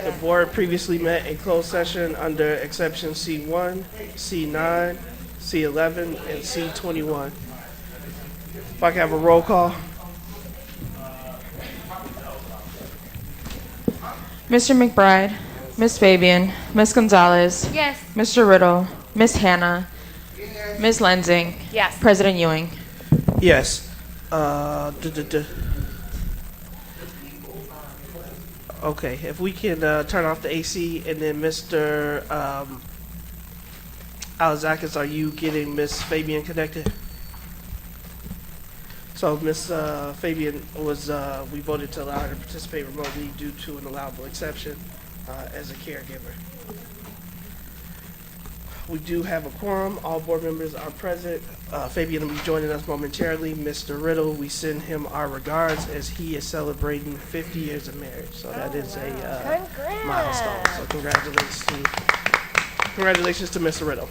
The board previously met in closed session under exception C1, C9, C11, and C21. If I can have a roll call. Mr. McBride, Ms. Fabian, Ms. Gonzalez, Yes. Mr. Riddle, Ms. Hannah, Ms. Lenzing, Yes. President Ewing. Yes. Okay, if we can turn off the AC, and then Mr. Alexakis, are you getting Miss Fabian connected? So Miss Fabian was, we voted to allow her to participate remotely due to an allowable exception as a caregiver. We do have a quorum. All board members are present. Fabian will be joining us momentarily. Mr. Riddle, we send him our regards as he is celebrating 50 years of marriage. So that is a milestone. So congratulations to Mr. Riddle.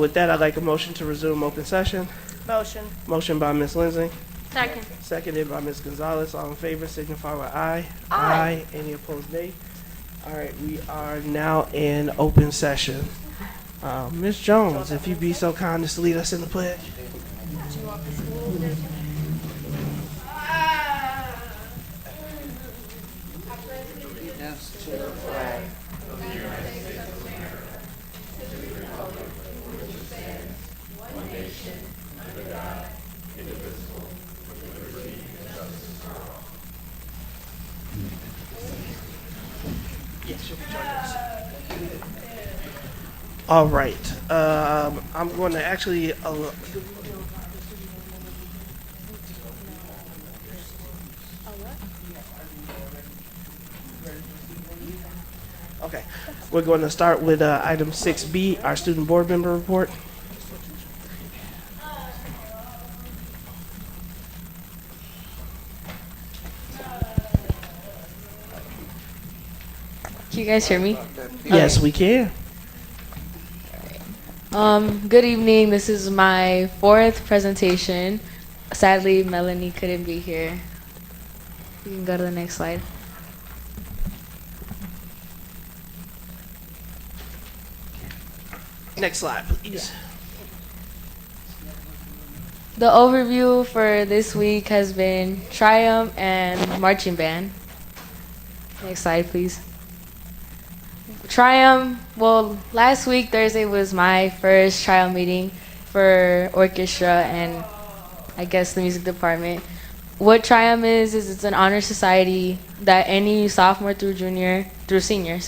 With that, I'd like a motion to resume open session. Motion. Motion by Ms. Lindsay. Second. Seconded by Ms. Gonzalez. All in favor, signify by aye. Aye. Any opposed, nay. All right, we are now in open session. Ms. Jones, if you'd be so kind as to lead us in the pledge. Yes, you'll be joining us. All right. I'm going to actually. Okay. We're going to start with item 6B, our student board member report. guys hear me? Yes, we can. Good evening. This is my 4th presentation. Sadly, Melanie couldn't be here. You can go to the next slide. Next slide, please. The overview for this week has been Triumph and Marching Band. Next slide, please. Triumph, well, last week, Thursday, was my first Triumph meeting for orchestra and I guess the music department. What Triumph is it's an honor society that any sophomore through senior,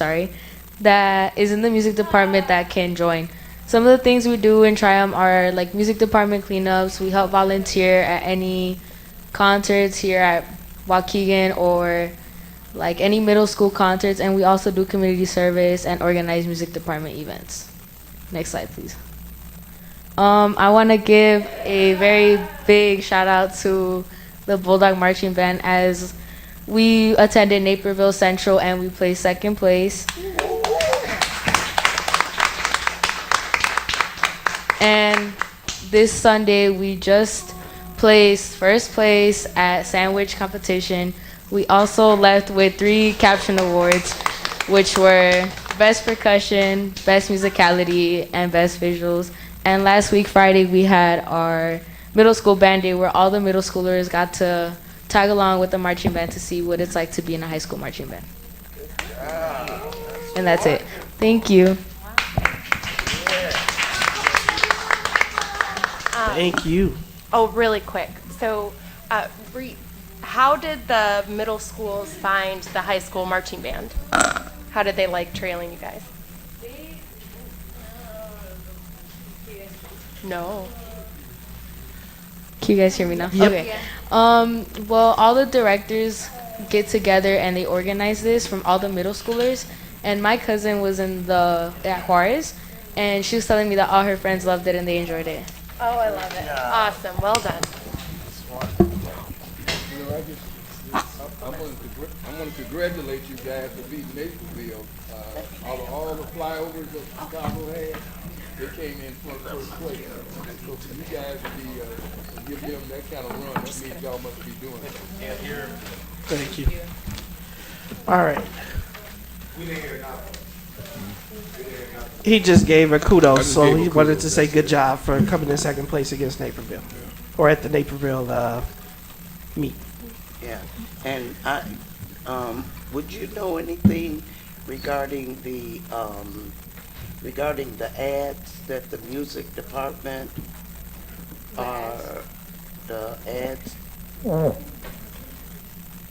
that is in the music department that can join. Some of the things we do in Triumph are like music department cleanups. We help volunteer at any concerts here at Waukegan or like any middle school concerts, and we also do community service and organize music department events. Next slide, please. I want to give a very big shout out to the Bulldog Marching Band as we attended Naperville Central and we placed 2nd place. And this Sunday, we just placed 1st place at Sandwich Competition. We also left with 3 caption awards, which were Best Percussion, Best Musicality, and Best Visuals. And last week, Friday, we had our middle school band day where all the middle schoolers got to tag along with the marching band to see what it's like to be in a high school marching band. And that's it. Thank you. Thank you. Oh, really quick. So, how did the middle schools find the high school marching band? How did they like trailing you guys? No. Can you guys hear me now? Yep. Okay. Well, all the directors get together and they organize this from all the middle schoolers. And my cousin was at Juarez, and she was telling me that all her friends loved it and they enjoyed it. Oh, I love it. Awesome. Well done. I want to congratulate you guys for beating Naperville. All the flyovers that Chicago had, they came in first place. So for you guys to give them that kind of run, that means y'all must be doing it. Thank you. All right. He just gave her kudos, so he wanted to say good job for coming in 2nd place against Naperville, or at the Naperville meet. Yeah, and would you know anything regarding the ads that the music department the ads?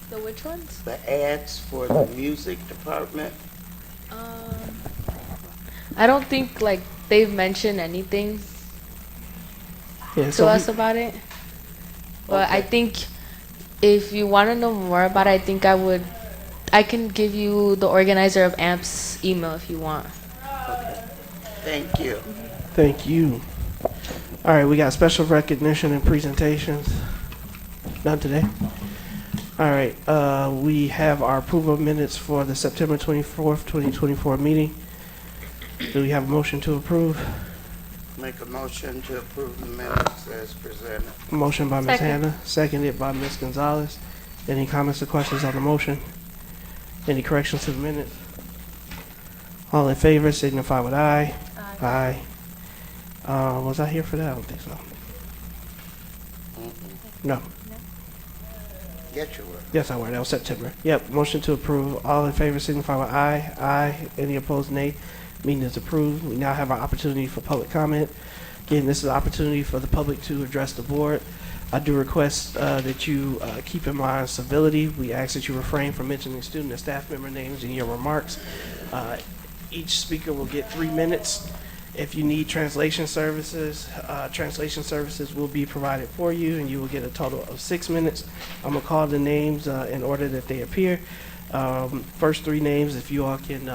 The which ones? The ads for the music department? I don't think like they've mentioned anything Yeah, to us about it. But Okay. I think if you want to know more about it, I can give you the organizer of AMP's email if you want. Okay. Thank you. Thank you. All right, we got special recognition and presentations. None today. All right, we have our approval of minutes for the September 24th, 2024 meeting. Do we have a motion to approve? Make a motion to approve the minutes as presented. Motion by Ms. Second. Hannah, seconded by Ms. Gonzalez. Any comments or questions on the motion? Any corrections to the minutes? All in favor signify with aye. Aye. Was I here for that? I don't think so. No. Get your word. Yes, I were. That was September. Yep. Motion to approve. All in favor signify with aye. Aye. Any opposed, nay. Meeting is approved. We now have our opportunity for public comment. Again, this is an opportunity for the public to address the board. I do request that you keep in mind civility. We ask that you refrain from mentioning student and staff member names in your remarks. Each speaker will get 3 minutes. If you need translation services will be provided for you, and you will get a total of 6 minutes. I'm going to call the names in order that they appear. First 3 names, if you all can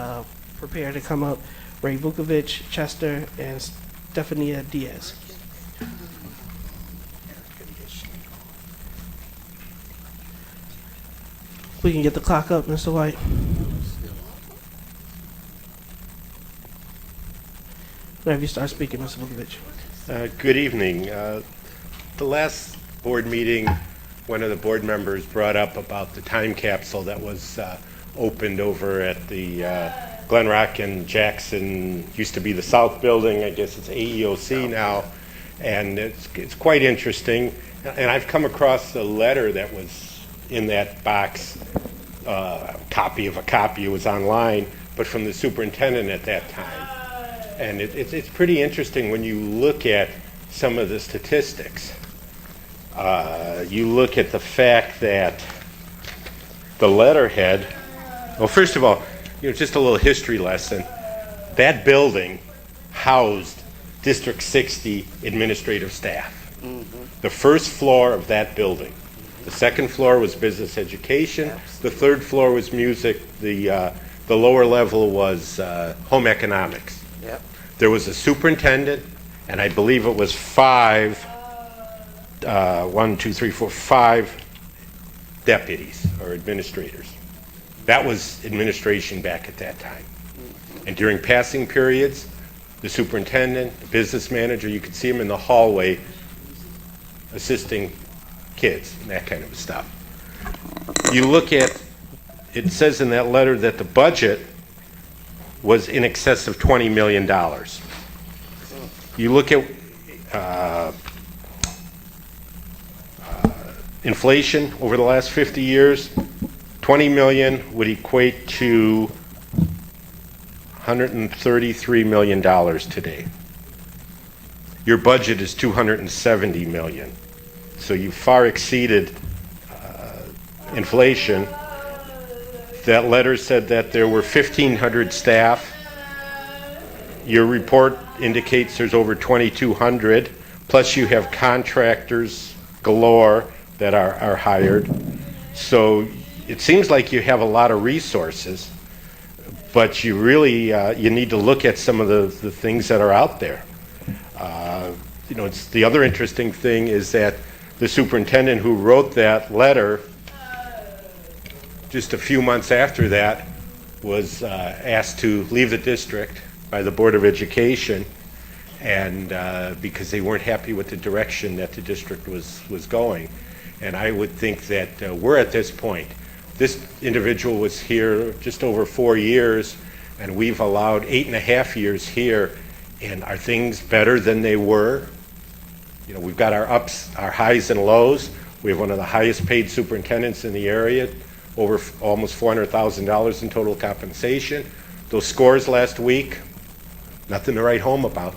prepare to come up: Ray Vukovic, Chester, and Stefania Diaz. We can get the clock up, Mr. White. Whenever you start speaking, Mr. Vukovic. Good evening. The last board meeting, one of the board members brought up about the time capsule that was opened over at the Glen Rock and Jackson, used to be the South Building, I guess it's AEOC now, and it's quite interesting. And I've come across a letter that was in that box, copy of a copy, it was online, but from the superintendent at that time. And it's pretty interesting when you look at some of the statistics. You look at the fact that the letterhead, well, first of all, just a little history lesson. That building housed District 60 administrative staff. The first floor of that building. The second floor was business education. The third floor was music. The lower level was home economics. Yep. There was a superintendent, and I believe it was five deputies or administrators. That was administration back at that time. And during passing periods, the superintendent, the business manager, you could see them in the hallway assisting kids and that kind of stuff. You look at, it says in that letter that the budget was in excess of $20 million. You look at inflation over the last 50 years, 20 million would equate to $133 million today. Your budget is $270 million. So you far exceeded inflation. That letter said that there were 1,500 staff. Your report indicates there's over 2,200, plus you have contractors galore that are hired. So it seems like you have a lot of resources, but you really you need to look at some of the things that are out there. It's the other interesting thing is that the superintendent who wrote that letter, just a few months after that, was asked to leave the district by the Board of Education, and because they weren't happy with the direction that the district was going. And I would think that we're at this point. This individual was here just over 4 years, and we've allowed 8.5 years here. And are things better than they were? We've got our ups, our highs and lows. We have one of the highest paid superintendents in the area, over almost $400,000 in total compensation. Those scores last week, nothing to write home about.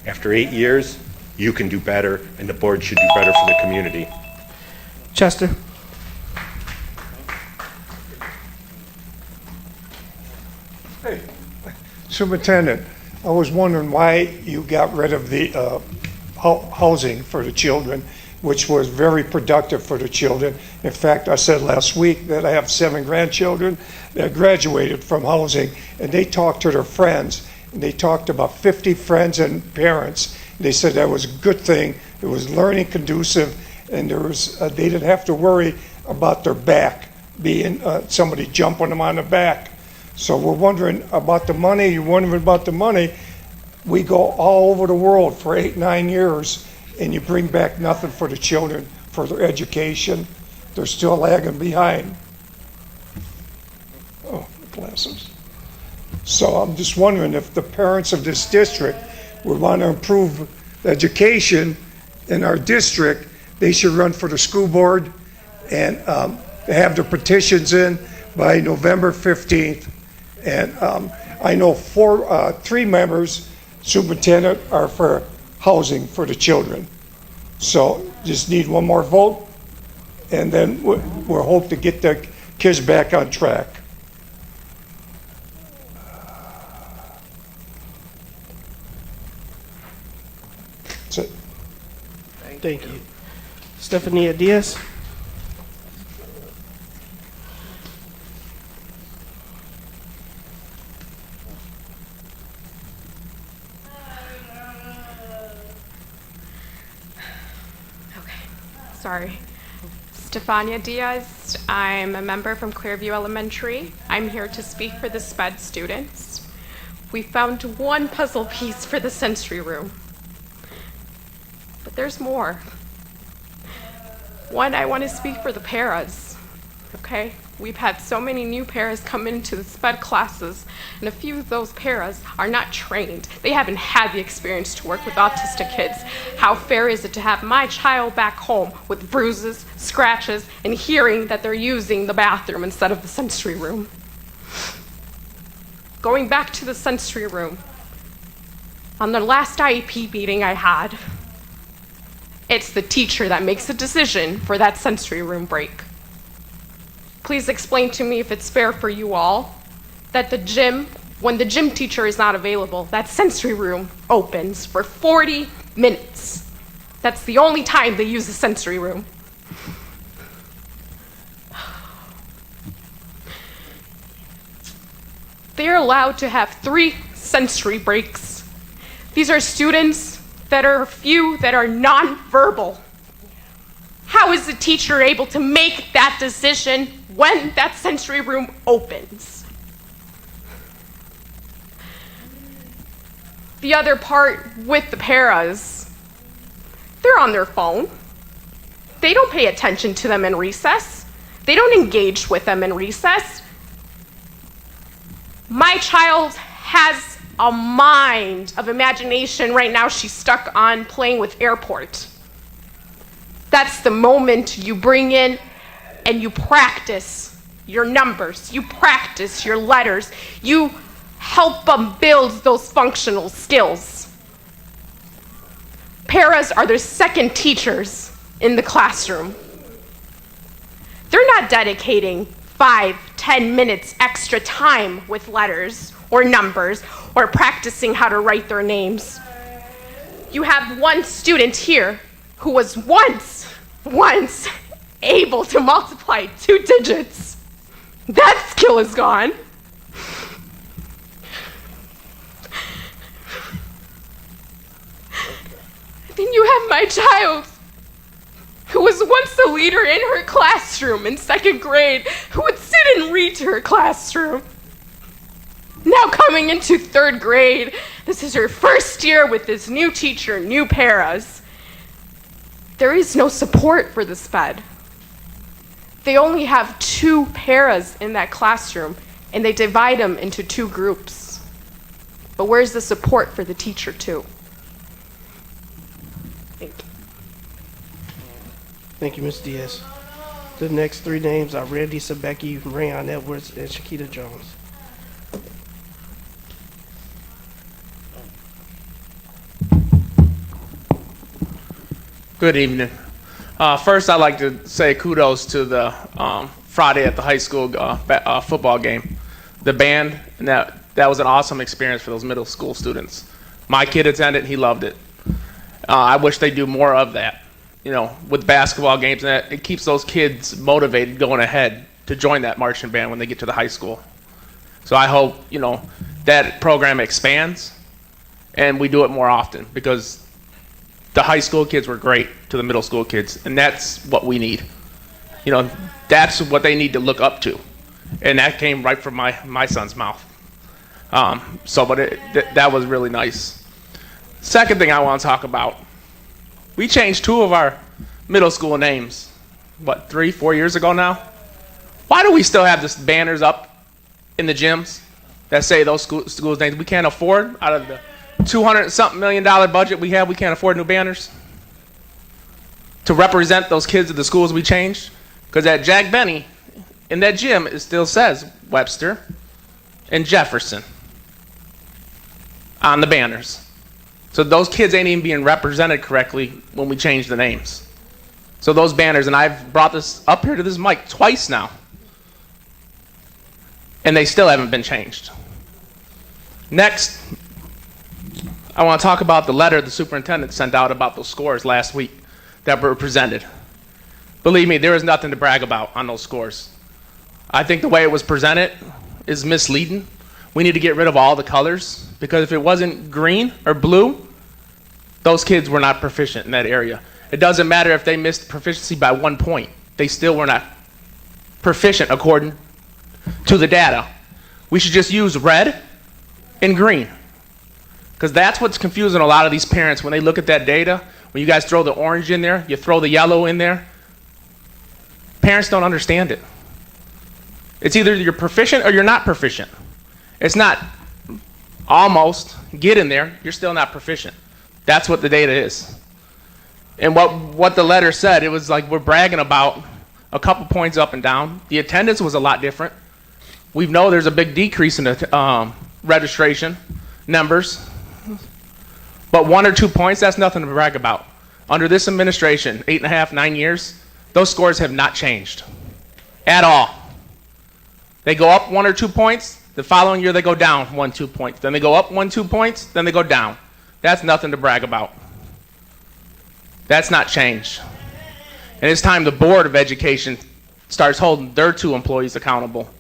After 8 years, you can do better, and the board should do better for the community. Chester. Hey, Superintendent, I was wondering why you got rid of the housing for the children, which was very productive for the children. In fact, I said last week that I have 7 grandchildren that graduated from housing, and they talked to their friends, and they talked about 50 friends and parents. They said that was a good thing. It was learning conducive, and they didn't have to worry about their back being somebody jumping them on the back. So we're wondering about the money. You're wondering about the money. We go all over the world for 8-9 years, and you bring back nothing for the children, for their education. They're still lagging behind. Oh, glasses. So I'm just wondering if the parents of this district would want to improve education in our district, they should run for the school board and have their petitions in by November 15th. And I know 3 members, superintendent, are for housing for the children. So just need one more vote, and then we'll hope to get the kids back on track. That's it. Thank you. Stephanie Diaz. Sorry. Stefania Diaz. I'm a member from Clearview Elementary. I'm here to speak for the SPED students. We found one puzzle piece for the sensory room. But there's more. One, I want to speak for the paras, okay? We've had so many new paras come into the SPED classes, and a few of those paras are not trained. They haven't had the experience to work with autistic kids. How fair is it to have my child back home with bruises, scratches, and hearing that they're using the bathroom instead of the sensory room? Going back to the sensory room, on the last IEP meeting I had, it's the teacher that makes a decision for that sensory room break. Please explain to me if it's fair for you all that when the gym teacher is not available, that sensory room opens for 40 minutes. That's the only time they use the sensory room. They're allowed to have 3 sensory breaks. These are students that are nonverbal. How is the teacher able to make that decision when that sensory room opens? The other part with the paras, they're on their phone. They don't pay attention to them in recess. They don't engage with them in recess. My child has a mind of imagination right now. She's stuck on playing with airport. That's the moment you bring in and you practice your numbers, you practice your letters, you help them build those functional skills. Paras are their second teachers in the classroom. They're not dedicating 5-10 minutes extra time with letters or numbers or practicing how to write their names. You have one student here who was once able to multiply 2 digits. That skill is gone. Then you have my child who was once a leader in her classroom in 2nd grade, who would sit and read to her classroom. Now coming into 3rd grade, this is her first year with this new teacher, new paras. There is no support for the SPED. They only have 2 paras in that classroom, and they divide them into 2 groups. But where's the support for the teacher too? Thank you. Thank you, Ms. Diaz. The next 3 names are Randy Sabecki, Rayon Edwards, and Shakita Jones. Good evening. First, I'd like to say kudos to the Friday at the high school football game. The band, and that was an awesome experience for those middle school students. My kid attended, he loved it. I wish they do more of that. You know, with basketball games, and that, it keeps those kids motivated going ahead to join that marching band when they get to the high school. So I hope, you know, that program expands and we do it more often, because the high school kids were great to the middle school kids, and that's what we need. You know, that's what they need to look up to. And that came right from my son's mouth. That was really nice. Second thing I want to talk about, we changed 2 of our middle school names, 3-4 years ago now? Why do we still have this banners up in the gyms that say those schools' names? We can't afford, out of the $200-something million budget we have, we can't afford new banners to represent those kids of the schools we changed? Because at Jack Benny, in that gym, it still says Webster and Jefferson on the banners. So those kids ain't even being represented correctly when we change the names. So those banners, and I've brought this up here to this mic twice now, and they still haven't been changed. Next, I want to talk about the letter the superintendent sent out about those scores last week that were presented. Believe me, there is nothing to brag about on those scores. I think the way it was presented is misleading. We need to get rid of all the colors, because if it wasn't green or blue, those kids were not proficient in that area. It doesn't matter if they missed proficiency by 1 point. They still were not proficient according to the data. We should just use red in green. Because that's what's confusing a lot of these parents when they look at that data. When you guys throw the orange in there, you throw the yellow in there. Parents don't understand it. It's either you're proficient or you're not proficient. It's not almost get in there, you're still not proficient. That's what the data is. And what the letter said, it was like we're bragging about a couple points up and down. The attendance was a lot different. We know there's a big decrease in the registration numbers. But 1 or 2 points, that's nothing to brag about. Under this administration, 8.5, 9 years, those scores have not changed at all. They go up 1 or 2 points, the following year they go down 1, 2 points. Then they go up 1, 2 points, then they go down. That's nothing to brag about. That's not changed. And it's time the Board of Education starts holding their 2 employees accountable.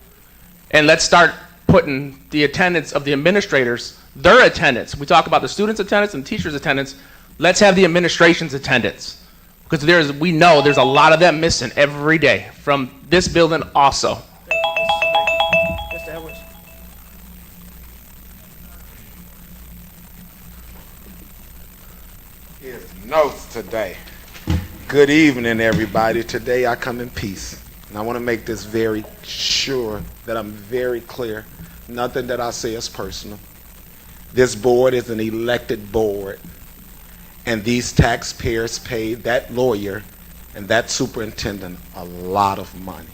And let's start putting the attendance of the administrators, their attendance. We talk about the students' attendance and teachers' attendance. Let's have the administration's attendance. Because we know there's a lot of them missing every day from this building also. Mr. Edwards. Here's notes today. Good evening, everybody. Today I come in peace. And I want to make this very sure that I'm very clear. Nothing that I say is personal. This board is an elected board. And these taxpayers paid that lawyer and that superintendent a lot of money.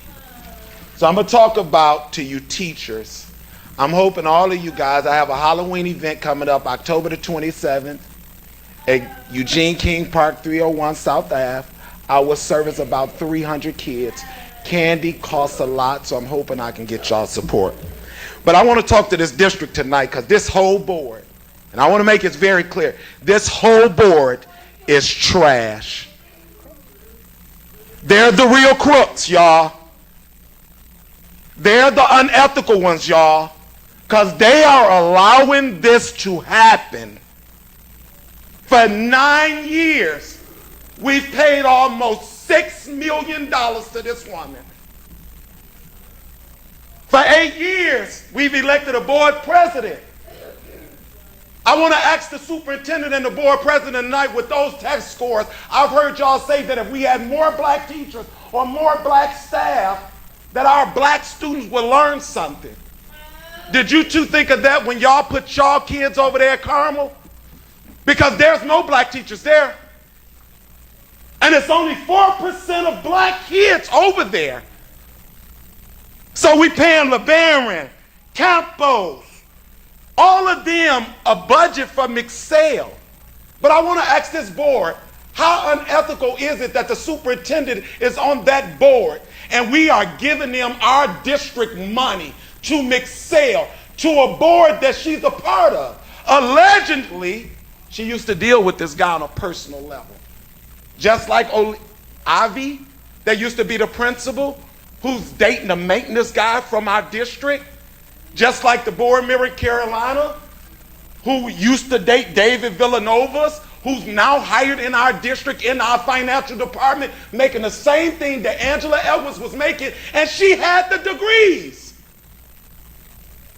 So I'm going to talk about to you teachers. I'm hoping all of you guys, I have a Halloween event coming up October the 27th at Eugene King Park, 301 South Ave. I will service about 300 kids. Candy costs a lot, so I'm hoping I can get y'all support. But I want to talk to this district tonight because this whole board, and I want to make it very clear, this whole board is trash. They're the real crooks, y'all. They're the unethical ones, y'all, because they are allowing this to happen. For 9 years, we've paid almost $6 million to this woman. For 8 years, we've elected a board president. I want to ask the superintendent and the board president tonight with those test scores. I've heard y'all say that if we had more black teachers or more black staff, that our black students would learn something. Did you two think of that when y'all put y'all kids over there at Carmel? Because there's no black teachers there. And it's only 4% of black kids over there. So we paying LeBaron, Campos, all of them a budget for McSale. But I want to ask this board, how unethical is it that the superintendent is on that board and we are giving them our district money to McSale, to a board that she's a part of? Allegedly, she used to deal with this guy on a personal level. Just like Ivy, that used to be the principal, who's dating a maintenance guy from our district. Just like the board member in Carolina, who used to date David Villanovas, who's now hired in our district, in our financial department, making the same thing that Angela Edwards was making, and she had the degrees.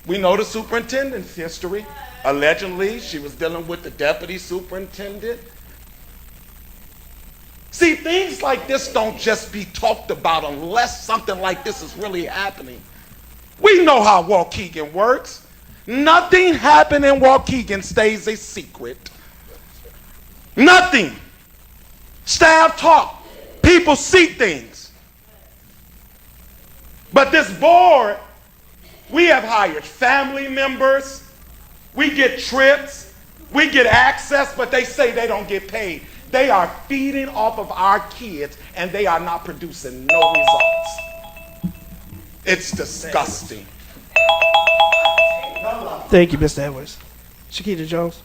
We know the superintendent's history. Allegedly, she was dealing with the deputy superintendent. See, things like this don't just be talked about unless something like this is really happening. We know how Waukegan works. Nothing happened in Waukegan stays a secret. Nothing. Staff talk. People see things. But this board, we have hired family members. We get trips. We get access, but they say they don't get paid. They are feeding off of our kids, and they are not producing no results. It's disgusting. Thank you, Mr. Edwards. Shakita Jones.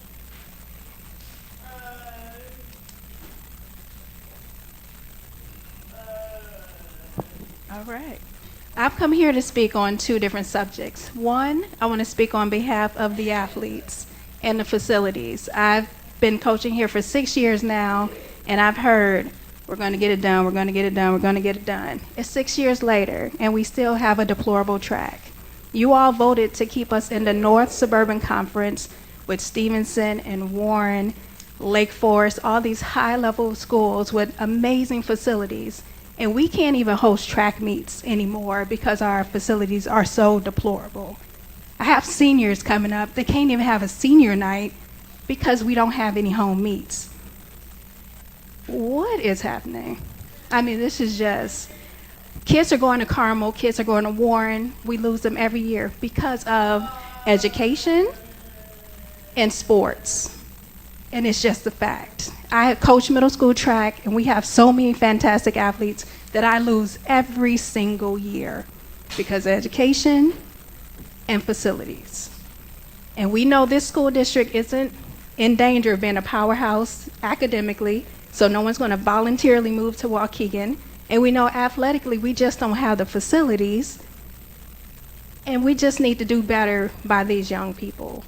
All right. I've come here to speak on 2 different subjects. One, I want to speak on behalf of the athletes and the facilities. I've been coaching here for 6 years now, and I've heard, we're going to get it done, we're going to get it done, we're going to get it done. It's 6 years later, and we still have a deplorable track. You all voted to keep us in the North Suburban Conference with Stevenson and Warren, Lake Forest, all these high-level schools with amazing facilities. And we can't even host track meets anymore because our facilities are so deplorable. I have seniors coming up. They can't even have a senior night because we don't have any home meets. What is happening? I mean, this is just, kids are going to Carmel, kids are going to Warren. We lose them every year because of education and sports. And it's just a fact. I have coached middle school track, and we have so many fantastic athletes that I lose every single year because of education and facilities. And we know this school district isn't in danger of being a powerhouse academically, so no one's going to voluntarily move to Waukegan. And we know athletically we just don't have the facilities, and we just need to do better by these young people.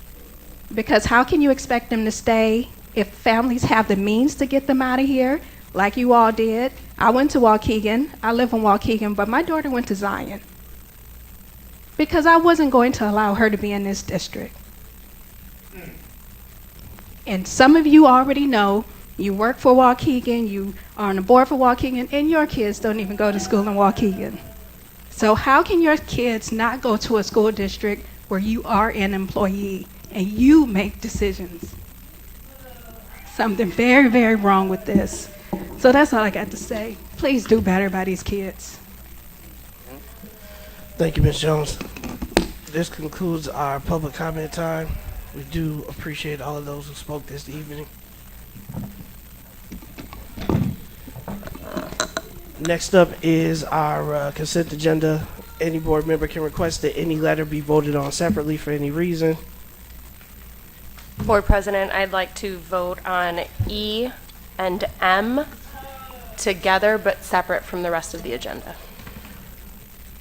Because how can you expect them to stay if families have the means to get them out of here, like you all did? I went to Waukegan. I live in Waukegan, but my daughter went to Zion because I wasn't going to allow her to be in this district. And some of you already know, you work for Waukegan, you are on the board for Waukegan, and your kids don't even go to school in Waukegan. So how can your kids not go to a school district where you are an employee and you make decisions? Something very, very wrong with this. So that's all I got to say. Please do better by these kids. Thank you, Ms. Jones. This concludes our public comment time. We do appreciate all of those who spoke this evening. Next up is our consent agenda. Any board member can request that any letter be voted on separately for any reason. Board President, I'd like to vote on E and M together but separate from the rest of the agenda.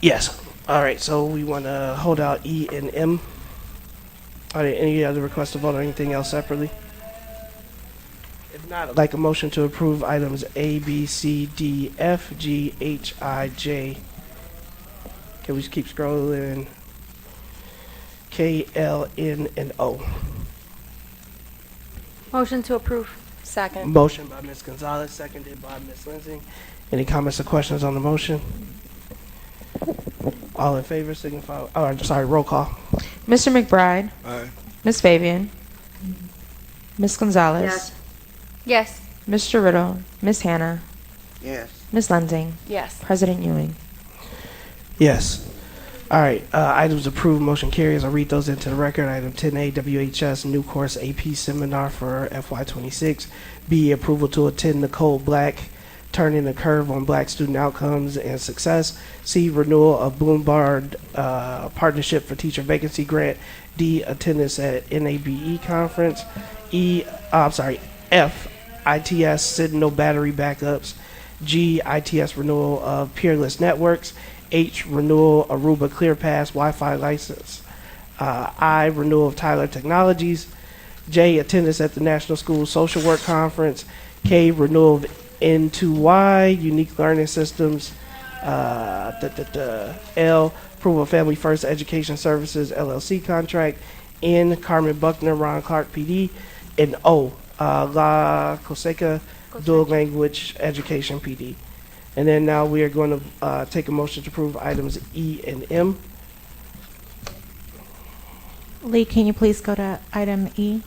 Yes. All right, so we want to hold out E and M. Are there any other requests to vote on anything else separately? If not, I'd like a motion to approve items A, B, C, D, F, G, H, I, J. Can we just keep scrolling? K, L, N, and O. Motion to approve. Second. Motion by Ms. Gonzalez, seconded by Ms. Lindsay. Any comments or questions on the motion? All in favor, signify. Oh, sorry, roll call. Mr. McBride. Aye. Ms. Fabian. Ms. Gonzalez. Yes. Mr. Riddle. Ms. Hannah. Yes. Ms. Lensing. Yes. President Ewing. Yes. All right, items approved, motion carries. I'll read those into the record. Item 10A, WHS New Course AP Seminar for FY26. B, approval to attend Nicole Black, Turning the Curve on Black Student Outcomes and Success. C, renewal of Bloomberg Partnership for Teacher Vacancy Grant. D, attendance at NABE Conference. F, ITS Sentinel Battery Backups. G, ITS renewal of Peerless Networks. H, renewal Aruba ClearPass Wi-Fi license. I, renewal of Tyler Technologies. J, attendance at the National School Social Work Conference. K, renewal of N2Y Unique Learning Systems. L, approval of Family First Education Services LLC contract. N, Carmen Buckner, Ron Clark PD. And O, La Coseca Dual Language Education PD. And then now we are going to take a motion to approve items E and M. Lee, can you please go to item E?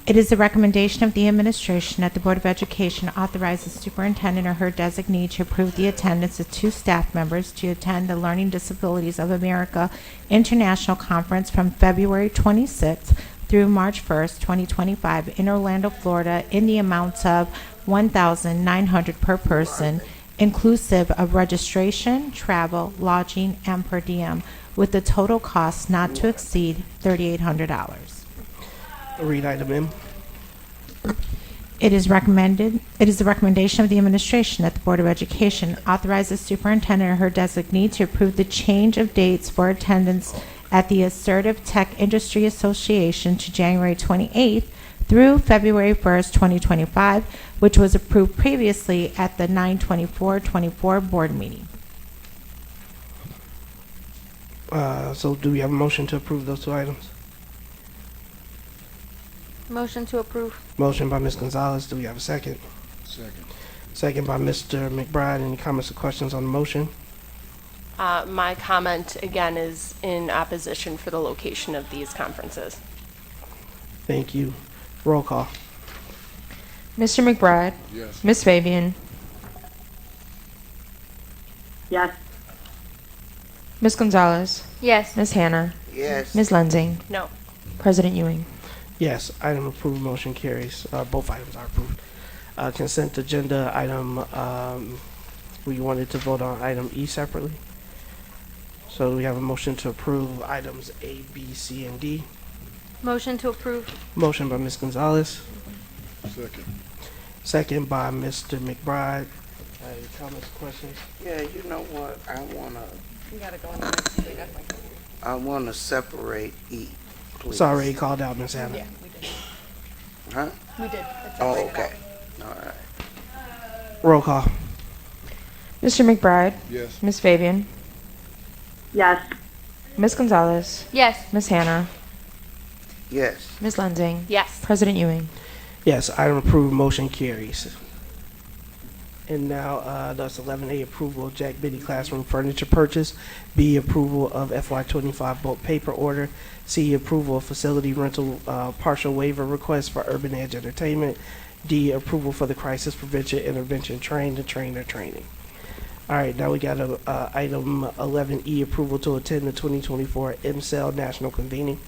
It is the recommendation of the administration that the Board of Education authorize the superintendent or her designee to approve the attendance of 2 staff members to attend the Learning Disabilities of America International Conference from February 26th through March 1st, 2025 in Orlando, Florida in the amounts of $1,900 per person, inclusive of registration, travel, lodging, and per diem, with the total cost not to exceed $3,800. Read item M. It is the recommendation of the administration that the Board of Education authorize the superintendent or her designee to approve the change of dates for attendance at the Assertive Tech Industry Association to January 28th through February 1st, 2025, which was approved previously at the 9/24/24 board meeting. So do we have a motion to approve those two items? Motion to approve. Motion by Ms. Gonzalez. Do we have a second? Second. Second by Mr. McBride. Any comments or questions on the motion? My comment again is in opposition for the location of these conferences. Thank you. Roll call. Mr. McBride. Yes. Ms. Fabian. Yes. Ms. Gonzalez. Yes. Ms. Hannah. Yes. Ms. Lensing. No. President Ewing. Yes, item approved, motion carries. Both items are approved. Consent agenda item, we wanted to vote on item E separately. So we have a motion to approve items A, B, C, and D. Motion to approve. Motion by Ms. Gonzalez, Second. second by Mr. McBride. Any comments, questions? Yeah, you know what? You gotta go in the next, we definitely. I wanna separate E, please. It's already called out, Ms. Hannah. Yeah, we did. Huh? We did. It's Oh, separated out. okay. All right. Roll call. Mr. McBride. Yes. Ms. Fabian. Yes. Ms. Gonzalez. Yes. Ms. Hannah. Yes. Ms. Lensing. Yes. President Ewing. Yes, item approved, motion carries. And now, that's 11A, approval of Jack Biddy classroom furniture purchase. B, approval of FY25 bulk paper order. C, approval of facility rental partial waiver request for Urban Edge Entertainment. D, approval for the crisis prevention intervention trained trainer training. All right, now we got item 11E, approval to attend the 2024 MCEL National Convening.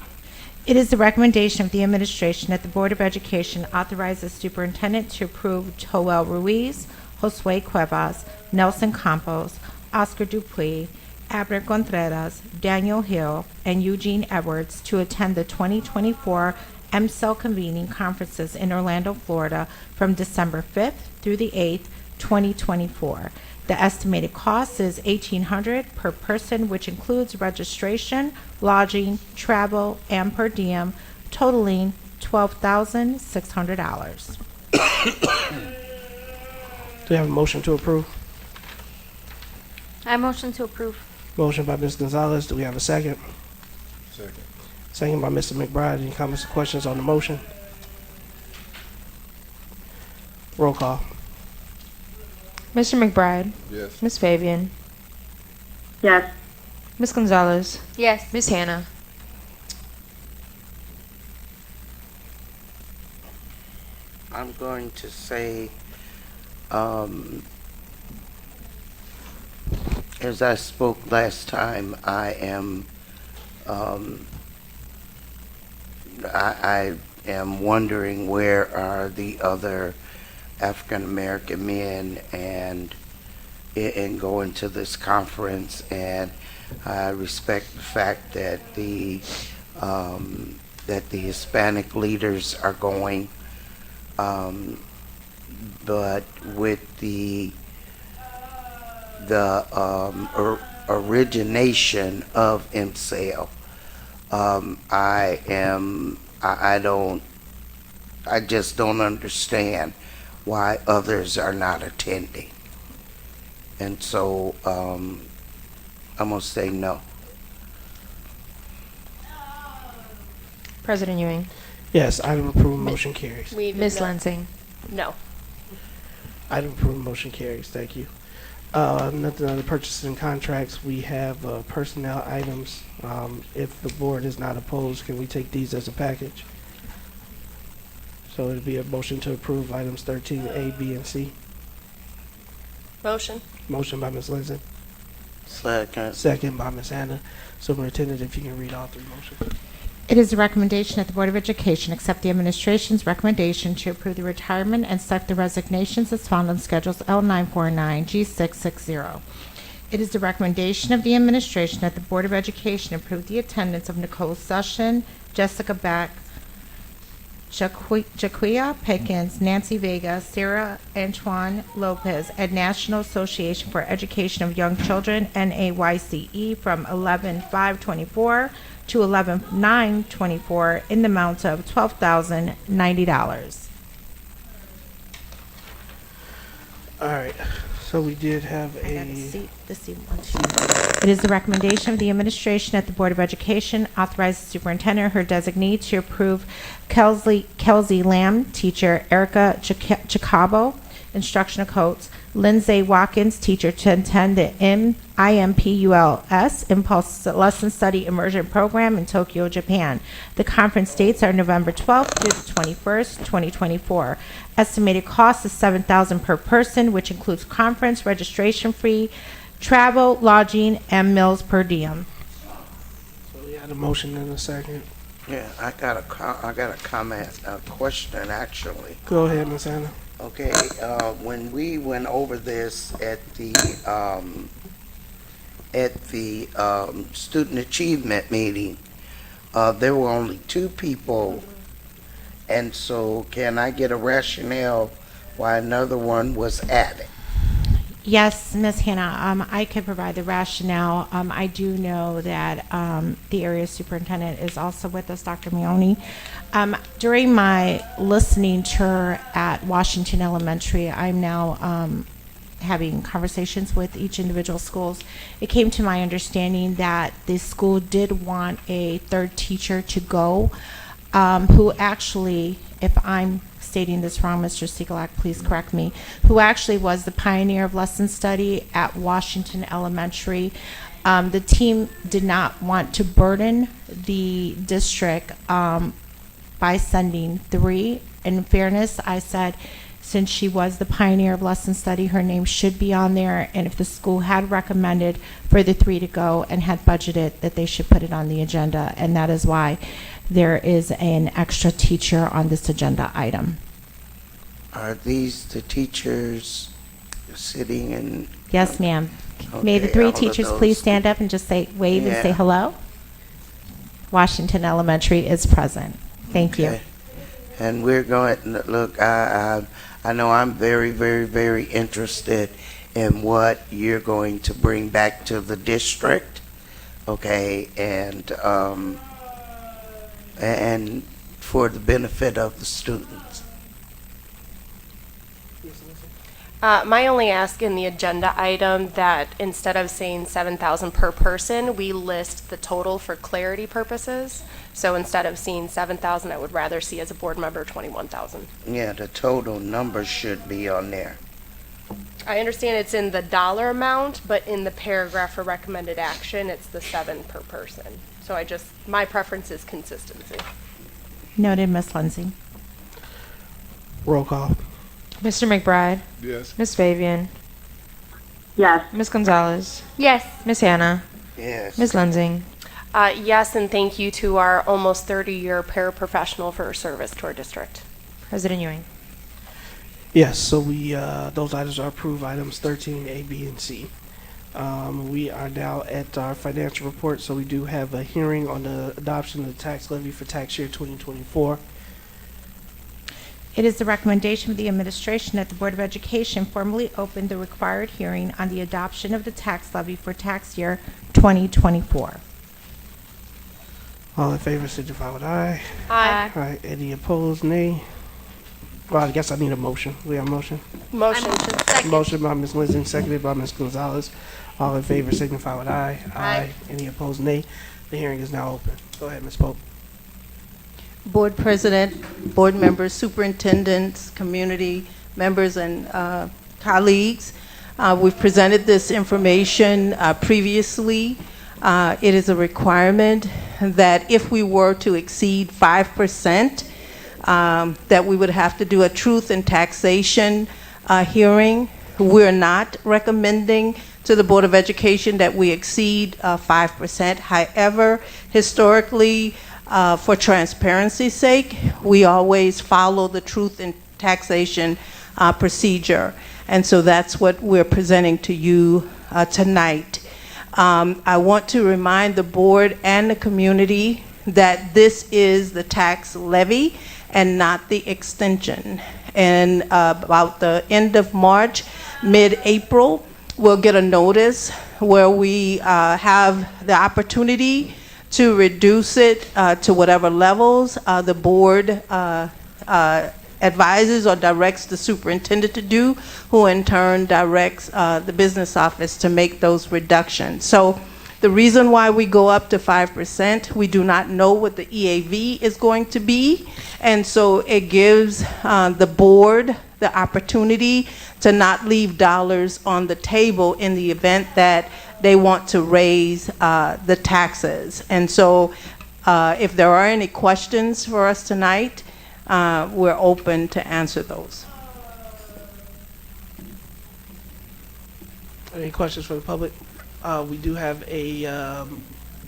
It is the recommendation of the administration that the Board of Education authorize the superintendent to approve Joel Ruiz, Josue Cuevas, Nelson Campos, Oscar Dupuy, Abner Contreras, Daniel Hill, and Eugene Edwards to attend the 2024 MCEL convening conferences in Orlando, Florida from December 5th through the 8th, 2024. The estimated cost is $1,800 per person, which includes registration, lodging, travel, and per diem, totaling $12,600. Do we have a motion to approve? I motion to approve. Motion by Ms. Gonzalez. Do we have a second? Second. Second by Mr. McBride. Any comments or questions on the motion? Roll call. Mr. McBride. Yes. Ms. Fabian. Yes. Ms. Gonzalez. Yes. Ms. Hannah. I'm going to say, as I spoke last time, I am wondering where are the other African American men and going to this conference, and I respect the fact that the Hispanic leaders are going, but with the origination of MCEL, I just don't understand why others are not attending. And so I'm going to say no. President Ewing. Yes, item approved, motion carries. Ms. Lensing. No. Item approved, motion carries. Thank you. Nothing on the purchases and contracts. We have personnel items. If the board is not opposed, can we take these as a package? So it'd be a motion to approve items 13A, B, and C. Motion. Motion by Ms. Lindsay. Second. Second by Ms. Hannah. Superintendent, if you can read all three motions. It is the recommendation that the Board of Education accept the administration's recommendation to approve the retirement and select the resignations as found on Schedules L949, G660. It is the recommendation of the administration that the Board of Education approve the attendance of Nicole Session, Jessica Beck, Jaquia Pickens, Nancy Vega, Sarah Antoine Lopez, and National Association for Education of Young Children, NAYCE, from 11/5/24 to 11/9/24 in the amount of $12,090. All right, so we did have It a, is the recommendation of the administration that the Board of Education authorize the superintendent or her designee to approve Kelsey Lamb, teacher, Erica Jacobo, instructional coach, Lindsay Watkins, teacher, to attend the IMPULS Impulse Lesson Study Immersion Program in Tokyo, Japan. The conference dates are November 12th through the 21st, 2024. Estimated cost is $7,000 per person, which includes conference registration fee, travel, lodging, and meals per diem. so we had a motion and a second. Yeah, I got a comment, a question actually. Go ahead, Ms. Anna. Okay, when we went over this at the student achievement meeting, there were only 2 people, and so can I get a rationale why another one was added? Yes, Ms. Hannah, I could provide the rationale. I do know that the area superintendent is also with us, Dr. Meoni. During my listening tour at Washington Elementary, I'm now having conversations with each individual schools. It came to my understanding that the school did want a 3rd teacher to go, who actually, if I'm stating this wrong, Mr. Siegelak, please correct me, who actually was the pioneer of lesson study at Washington Elementary. The team did not want to burden the district by sending 3. In fairness, I said, since she was the pioneer of lesson study, her name should be on there, and if the school had recommended for the 3 to go and had budgeted, that they should put it on the agenda, and that is why there is an extra teacher on this agenda item. Are these the teachers sitting in? Yes, ma'am. May the 3 teachers please stand up and just say, wave and say hello? Washington Elementary is present. Thank you. And we're going, look, I know I'm very, very, very interested in what you're going to bring back to the district, okay, and for the benefit of the students. My only ask in the agenda item that instead of saying 7,000 per person, we list the total for clarity purposes. So instead of seeing 7,000, I would rather see as a board member 21,000. Yeah, the total number should be on there. I understand it's in the dollar amount, but in the paragraph for recommended action, it's the 7 per person. So my preference is consistency. Noted, Ms. Lindsay. Roll call. Mr. McBride. Yes. Ms. Fabian. Yes. Ms. Gonzalez. Yes. Ms. Hannah. Yes. Ms. Lansing. Yes, and thank you to our almost 30-year paraprofessional for her service to our district. President Ewing. Yes, so those items are approved, items 13, A, B, and C. We are now at our financial report, so we do have a hearing on the adoption of the tax levy for tax year 2024. It is the recommendation of the administration that the Board of Education formally open the required hearing on the adoption of the tax levy for tax year 2024. All in favor signify with aye. Aye. All right, any opposed, nay? Well, I guess I need a motion. We have a motion? Motion. Motion by Ms. Lindsay, seconded by Ms. Gonzalez. All in favor signify with aye. Aye. Any opposed, nay? The hearing is now open. Go ahead, Ms. Pope. Board President, board members, superintendents, community members, and colleagues. We've presented this information previously. It is a requirement that if we were to exceed 5%, that we would have to do a truth and taxation hearing. We're not recommending to the Board of Education that we exceed 5%. However, historically, for transparency's sake, we always follow the truth and taxation procedure. And so that's what we're presenting to you tonight. I want to remind the board and the community that this is the tax levy and not the extension. And about the end of March, mid-April, we'll get a notice where we have the opportunity to reduce it to whatever levels the board advises or directs the superintendent to do, who in turn directs the business office to make those reductions. So the reason why we go up to 5%, we do not know what the EAV is going to be, and so it gives the board the opportunity to not leave dollars on the table in the event that they want to raise the taxes. And so if there are any questions for us tonight, we're open to answer those. Any questions from the public? We do have a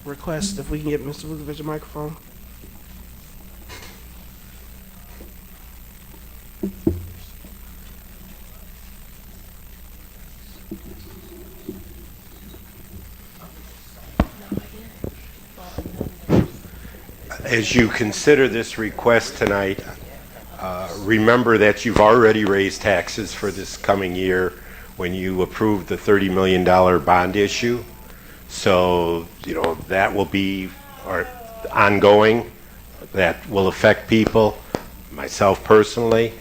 request, if we can get Mr. Vukovic a microphone. As you consider this request tonight, remember that you've already raised taxes for this coming year when you approved the $30 million bond issue. So, that will be ongoing. That will affect people. Myself personally,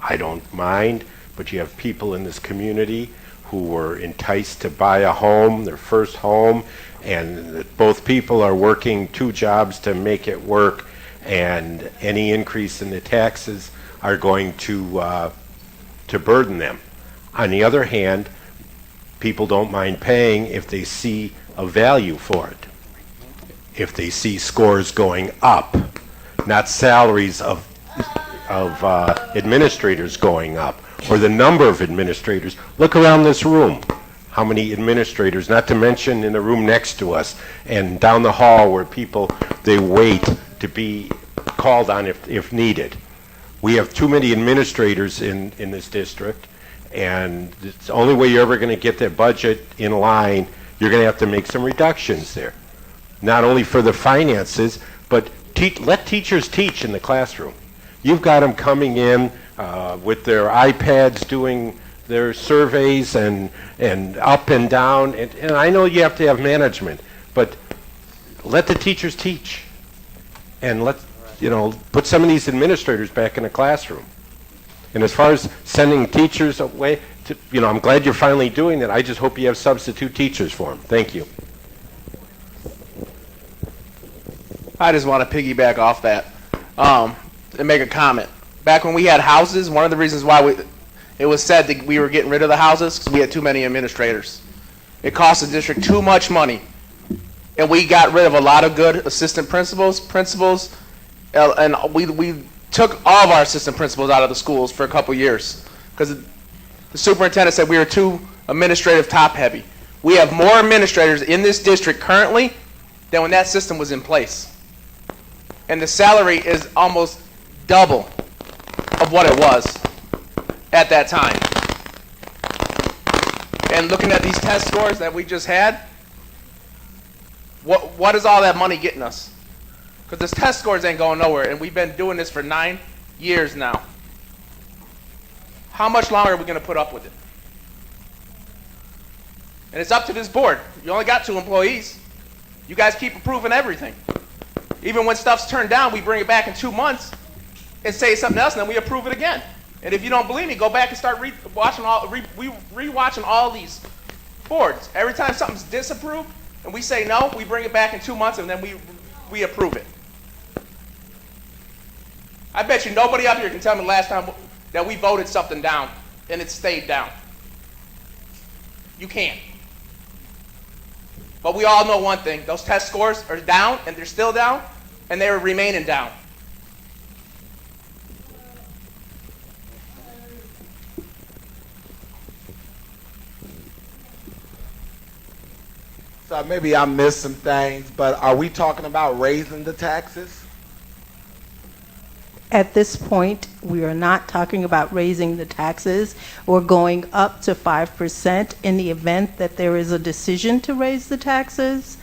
I don't mind, but you have people in this community who were enticed to buy a home, their first home, and both people are working 2 jobs to make it work, and any increase in the taxes are going to burden them. On the other hand, people don't mind paying if they see a value for it. If they see scores going up, not salaries of administrators going up, or the number of administrators. Look around this room. How many administrators, not to mention in the room next to us and down the hall where people, they wait to be called on if needed. We have too many administrators in this district, and it's the only way you're ever going to get that budget in line. You're going to have to make some reductions there, not only for the finances, but let teachers teach in the classroom. You've got them coming in with their iPads doing their surveys and up and down, and I know you have to have management, but let the teachers teach, and put some of these administrators back in the classroom. And as far as sending teachers away, I'm glad you're finally doing that. I just hope you have substitute teachers for them. Thank you. I just want to piggyback off that and make a comment. Back when we had houses, one of the reasons why it was said that we were getting rid of the houses because we had too many administrators. It cost the district too much money, and we got rid of a lot of good assistant principals, and we took all of our assistant principals out of the schools for a couple years because the superintendent said we were too administrative top-heavy. We have more administrators in this district currently than when that system was in place, and the salary is almost double of what it was at that time. And looking at these test scores that we just had, what is all that money getting us? Because this test scores ain't going nowhere, and we've been doing this for 9 years now. How much longer are we going to put up with it? And it's up to this board. You only got 2 employees. You guys keep approving everything. Even when stuff's turned down, we bring it back in 2 months and say something else, and then we approve it again. And if you don't believe me, go back and start rewatching all these boards. Every time something's disapproved and we say no, we bring it back in 2 months and then we approve it. I bet you nobody up here can tell me the last time that we voted something down and it stayed down. You can't. But we all know one thing. Those test scores are down, and they're still down, and they're remaining down. So maybe I missed some things, but are we talking about raising the taxes? At this point, we are not talking about raising the taxes. We're going up to 5% in the event that there is a decision to raise the taxes,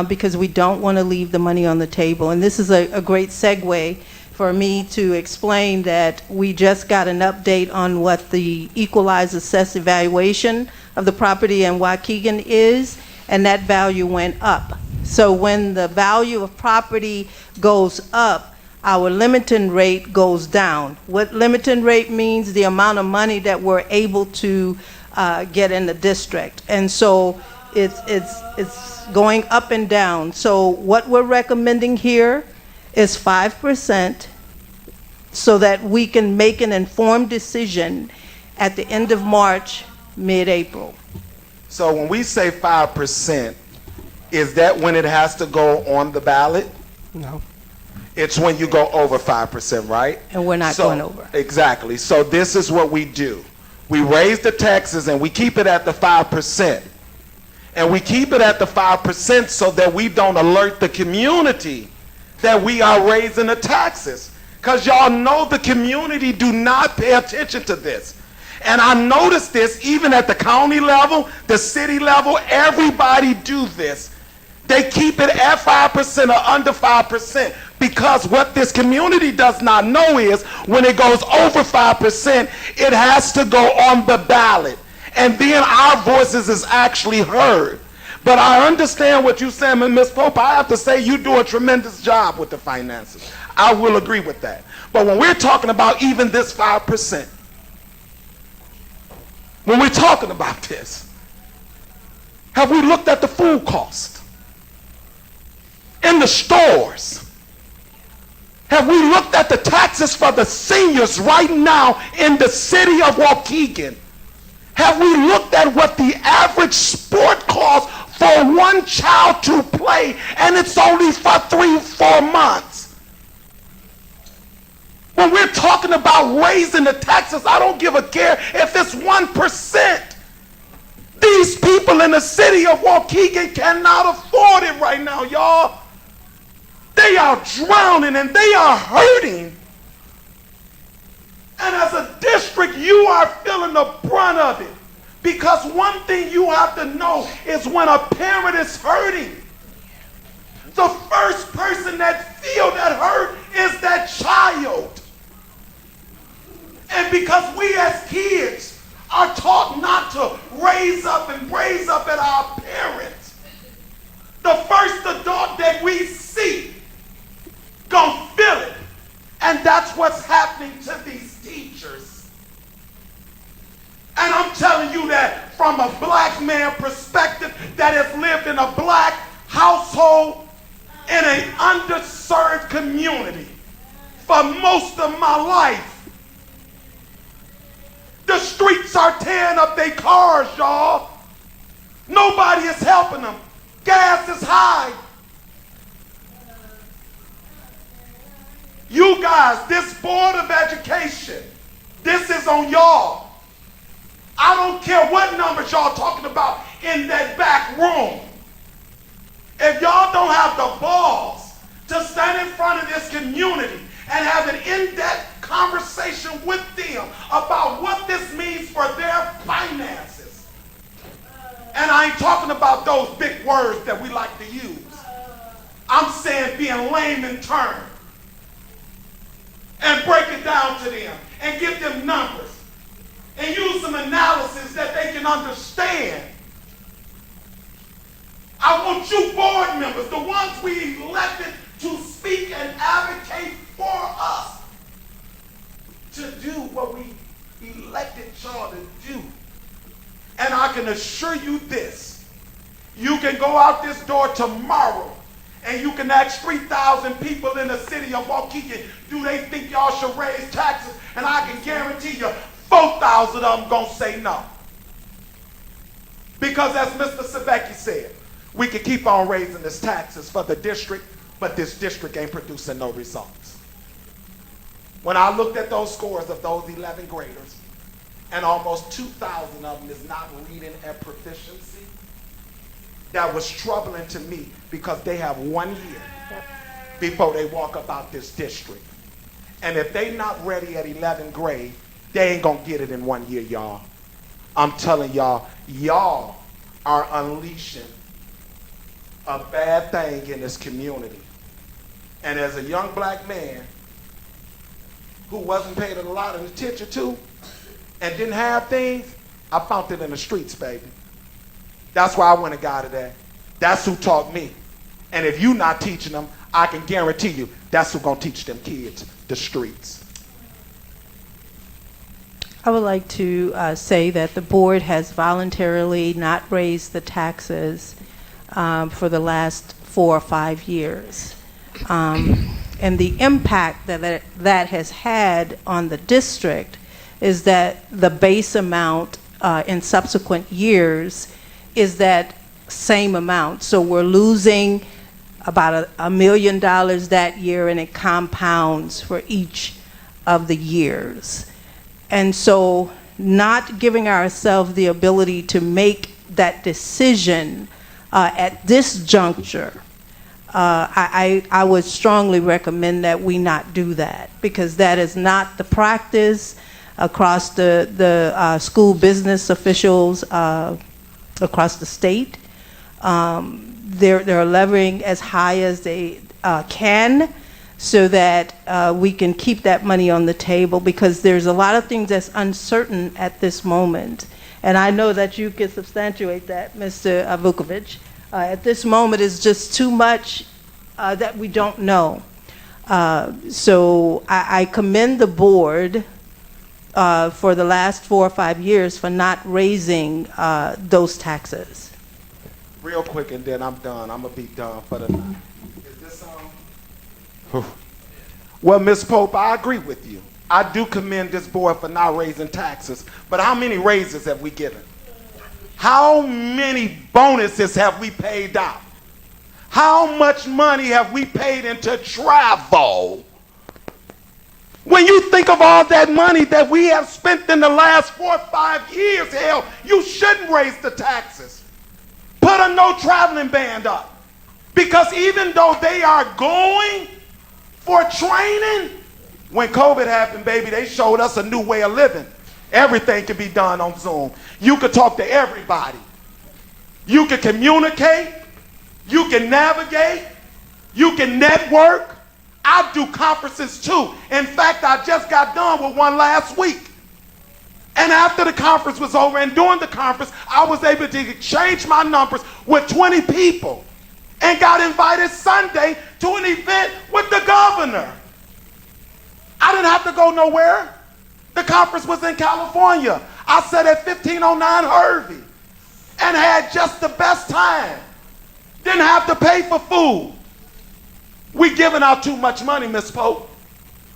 because we don't want to leave the money on the table. And this is a great segue for me to explain that we just got an update on what the equalized assessed evaluation of the property in Waukegan is, and that value went up. So when the value of property goes up, our limiting rate goes down. What limiting rate means, the amount of money that we're able to get in the district. And so it's going up and down. So what we're recommending here is 5%, so that we can make an informed decision at the end of March, mid-April. So when we say 5%, is that when it has to go on the ballot? No. It's when you go over 5%, right? And we're not going over. Exactly. So this is what we do. We raise the taxes and we keep it at the 5%. And we keep it at the 5% so that we don't alert the community that we are raising the taxes. Because y'all know the community do not pay attention to this. And I noticed this even at the county level, the city level, everybody do this. They keep it at 5% or under 5%, because what this community does not know is when it goes over 5%, it has to go on the ballot. And then our voices is actually heard. But I understand what you're saying, Ms. Pope. I have to say you do a tremendous job with the finances. I will agree with that. But when we're talking about even this 5%, when we're talking about this, have we looked at the food cost? In the stores, have we looked at the taxes for the seniors right now in the city of Waukegan? Have we looked at what the average sport costs for one child to play, and it's only for 3-4 months? When we're talking about raising the taxes, I don't give a care if it's 1%. These people in the city of Waukegan cannot afford it right now, y'all. They are drowning and they are hurting. And as a district, you are feeling the brunt of it. Because one thing you have to know is when a parent is hurting, the first person that feels that hurt is that child. And because we as kids are taught not to raise up at our parents, the first adult that we see gonna feel it. And that's what's happening to these teachers. And I'm telling you that from a black man perspective that has lived in a black household in an underserved community for most of my life. The streets are tearing up their cars, y'all. Nobody is helping them. Gas is high. You guys, this Board of Education, this is on y'all. I don't care what numbers y'all talking about in that back room. If y'all don't have the balls to stand in front of this community and have an in-depth conversation with them about what this means for their finances. And I ain't talking about those big words that we like to use. I'm saying being lame in turn. And break it down to them and give them numbers and use some analysis that they can understand. I want you board members, the ones we elected to speak and advocate for us, to do what we elected y'all to do. And I can assure you this, you can go out this door tomorrow and you can ask 3,000 people in the city of Waukegan, do they think y'all should raise taxes? And I can guarantee you 4,000 of them gonna say no. Because as Mr. Sabecki said, we can keep on raising this taxes for the district, but this district ain't producing no results. When I looked at those scores of those 11 graders, and almost 2,000 of them is not reading at proficiency, that was troubling to me because they have 1 year before they walk up out this district. And if they not ready at 11th grade, they ain't gonna get it in 1 year, y'all. I'm telling y'all, y'all are unleashing a bad thing in this community. And as a young black man who wasn't paid a lot of attention to and didn't have things, I found it in the streets, baby. That's why I went and got it at. That's who taught me. And if you're not teaching them, I can guarantee you that's who's going to teach them kids the streets. I would like to say that the board has voluntarily not raised the taxes for the last 4 or 5 years. And the impact that has had on the district is that the base amount in subsequent years is that same amount. So we're losing about $1 million that year, and it compounds for each of the years. And so not giving ourselves the ability to make that decision at this juncture, I would strongly recommend that we not do that, because that is not the practice across the school business officials across the state. They're levying as high as they can, so that we can keep that money on the table, because there's a lot of things that's uncertain at this moment. And I know that you can substantiate that, Mr. Vukovic. At this moment, it's just too much that we don't know. So I commend the board for the last 4 or 5 years for not raising those taxes. Real quick, and then I'm done. I'm going to be done for the night. Is this on? Well, Ms. Pope, I agree with you. I do commend this board for not raising taxes. But how many raises have we given? How many bonuses have we paid out? How much money have we paid into travel? When you think of all that money that we have spent in the last 4 or 5 years, hell, you shouldn't raise the taxes. Put a no traveling ban up. Because even though they are going for training, when COVID happened, baby, they showed us a new way of living. Everything can be done on Zoom. You could talk to everybody. You can communicate. You can navigate. You can network. I do conferences too. In fact, I just got done with one last week. And after the conference was over and during the conference, I was able to exchange my numbers with 20 people and got invited Sunday to an event with the governor. I didn't have to go nowhere. The conference was in California. I sat at 1509 Hervey and had just the best time. Didn't have to pay for food. We giving out too much money, Miss Pope.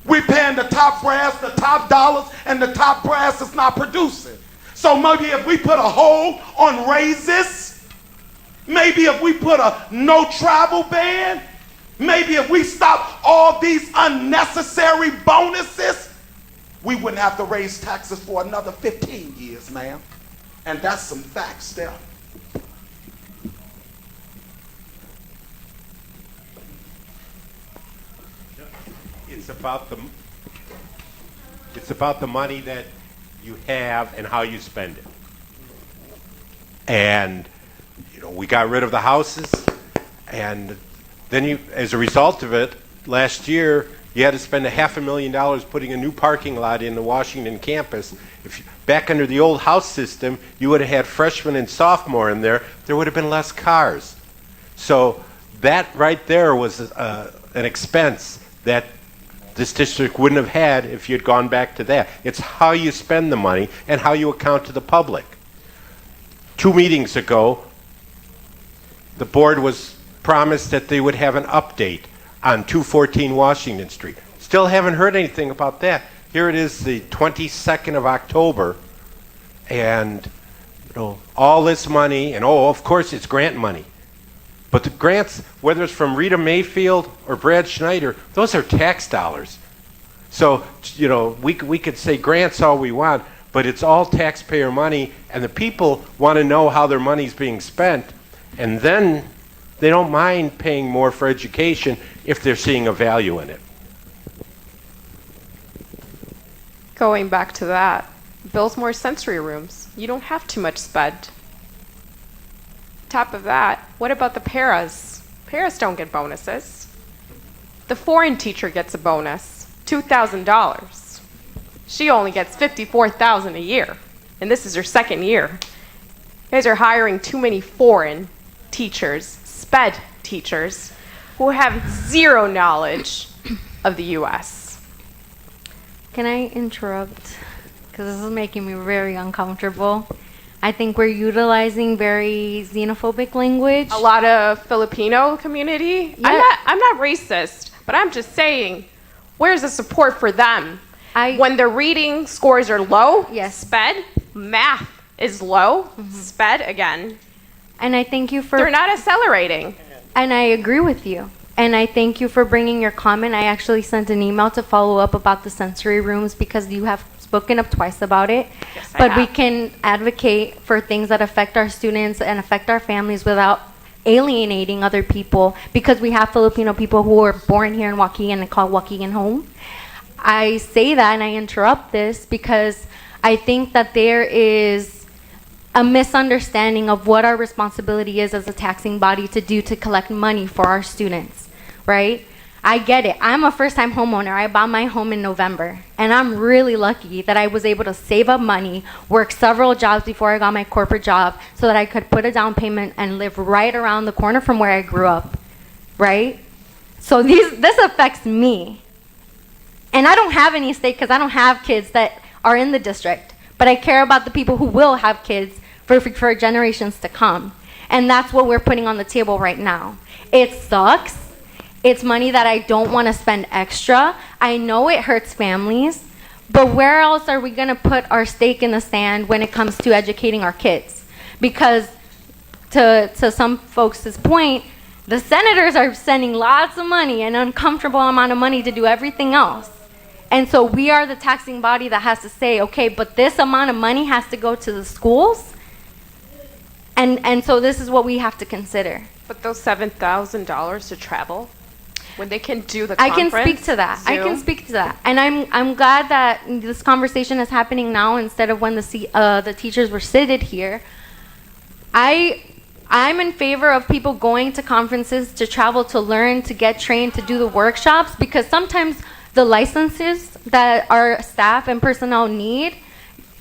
We paying the top brass, the top dollars, and the top brass is not producing. So maybe if we put a hold on raises, maybe if we put a no travel ban, maybe if we stop all these unnecessary bonuses, we wouldn't have to raise taxes for another 15 years, ma'am. And that's some facts there. It's about the money that you have and how you spend it. And we got rid of the houses, and then as a result of it, last year you had to spend $500,000 putting a new parking lot in the Washington campus. Back under the old house system, you would have had freshmen and sophomore in there. There would have been less cars. So that right there was an expense that this district wouldn't have had if you'd gone back to that. It's how you spend the money and how you account to the public. 2 meetings ago, the board was promised that they would have an update on 214 Washington Street. Still haven't heard anything about that. Here it is, the 22nd of October, and all this money, and of course it's grant money. But the grants, whether it's from Rita Mayfield or Brad Schneider, those are tax dollars. So, we could say grants all we want, but it's all taxpayer money, and the people want to know how their money's being spent, and then they don't mind paying more for education if they're seeing a value in it. Going back to that, build more sensory rooms. You don't have too much sped. Top of that, what about the paras? Paras don't get bonuses. The foreign teacher gets a bonus, $2,000. She only gets $54,000 a year, and this is her second year. You guys are hiring too many foreign teachers, SPED teachers who have zero knowledge of the U.S. Can I interrupt? Because this is making me very uncomfortable. I think we're utilizing very xenophobic language. A lot of Filipino community. Yeah. I'm not racist, but I'm just saying, where's the support for them? When their reading scores are low, yes. SPED, math is low, SPED again. And I thank you for... They're not accelerating. And I agree with you. And I thank you for bringing your comment. I actually sent an email to follow up about the sensory rooms because you have spoken up twice about it. Yes, but we can advocate for things that affect our students and affect our families without alienating other people, because we have Filipino people who were born here in Waukegan and call Waukegan home. I say that and I interrupt this because I think that there is a misunderstanding of what our responsibility is as a taxing body to do to collect money for our students, right? I get it. I'm a first-time homeowner. I bought my home in November, and I'm really lucky that I was able to save up money, work several jobs before I got my corporate job so that I could put a down payment and live right around the corner from where I grew up, right? So this affects me. And I don't have any stake because I don't have kids that are in the district, but I care about the people who will have kids for generations to come. And that's what we're putting on the table right now. It sucks. It's money that I don't want to spend extra. I know it hurts families, but where else are we going to put our stake in the sand when it comes to educating our kids? Because to some folks' point, the senators are sending lots of money, an uncomfortable amount of money to do everything else. And so we are the taxing body that has to say, okay, but this amount of money has to go to the schools. And so this is what we have to consider. But those $7,000 to travel, when they can do the I conference, can speak to that. Zoom. I can speak to that. And I'm glad that this conversation is happening now instead of when the teachers were seated here. I'm in favor of people going to conferences to travel, to learn, to get trained, to do the workshops, because sometimes the licenses that our staff and personnel need,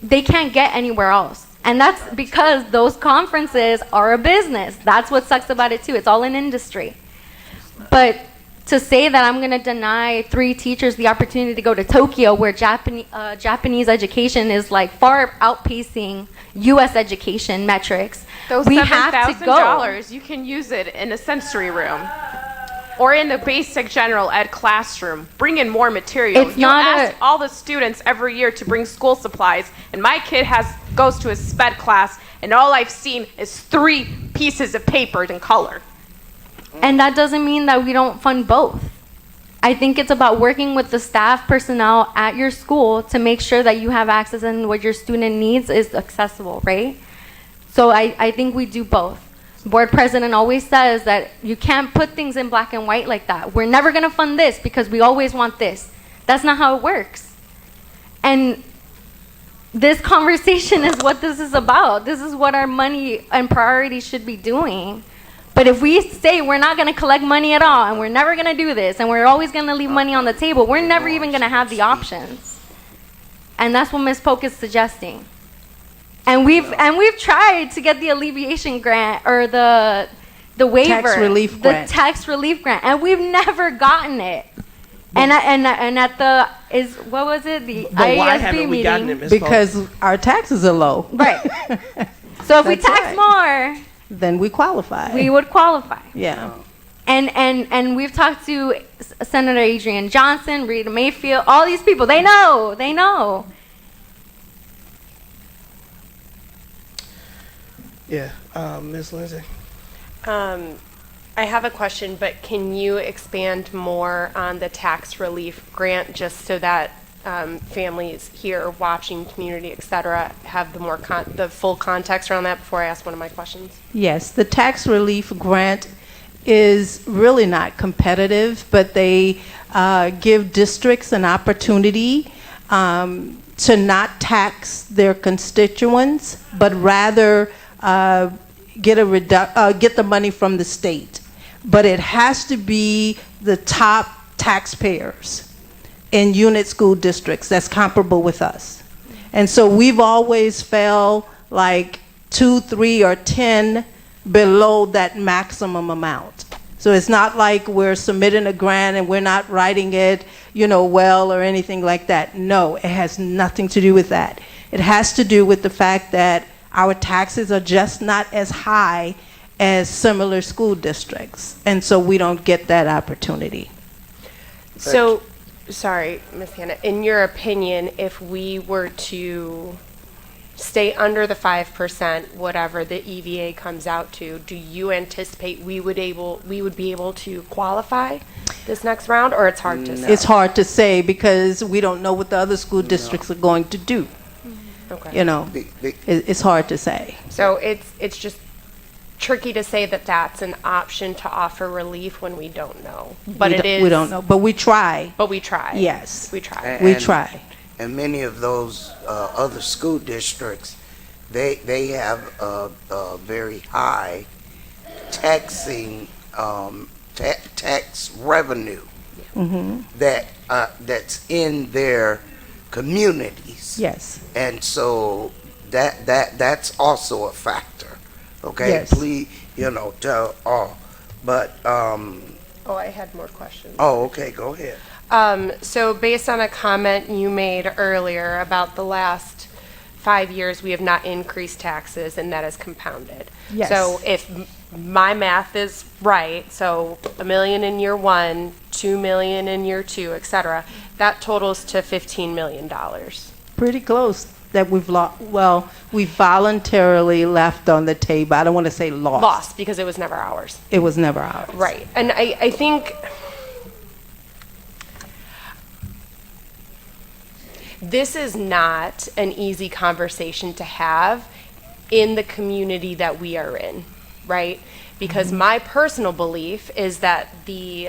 they can't get anywhere else. And that's because those conferences are a business. That's what sucks about it too. It's all an industry. But to say that I'm going to deny 3 teachers the opportunity to go to Tokyo, where Japanese education is like far outpacing U.S. education metrics, those we have to go. $7,000, you can use it in a sensory room or in the basic general ed classroom. Bring in more material. It's you not ask all the students every year to bring school supplies, and my kid goes to a SPED class, and all I've seen is 3 pieces of paper in color. And that doesn't mean that we don't fund both. I think it's about working with the staff personnel at your school to make sure that you have access and what your student needs is accessible, right? So I think we do both. Board president always says that you can't put things in black and white like that. We're never going to fund this because we always want this. That's not how it works. And this conversation is what this is about. This is what our money and priorities should be doing. But if we say we're not going to collect money at all and we're never going to do this and we're always going to leave money on the table, we're never even going to have the options. And that's what Ms. Polk is suggesting. And we've tried to get the alleviation grant or the waiver, Tax relief grant. the tax relief grant, and we've never gotten it. And at the what was it, the But why IASB haven't we gotten it, meeting? Ms. Polk? Because our taxes are low. Right. So if we That's tax right. more, Then we qualify. we would qualify. Yeah. And we've talked to Senator Adrian Johnson, Rita Mayfield, all these people. They know. Yeah, Ms. Lindsay. I have a question, but can you expand more on the tax relief grant just so that families here watching, community, et cetera, have the full context around that before I ask one of my questions? Yes, the tax relief grant is really not competitive, but they give districts an opportunity to not tax their constituents, but rather get the money from the state. But it has to be the top taxpayers in unit school districts that's comparable with us. And so we've always felt like 2, 3, or 10 below that maximum amount. So it's not like we're submitting a grant and we're not writing it, well or anything like that. No, it has nothing to do with that. It has to do with the fact that our taxes are just not as high as similar school districts. And so we don't get that opportunity. So, sorry, Ms. Hannah, in your opinion, if we were to stay under the 5%, whatever the EVA comes out to, do you anticipate we would be able to qualify this next round, or it's hard to say? It's hard to say because we don't know what the other school districts are going to do. Okay. It's hard to say. So it's just tricky to say that that's an option to offer relief when we don't know. But it is. We don't know, but we try. But we try. Yes. We try. We try. And many of those other school districts, they have a very high taxing tax revenue that's in their communities. Yes. And so that's also a factor. Okay. Yes. Please, tell all. But Oh, I had more questions. oh, okay. Go ahead. So based on a comment you made earlier about the last 5 years, we have not increased taxes, and that is compounded. Yes. So if my math is right, so $1 million in year 1, $2 million in year 2, et cetera, that totals to $15 million. Pretty close that we voluntarily left on the table. I don't want to say lost. Lost, because it was never ours. It was never ours. Right. And I think this is not an easy conversation to have in the community that we are in, right? Because my personal belief is that the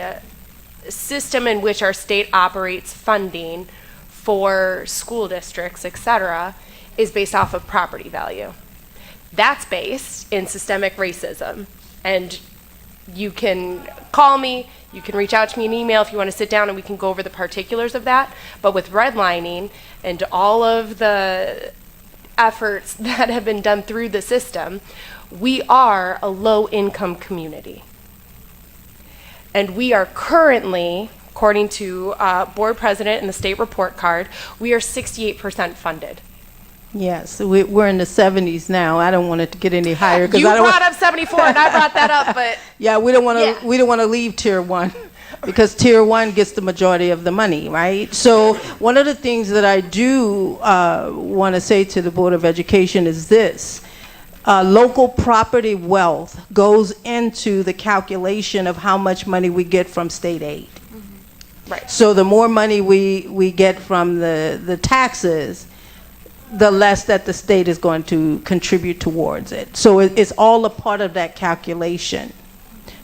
system in which our state operates funding for school districts, et cetera, is based off of property value. That's based in systemic racism. And you can call me, you can reach out to me in email if you want to sit down and we can go over the particulars of that. But with redlining and all of the efforts that have been done through the system, we are a low-income community. And we are currently, according to board president and the state report card, we are 68% funded. Yes, we're in the 70s now. I don't want it to get any higher You brought up 74, and I brought that up, but yeah, we don't want to leave tier 1 because tier 1 gets the majority of the money, right? So one of the things that I do want to say to the Board of Education is this. Local property wealth goes into the calculation of how much money we get from state aid. Right. So the more money we get from the taxes, the less that the state is going to contribute towards it. So it's all a part of that calculation.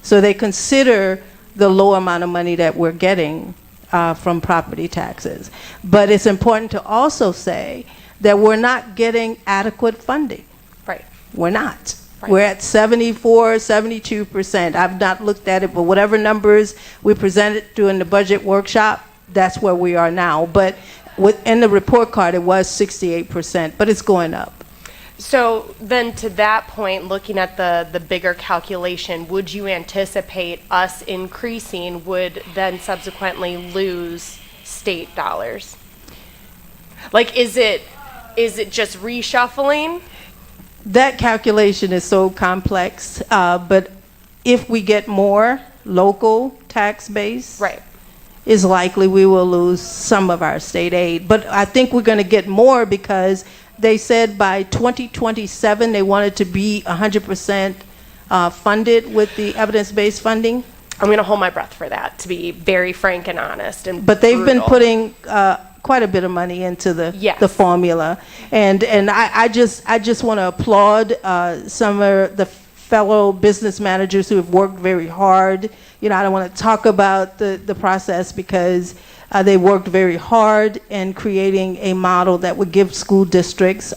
So they consider the low amount of money that we're getting from property taxes. But it's important to also say that we're not getting adequate funding. Right. We're not. Right. We're at 74, 72%. I've not looked at it, but whatever numbers we presented during the budget workshop, that's where we are now. But in the report card, it was 68%, but it's going up. So then to that point, looking at the bigger calculation, would you anticipate us increasing would then subsequently lose state dollars? Like, is it just reshuffling? That calculation is so complex, but if we get more local tax base, right, is likely we will lose some of our state aid. But I think we're going to get more because they said by 2027 they wanted to be 100% funded with the evidence-based funding. I'm going to hold my breath for that, to be very frank and honest. But they've been putting quite a bit of money into the formula, and I just want to applaud some of the fellow business managers who have worked very hard. I don't want to talk about the process because they worked very hard in creating a model that would give school districts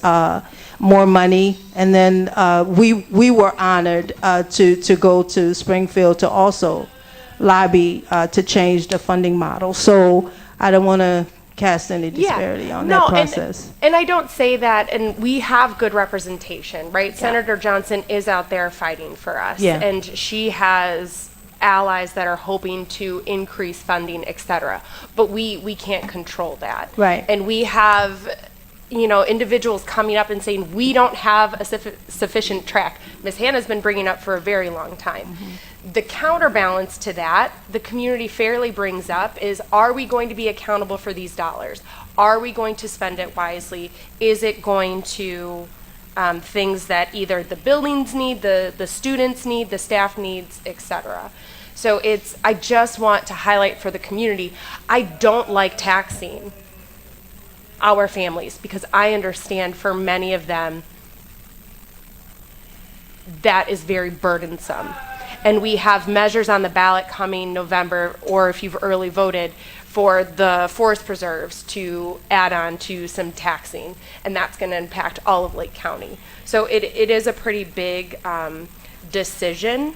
more money. And then we were honored to go to Springfield to also lobby to change the funding model. So I don't want to cast any disparity on No, that process. And I don't say that, and we have good representation, right? Senator Johnson is out there fighting for us, Yeah. and she has allies that are hoping to increase funding, et cetera. But we can't control that. Right. And we have, individuals coming up and saying, we don't have a sufficient track. Ms. Hannah's been bringing up for a very long time. The counterbalance to that, the community fairly brings up, is are we going to be accountable for these dollars? Are we going to spend it wisely? Is it going to things that either the buildings need, the students need, the staff needs, et cetera? So I just want to highlight for the community, I don't like taxing our families because I understand for many of them that is very burdensome. And we have measures on the ballot coming November, or if you've early voted, for the forest preserves to add on to some taxing, and that's going to impact all of Lake County. So it is a pretty big decision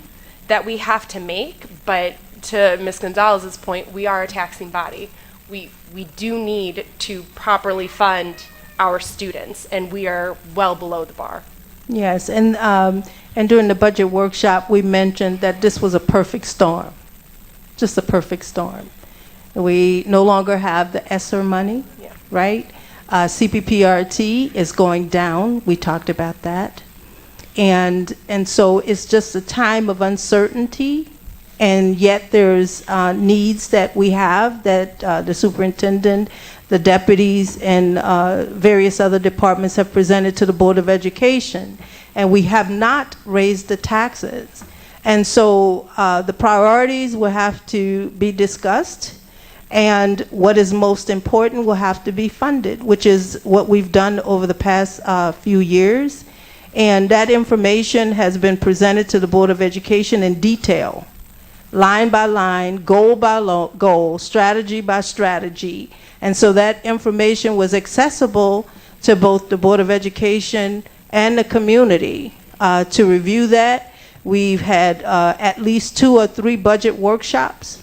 that we have to make, but to Ms. Gonzalez's point, we are a taxing body. We do need to properly fund our students, and we are well below the bar. Yes, and during the budget workshop, we mentioned that this was a perfect storm, just a perfect storm. We no longer have the ESSER money, right? CPPRT is going down. We talked about that. And so it's just a time of uncertainty, and yet there's needs that we have that the superintendent, the deputies, and various other departments have presented to the Board of Education. And we have not raised the taxes. And so the priorities will have to be discussed, and what is most important will have to be funded, which is what we've done over the past few years. And that information has been presented to the Board of Education in detail, line by line, goal by goal, strategy by strategy. And so that information was accessible to both the Board of Education and the community to review that. We've had at least 2 or 3 budget workshops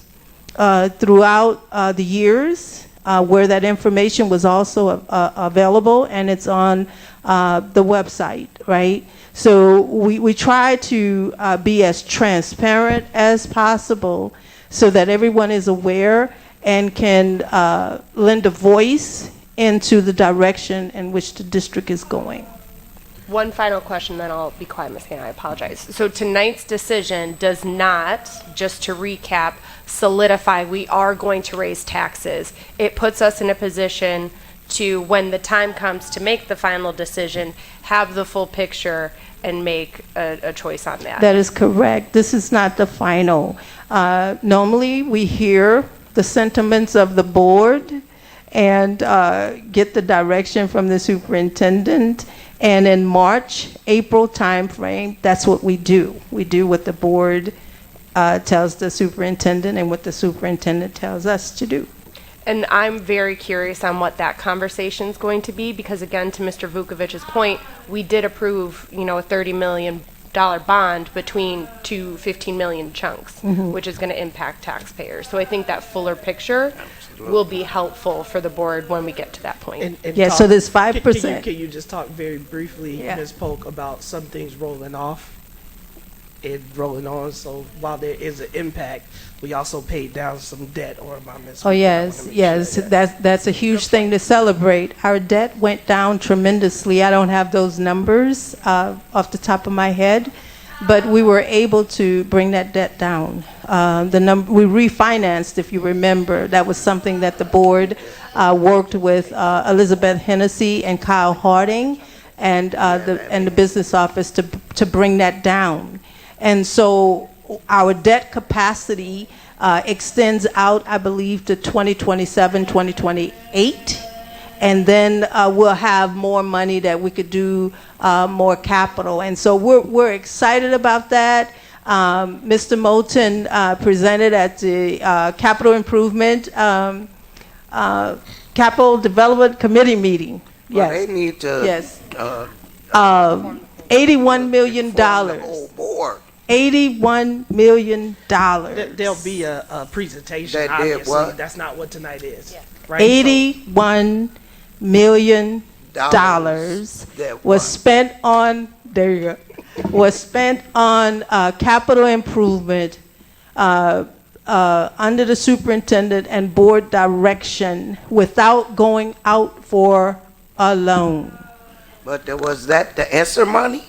throughout the years where that information was also available, and it's on the website, right? So we try to be as transparent as possible so that everyone is aware and can lend a voice into the direction in which the district is going. One final question, then I'll be quiet, Ms. Hannah, I apologize. So tonight's decision does not, just to recap, solidify we are going to raise taxes. It puts us in a position to, when the time comes to make the final decision, have the full picture and make a choice on that. That is correct. This is not the final. Normally, we hear the sentiments of the board and get the direction from the superintendent. And in March, April timeframe, that's what we do. We do what the board tells the superintendent and what the superintendent tells us to do. And I'm very curious on what that conversation is going to be, because again, to Mr. Vukovic's point, we did approve, a $30 million bond between 2 $15 million chunks, which is going to impact taxpayers. So I think that fuller picture will be helpful for the board when we get to that point. And so there's 5%. Can you just talk very briefly, Ms. Polk, about some things rolling off and rolling on? So while there is an impact, we also paid down some debt, or am I missing? Oh, yes. That's a huge thing to celebrate. Our debt went down tremendously. I don't have those numbers off the top of my head, but we were able to bring that debt down. We refinanced, if you remember. That was something that the board worked with Elizabeth Hennessy and Kyle Harding and the business office to bring that down. And so our debt capacity extends out, I believe, to 2027, 2028. And then we'll have more money that we could do more capital. And so we're excited about that. Mr. Moulton presented at the Capital Improvement Capital Development Committee meeting. Well, they need to $81 million. the whole board. $81 million. There'll be a presentation, That did obviously. what? That's not what tonight is. Right? $81 million That was spent on, there you go, was spent on capital improvement under the superintendent and board direction without going out for a loan. But was that the ESSER money?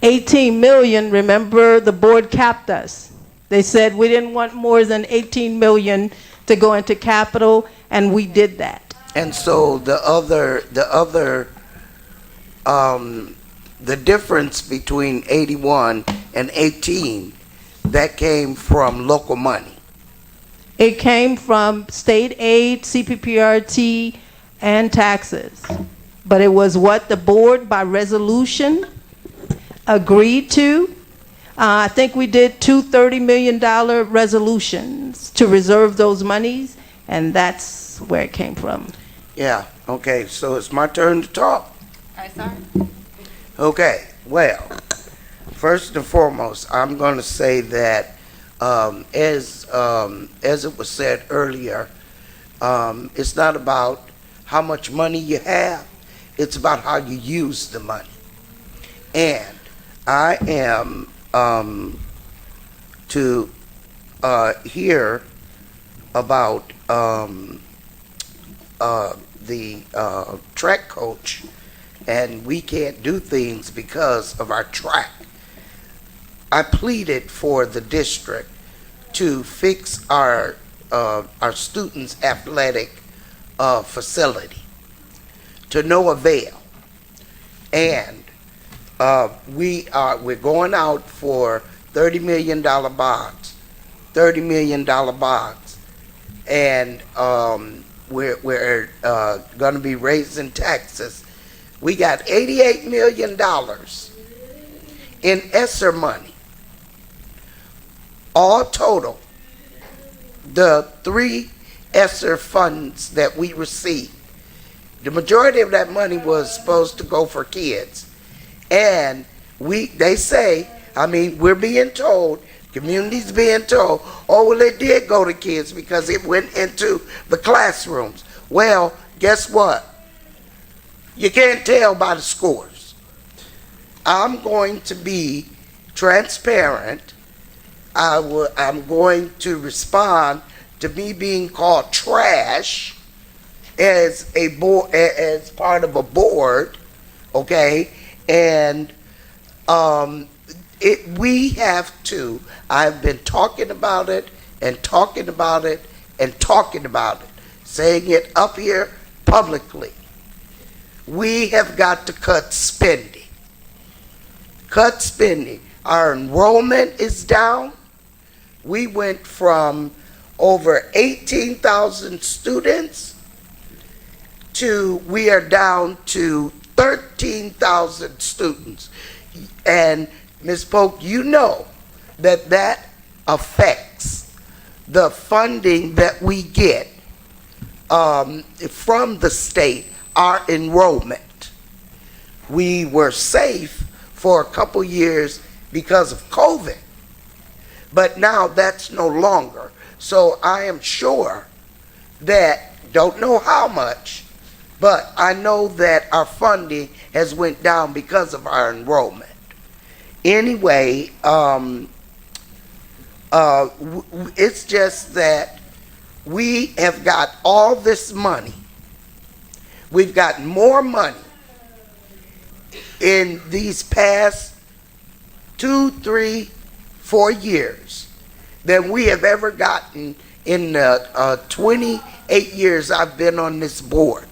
18 million, remember the board capped us. They said we didn't want more than 18 million to go into capital, and we did that. And so the difference between 81 and 18, that came from local money. It came from state aid, CPPRT, and taxes. But it was what the board by resolution agreed to. I think we did two $30 million resolutions to reserve those monies, and that's where it came from. Yeah, okay, so it's my turn to talk. Okay, well, first and foremost, I'm going to say that as it was said earlier, it's not about how much money you have, it's about how you use the money. And I am to hear about the track coach, and we can't do things because of our track. I pleaded for the district to fix our students' athletic facility, to no avail. And we're going out for $30 million bonds, and we're going to be raising taxes. We got $88 million in ESSER money. All total, the 3 ESSER funds that we received, the majority of that money was supposed to go for kids. And they say, I mean, we're being told, community's being told, oh, well, it did go to kids because it went into the classrooms. Well, guess what? You can't tell by the scores. I'm going to be transparent. I'm going to respond to me being called trash as a board, as part of a board, okay? And we have to. I've been talking about it and talking about it and talking about it, saying it up here publicly. We have got to cut spending. Cut spending. Our enrollment is down. We went from over 18,000 students to we are down to 13,000 students. And Ms. Polk, you know that affects the funding that we get from the state, our enrollment. We were safe for a couple years because of COVID, but now that's no longer. So I am sure that, don't know how much, but I know that our funding has went down because of our enrollment. Anyway, it's just that we have got all this money. We've got more money in these past 2, 3, 4 years than we have ever gotten in the 28 years I've been on this board.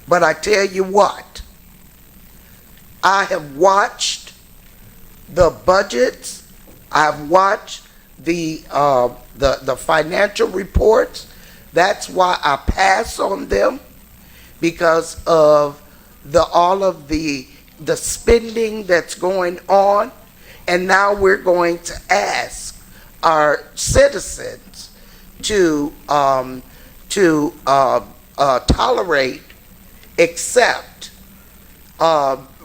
But I tell you what, I have watched the budgets, I've watched the financial reports. That's why I pass on them, because of all of the spending that's going on. And now we're going to ask our citizens to tolerate, accept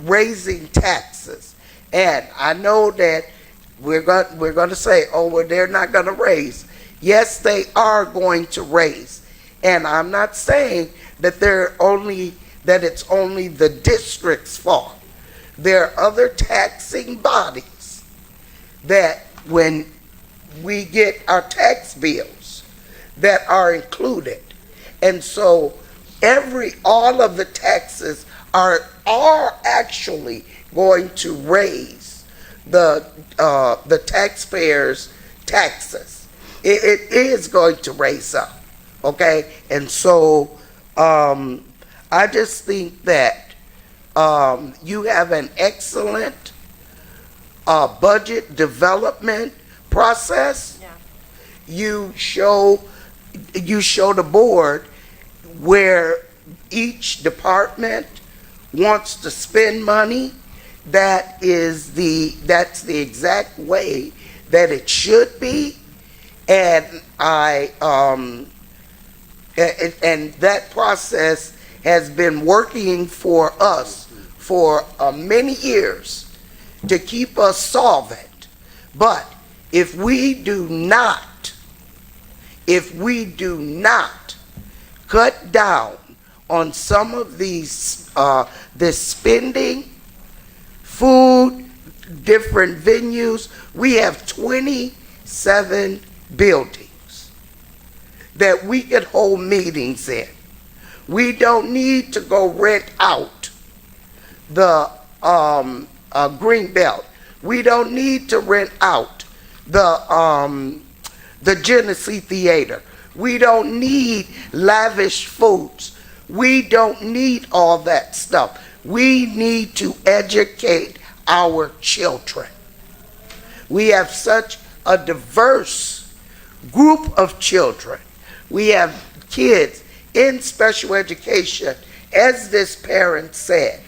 raising taxes. And I know that we're going to say, oh, well, they're not going to raise. Yes, they are going to raise. And I'm not saying that it's only the district's fault. There are other taxing bodies that when we get our tax bills that are included. And so all of the taxes are actually going to raise the taxpayers' taxes. It is going to raise up, okay? And so I just think that you have an excellent budget development process. Yeah. You show the board where each department wants to spend money. That's the exact way that it should be, and and that process has been working for us for many years to keep us solvent. But if we do not cut down on some of these this spending, food, different venues, we have 27 buildings that we could hold meetings in. We don't need to go rent out the Greenbelt. We don't need to rent out the Genesee Theater. We don't need lavish foods. We don't need all that stuff. We need to educate our children. We have such a diverse group of children. We have kids in special education. As this parent said,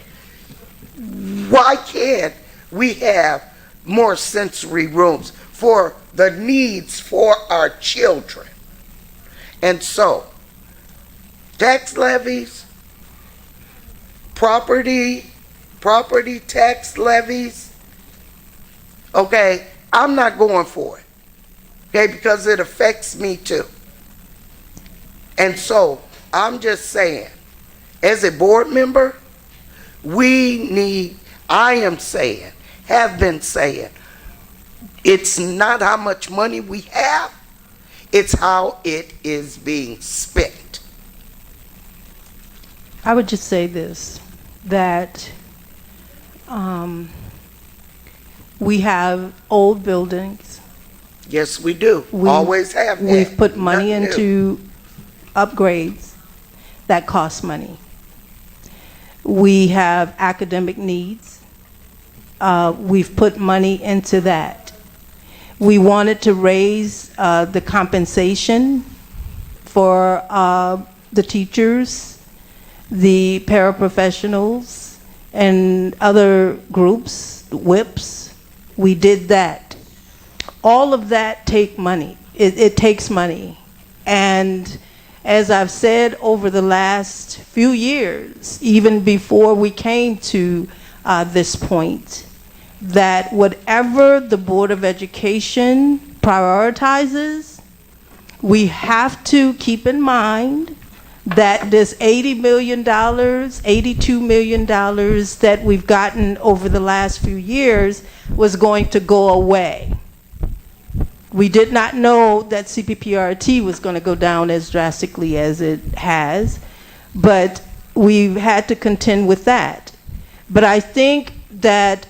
why can't we have more sensory rooms for the needs for our children? And so, tax levies, property tax levies, okay, I'm not going for it, okay, because it affects me too. And so, I'm just saying, as a board member, have been saying, it's not how much money we have, it's how it is being spent. I would just say this, that we have old buildings. Yes, we do. Always have that. We've put money Nothing into upgrades that cost money. We have academic needs. We've put money into that. We wanted to raise the compensation for the teachers, the paraprofessionals, and other groups, WIPs. We did that. All of that take money. It takes money. And as I've said over the last few years, even before we came to this point, that whatever the Board of Education prioritizes, we have to keep in mind that this $80 million, $82 million that we've gotten over the last few years was going to go away. We did not know that CPPRT was going to go down as drastically as it has, but we've had to contend with that. But I think that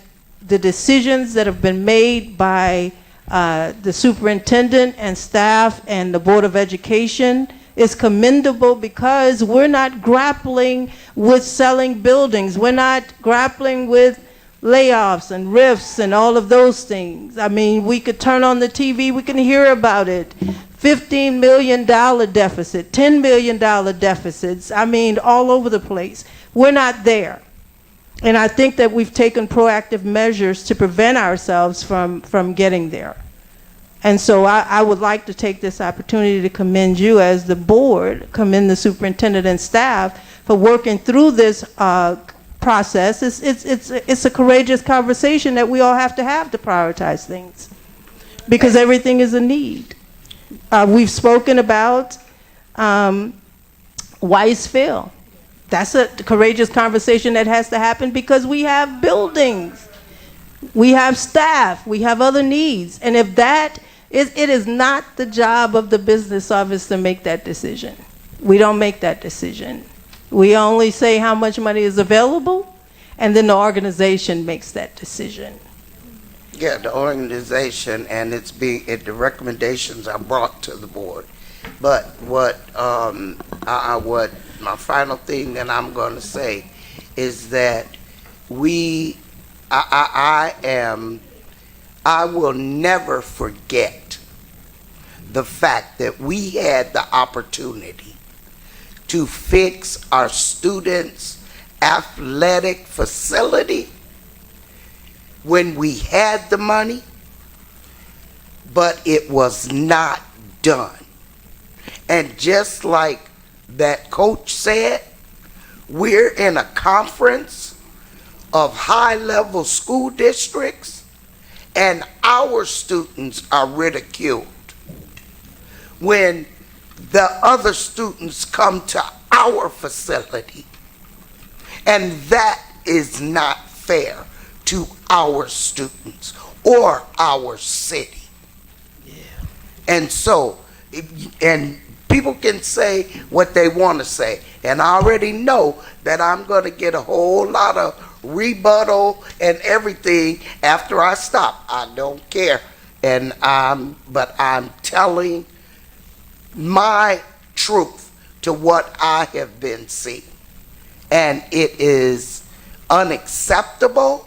the decisions that have been made by the superintendent and staff and the Board of Education is commendable, because we're not grappling with selling buildings. We're not grappling with layoffs and rifts and all of those things. I mean, we could turn on the TV, we can hear about it. $15 million deficit, $10 million deficits, I mean, all over the place. We're not there. And I think that we've taken proactive measures to prevent ourselves from getting there. And so I would like to take this opportunity to commend you as the board, commend the superintendent and staff for working through this process. It's a courageous conversation that we all have to prioritize things, because everything is a need. We've spoken about Weisfield. That's a courageous conversation that has to happen because we have buildings, we have staff, we have other needs. And if that is, it is not the job of the business office to make that decision. We don't make that decision. We only say how much money is available, and then the organization makes that decision. Yeah, the organization, and the recommendations are brought to the board. But what my final thing that I'm going to say is that I will never forget the fact that we had the opportunity to fix our students' athletic facility when we had the money, but it was not done. And just like that coach said, we're in a conference of high-level school districts, and our students are ridiculed when the other students come to our facility. And that is not fair to our students or our city. Yeah. And so, and people can say what they want to say, and I already know that I'm going to get a whole lot of rebuttal and everything after I stop. I don't care. And but I'm telling my truth to what I have been seeing, and it is unacceptable,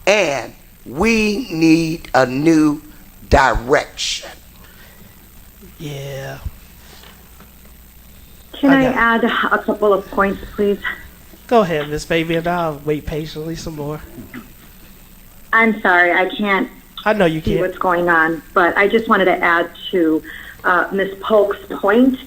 and we need a new direction. Yeah. Can I add a couple of points, please? Go ahead, Miss Fabian. I'll wait patiently some more. I'm sorry, I can't I know you see can't. what's going on, but I just wanted to add to Ms. Polk's point,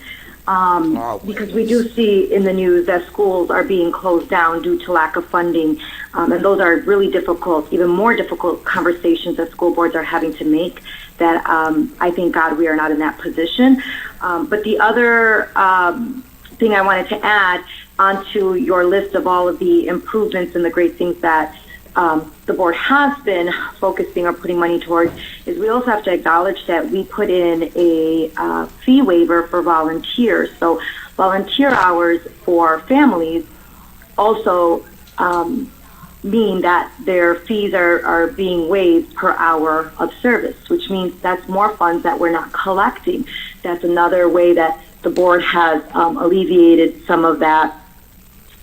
because we do see in the news that schools are being closed down due to lack of funding, and those are really difficult, even more difficult conversations that school boards are having to make that I thank God we are not in that position. But the other thing I wanted to add onto your list of all of the improvements and the great things that the board has been focusing or putting money towards is we also have to acknowledge that we put in a fee waiver for volunteers. So volunteer hours for families also mean that their fees are being waived per hour of service, which means that's more funds that we're not collecting. That's another way that the board has alleviated some of that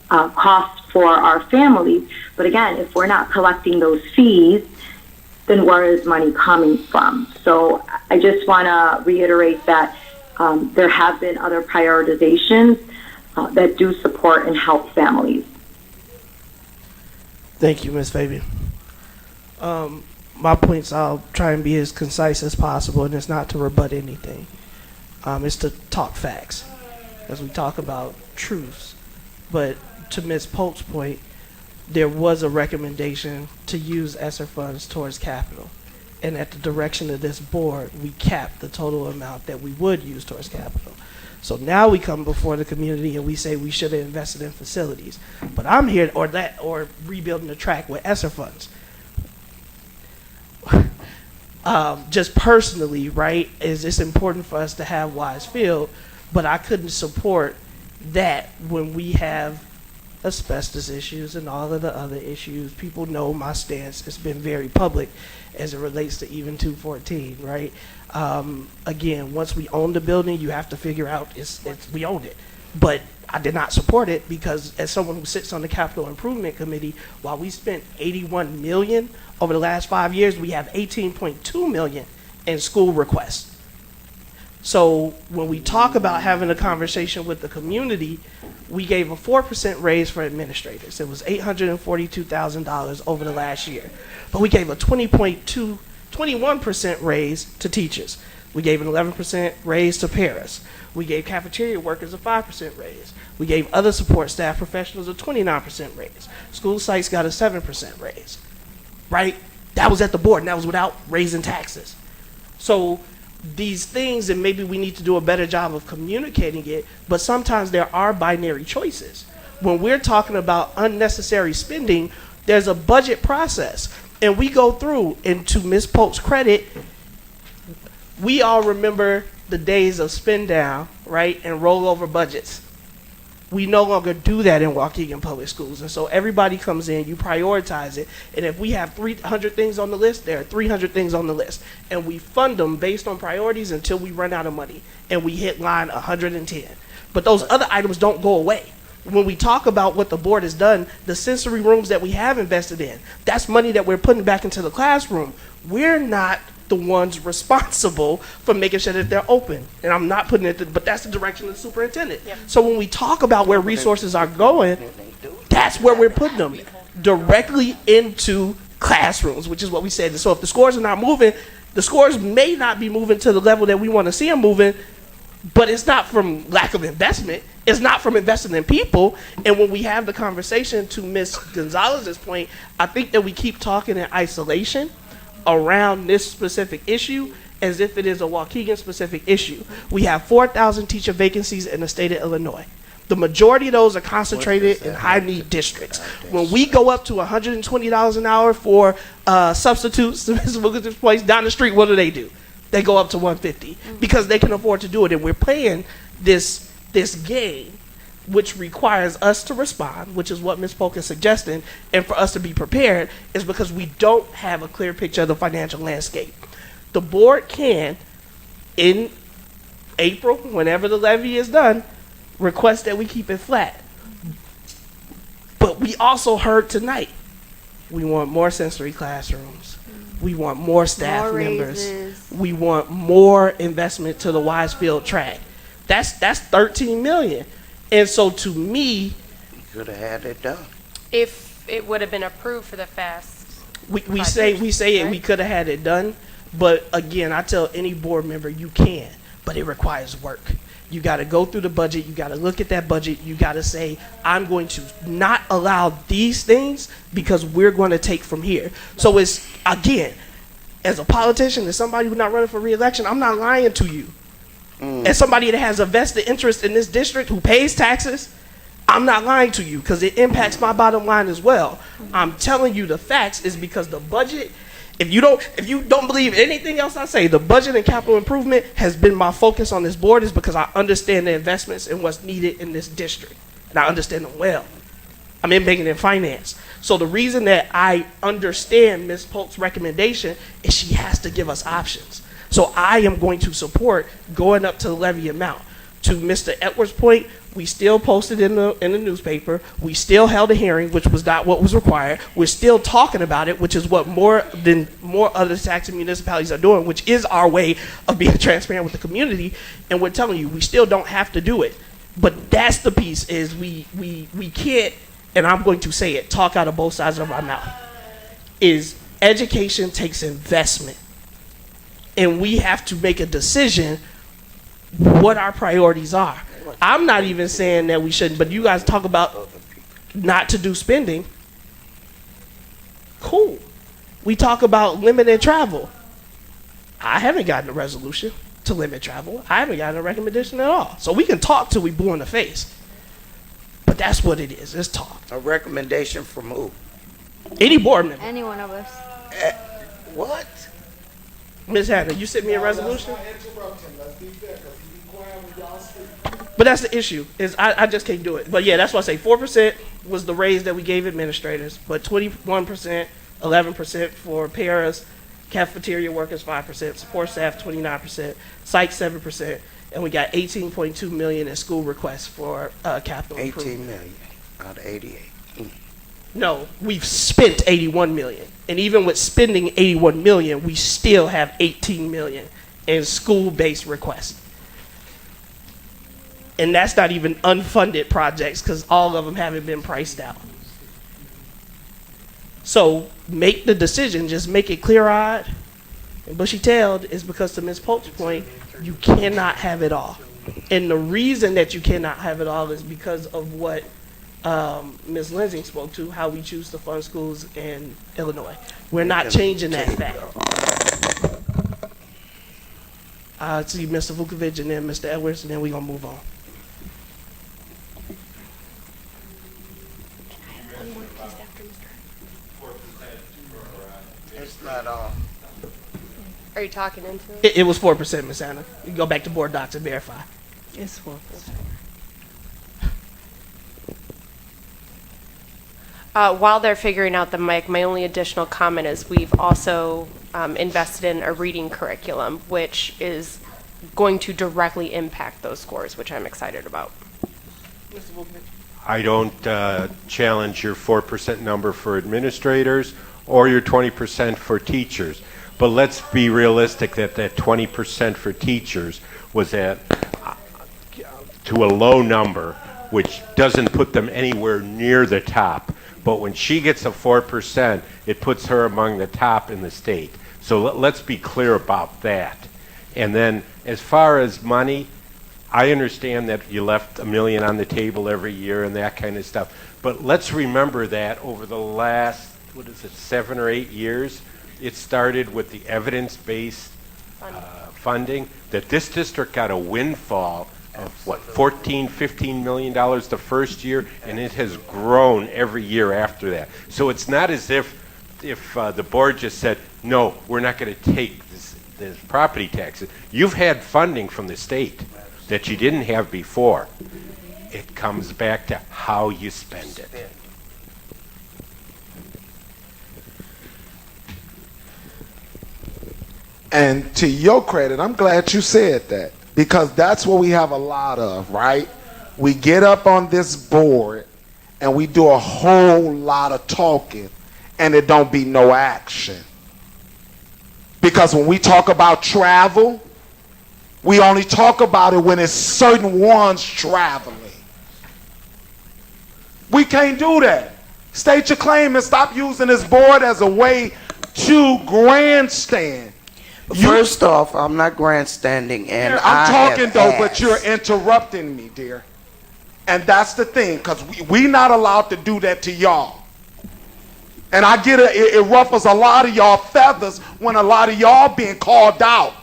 cost for our families. But again, if we're not collecting those fees, then where is money coming from? So I just want to reiterate that there have been other prioritizations that do support and help families. Thank you, Ms. Fabian. My points, I'll try and be as concise as possible, and it's not to rebut anything. It's to talk facts, as we talk about truths. But to Ms. Polk's point, there was a recommendation to use ESSER funds towards capital. And at the direction of this board, we capped the total amount that we would use towards capital. So now we come before the community and we say we should have invested in facilities. But I'm here, or rebuilding the track with ESSER funds. Just personally, right, is it's important for us to have Wise Field, but I couldn't support that when we have asbestos issues and all of the other issues. People know my stance. It's been very public as it relates to even 214, right? Again, once we own the building, you have to figure out we own it. But I did not support it because as someone who sits on the Capital Improvement Committee, while we spent $81 million over the last 5 years, we have $18.2 million in school requests. So when we talk about having a conversation with the community, we gave a 4% raise for administrators. It was $842,000 over the last year. But we gave a 21% raise to teachers. We gave an 11% raise to paras. We gave cafeteria workers a 5% raise. We gave other support staff professionals a 29% raise. School sites got a 7% raise, right? That was at the board, and that was without raising taxes. So these things, and maybe we need to do a better job of communicating it, but sometimes there are binary choices. When we're talking about unnecessary spending, there's a budget process, and we go through, and to Ms. Polk's credit, we all remember the days of spend down, right, and roll over budgets. We no longer do that in Waukegan Public Schools, and so everybody comes in, you prioritize it, and if we have 300 things on the list, there are 300 things on the list, and we fund them based on priorities until we run out of money, and we hit line 110. But those other items don't go away. When we talk about what the board has done, the sensory rooms that we have invested in, that's money that we're putting back into the classroom. We're not the ones responsible for making sure that they're open. And I'm not putting it, but that's the direction of the superintendent. Yep. So when we talk about where resources are going, that's where we're putting them, directly into classrooms, which is what we said. And so if the scores are not moving, the scores may not be moving to the level that we want to see them moving, but it's not from lack of investment. It's not from investing in people. And when we have the conversation, to Ms. Gonzalez's point, I think that we keep talking in isolation around this specific issue as if it is a Waukegan specific issue. We have 4,000 teacher vacancies in the state of Illinois. The majority of those are concentrated in high need districts. When we go up to $120 an hour for substitutes, to Mr. Wilkinson's place down the street, what do? They go up to $150 because they can afford to do it. And we're playing this game, which requires us to respond, which is what Ms. Polk is suggesting, and for us to be prepared is because we don't have a clear picture of the financial landscape. The board can, in April, whenever the levy is done, request that we keep it flat. But we also heard tonight, we want more sensory classrooms. We want more staff members. We want more investment to the Wisefield track. That's $13 million. And so to me, you could have had it done. If it would have been approved for the fast. We say right? We could have had it done, but again, I tell any board member you can, but it requires work. You got to go through the budget. You got to look at that budget. You got to say, I'm going to not allow these things because we're going to take from here. So it's, again, as a politician, as somebody who's not running for re-election, I'm not lying to you. As somebody that has a vested interest in this district who pays taxes, I'm not lying to you because it impacts my bottom line as well. I'm telling you the facts is because the budget, if you don't believe anything else I say, the budget and capital improvement has been my focus on this board is because I understand the investments and what's needed in this district. And I understand them well. I'm in banking and finance. So the reason that I understand Ms. Polk's recommendation is she has to give us options. So I am going to support going up to the levy amount. To Mr. Edwards' point, we still posted in the newspaper. We still held a hearing, which was not what was required. We're still talking about it, which is what more other taxing municipalities are doing, which is our way of being transparent with the community. And we're telling you, we still don't have to do it. But that's the piece is we can't, and I'm going to say it, talk out of both sides of our mouth, is education takes investment. And we have to make a decision what our priorities are. I'm not even saying that we shouldn't, but you guys talk about not to do spending. Cool. We talk about limited travel. I haven't gotten a resolution to limit travel. I haven't gotten a recommendation at all. So we can talk till we blue in the face. But that's what it is. It's talk. A recommendation from who? Any board member. Any one of us. What? Ms. Hannah, you sent me a resolution? But that's the issue, is I just can't do it. But yeah, that's why I say 4% was the raise that we gave administrators, but 21%, 11% for paras, cafeteria workers 5%, support staff 29%, psych 7%, and we got $18.2 million in school requests for capital improvement. 18 million out of 88. No, we've spent 81 million. And even with spending 81 million, we still have 18 million in school-based requests. And that's not even unfunded projects because all of them haven't been priced out. So make the decision, just make it clear-eyed. and bushy-tailed is because, to Ms. Polk's point, you cannot have it all. And the reason that you cannot have it all is because of what Ms. Lansing spoke to, how we choose to fund schools in Illinois. We're not changing that fact. I see Mr. Vukovic and then Mr. Edwards, and then we're going to move on. It's not all. Are you talking into it? It was 4%, Ms. Anna. You can go back to board docs and verify. It's 4%. While they're figuring out the mic, my only additional comment is we've also invested in a reading curriculum, which is going to directly impact those scores, which I'm excited about. Mr. Vukovic. I don't challenge your 4% number for administrators or your 20% for teachers. But let's be realistic that that 20% for teachers was at to a low number, which doesn't put them anywhere near the top. But when she gets a 4%, it puts her among the top in the state. So let's be clear about that. And then as far as money, I understand that you left $1 million on the table every year and that kind of stuff. But let's remember that over the last, 7 or 8 years, it started with the evidence-based funding, that this district got a windfall of $14-15 million the first year, and it has grown every year after that. So it's not as if the board just said, no, we're not going to take this property taxes. You've had funding from the state that you didn't have before. It comes back to how you spend it. And to your credit, I'm glad you said that, because that's what we have a lot of, right? We get up on this board and we do a whole lot of talking and it don't be no action. Because when we talk about travel, we only talk about it when it's certain ones traveling. We can't do that. State your claim and stop using this board as a way to grandstand. First off, I'm not grandstanding, and I'm talking though, but you're interrupting me, dear. And that's the thing, because we not allowed to do that to y'all. And I get it ruffles a lot of y'all feathers when a lot of y'all being called out.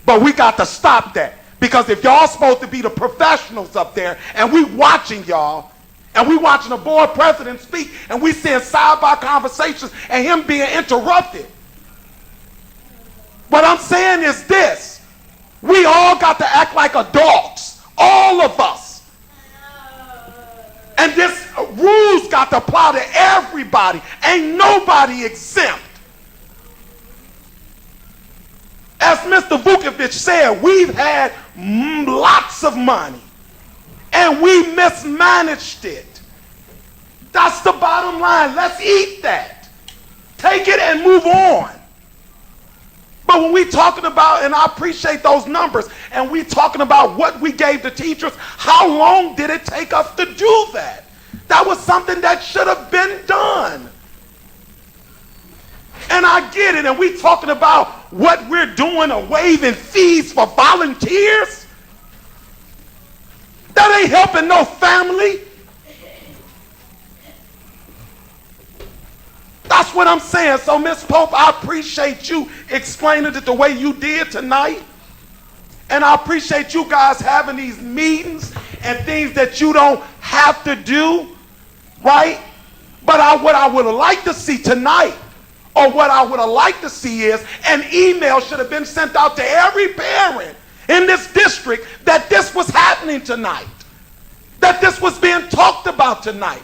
But we got to stop that, because if y'all supposed to be the professionals up there, and we watching y'all, and we watching the board president speak, and we seeing side-by conversations, and him being interrupted. What I'm saying is this: we all got to act like adults, all of us. And this rules got to apply to everybody. Ain't nobody exempt. As Mr. Vukovic said, we've had lots of money and we mismanaged it. That's the bottom line. Let's eat that. Take it and move on. But when we talking about, and I appreciate those numbers, and we talking about what we gave the teachers, how long did it take us to do that? That was something that should have been done. And I get it, and we talking about what we're doing or waiving fees for volunteers. That ain't helping no family. That's what I'm saying. So, Ms. Pope, I appreciate you explaining it the way you did tonight. And I appreciate you guys having these meetings and things that you don't have to do, right? But what I would have liked to see tonight, or what I would have liked to see, is an email should have been sent out to every parent in this district that this was happening tonight, that this was being talked about tonight.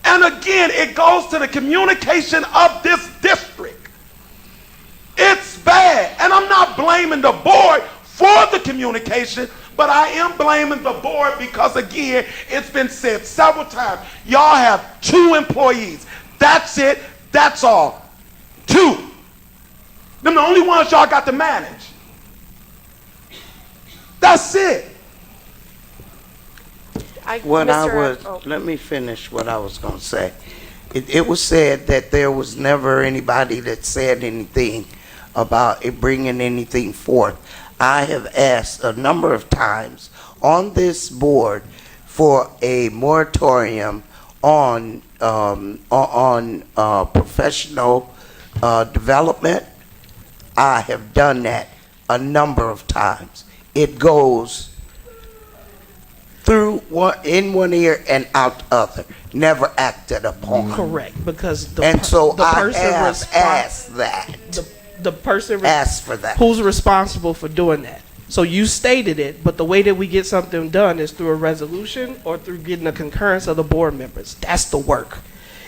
And again, it goes to the communication of this district. It's bad. And I'm not blaming the board for the communication, but I am blaming the board because, again, it's been said several times, y'all have 2 employees. That's it. That's all. 2. Them the only ones y'all got to manage. That's it. Let me finish what I was going to say. It was said that there was never anybody that said anything about it bringing anything forth. I have asked a number of times on this board for a moratorium on professional development. I have done that a number of times. It goes through in one ear and out the other, never acted upon. Correct, because And so the I person have asked that. the person Asked for that. who's responsible for doing that. So you stated it, but the way that we get something done is through a resolution or through getting a concurrence of the board members. That's the work.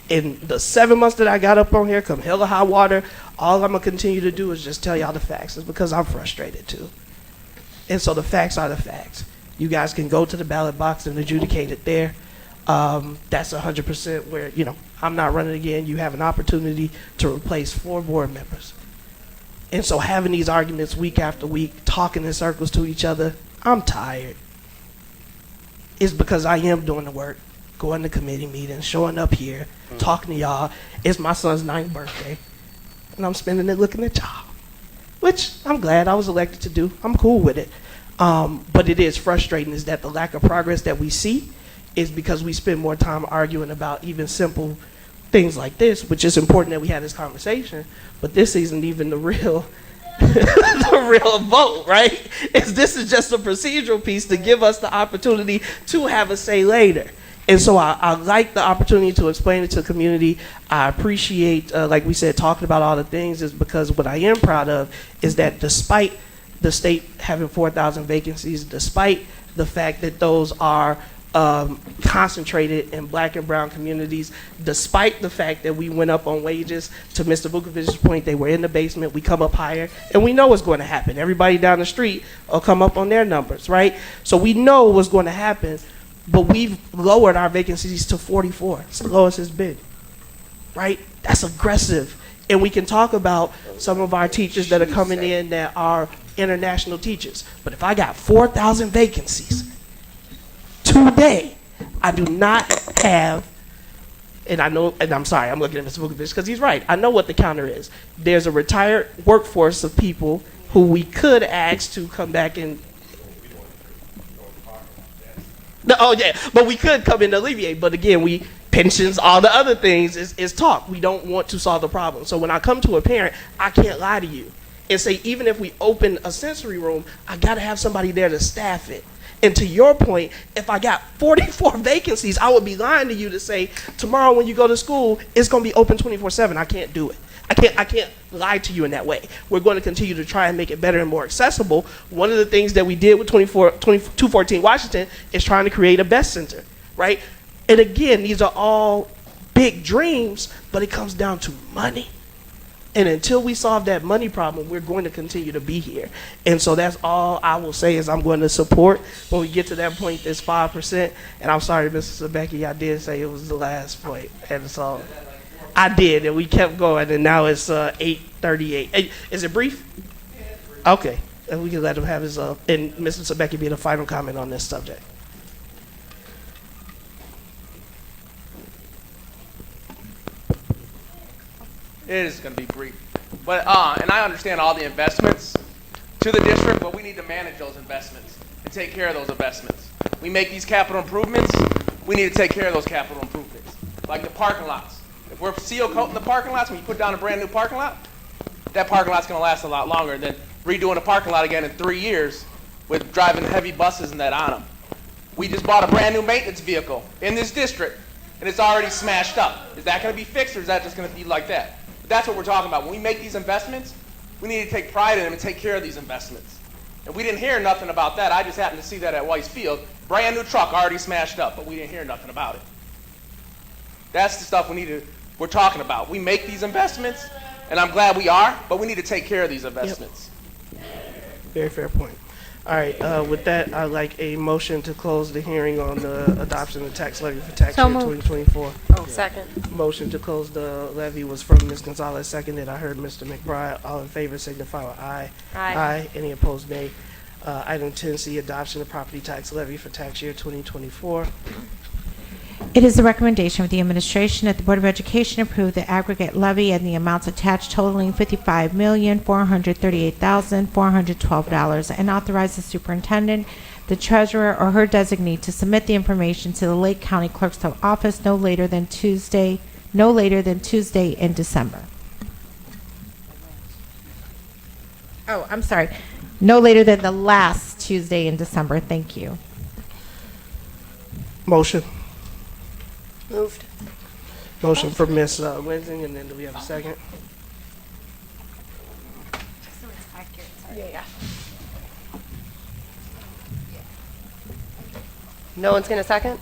In the 7 months that I got up on here, come hell or high water, all I'm gonna continue to do is just tell y'all the facts. It's because I'm frustrated too. And so the facts are the facts. You guys can go to the ballot box and adjudicate it there. That's 100% where, I'm not running again. You have an opportunity to replace 4 board members. And so having these arguments week after week, talking in circles to each other, I'm tired. It's because I am doing the work, going to committee meetings, showing up here, talking to y'all. It's my son's 9th birthday, and I'm spending it looking at y'all, which I'm glad I was elected to do. I'm cool with it. But it is frustrating is that the lack of progress that we see is because we spend more time arguing about even simple things like this, which is important that we had this conversation, but this isn't even the real the real vote, right? This is just a procedural piece to give us the opportunity to have a say later. And so I like the opportunity to explain it to the community. I appreciate, like we said, talking about all the things is because what I am proud of is that despite the state having 4,000 vacancies, despite the fact that those are concentrated in black and brown communities, despite the fact that we went up on wages, to Mr. Vukovic's point, they were in the basement, we come up higher, and we know what's going to happen. Everybody down the street will come up on their numbers, right? So we know what's going to happen, but we've lowered our vacancies to 44. It's the lowest it's been, right? That's aggressive. And we can talk about some of our teachers that are coming in that are international teachers. But if I got 4,000 vacancies today, I do not have, and I know, and I'm sorry, I'm looking at Mr. Vukovic because he's right. I know what the counter is. There's a retired workforce of people who we could ask to come back and, but we could come in and alleviate. But again, pensions, all the other things is talk. We don't want to solve the problem. So when I come to a parent, I can't lie to you and say, even if we open a sensory room, I got to have somebody there to staff it. And to your point, if I got 44 vacancies, I would be lying to you to say, tomorrow when you go to school, it's going to be open 24/7. I can't do it. I can't lie to you in that way. We're going to continue to try and make it better and more accessible. One of the things that we did with 214 Washington is trying to create a best center, right? And again, these are all big dreams, but it comes down to money. And until we solve that money problem, we're going to continue to be here. And so that's all I will say is I'm going to support when we get to that point, this 5%. And I'm sorry, Mr. Sabecki, I did say it was the last point. And so I did, and we kept going, and now it's 8:38. Hey, is it brief? Okay. And we can let him have his, and Mr. Sabecki be the final comment on this subject. It is going to be brief. But and I understand all the investments to the district, but we need to manage those investments and take care of those investments. We make these capital improvements, we need to take care of those capital improvements. Like the parking lots. If we're seal coating the parking lots, when you put down a brand new parking lot, that parking lot's going to last a lot longer than redoing a parking lot again in 3 years with driving heavy buses and that on them. We just bought a brand new maintenance vehicle in this district, and it's already smashed up. Is that going to be fixed, or is that just going to be like that? But that's what we're talking about. When we make these investments, we need to take pride in them and take care of these investments. And we didn't hear nothing about that. I just happened to see that at Weiss Field. Brand new truck already smashed up, but we didn't hear nothing about it. That's the stuff we're talking about. We make these investments, and I'm glad we are, but we need to take care of these investments. Yep. Very fair point. All right, with that, I'd like a motion to close the hearing on the adoption of the tax levy for tax year 2024. Oh, second. Motion to close the levy was from Ms. Gonzalez, seconded. I heard Mr. McBride. All in favor signify with aye. Aye. Any opposed, nay. Item 10C, adoption of property tax levy for tax year 2024. It is the recommendation of the administration that the Board of Education approve the aggregate levy and the amounts attached totaling $55,438,412 and authorize the superintendent, the treasurer, or her designee to submit the information to the Lake County Clerk's office no later than Tuesday in December. Oh, I'm sorry. No later than the last Tuesday in December. Thank you. Motion. Moved. Motion for Ms. Winsing, and then do we have a second? Yeah. No one's going to second?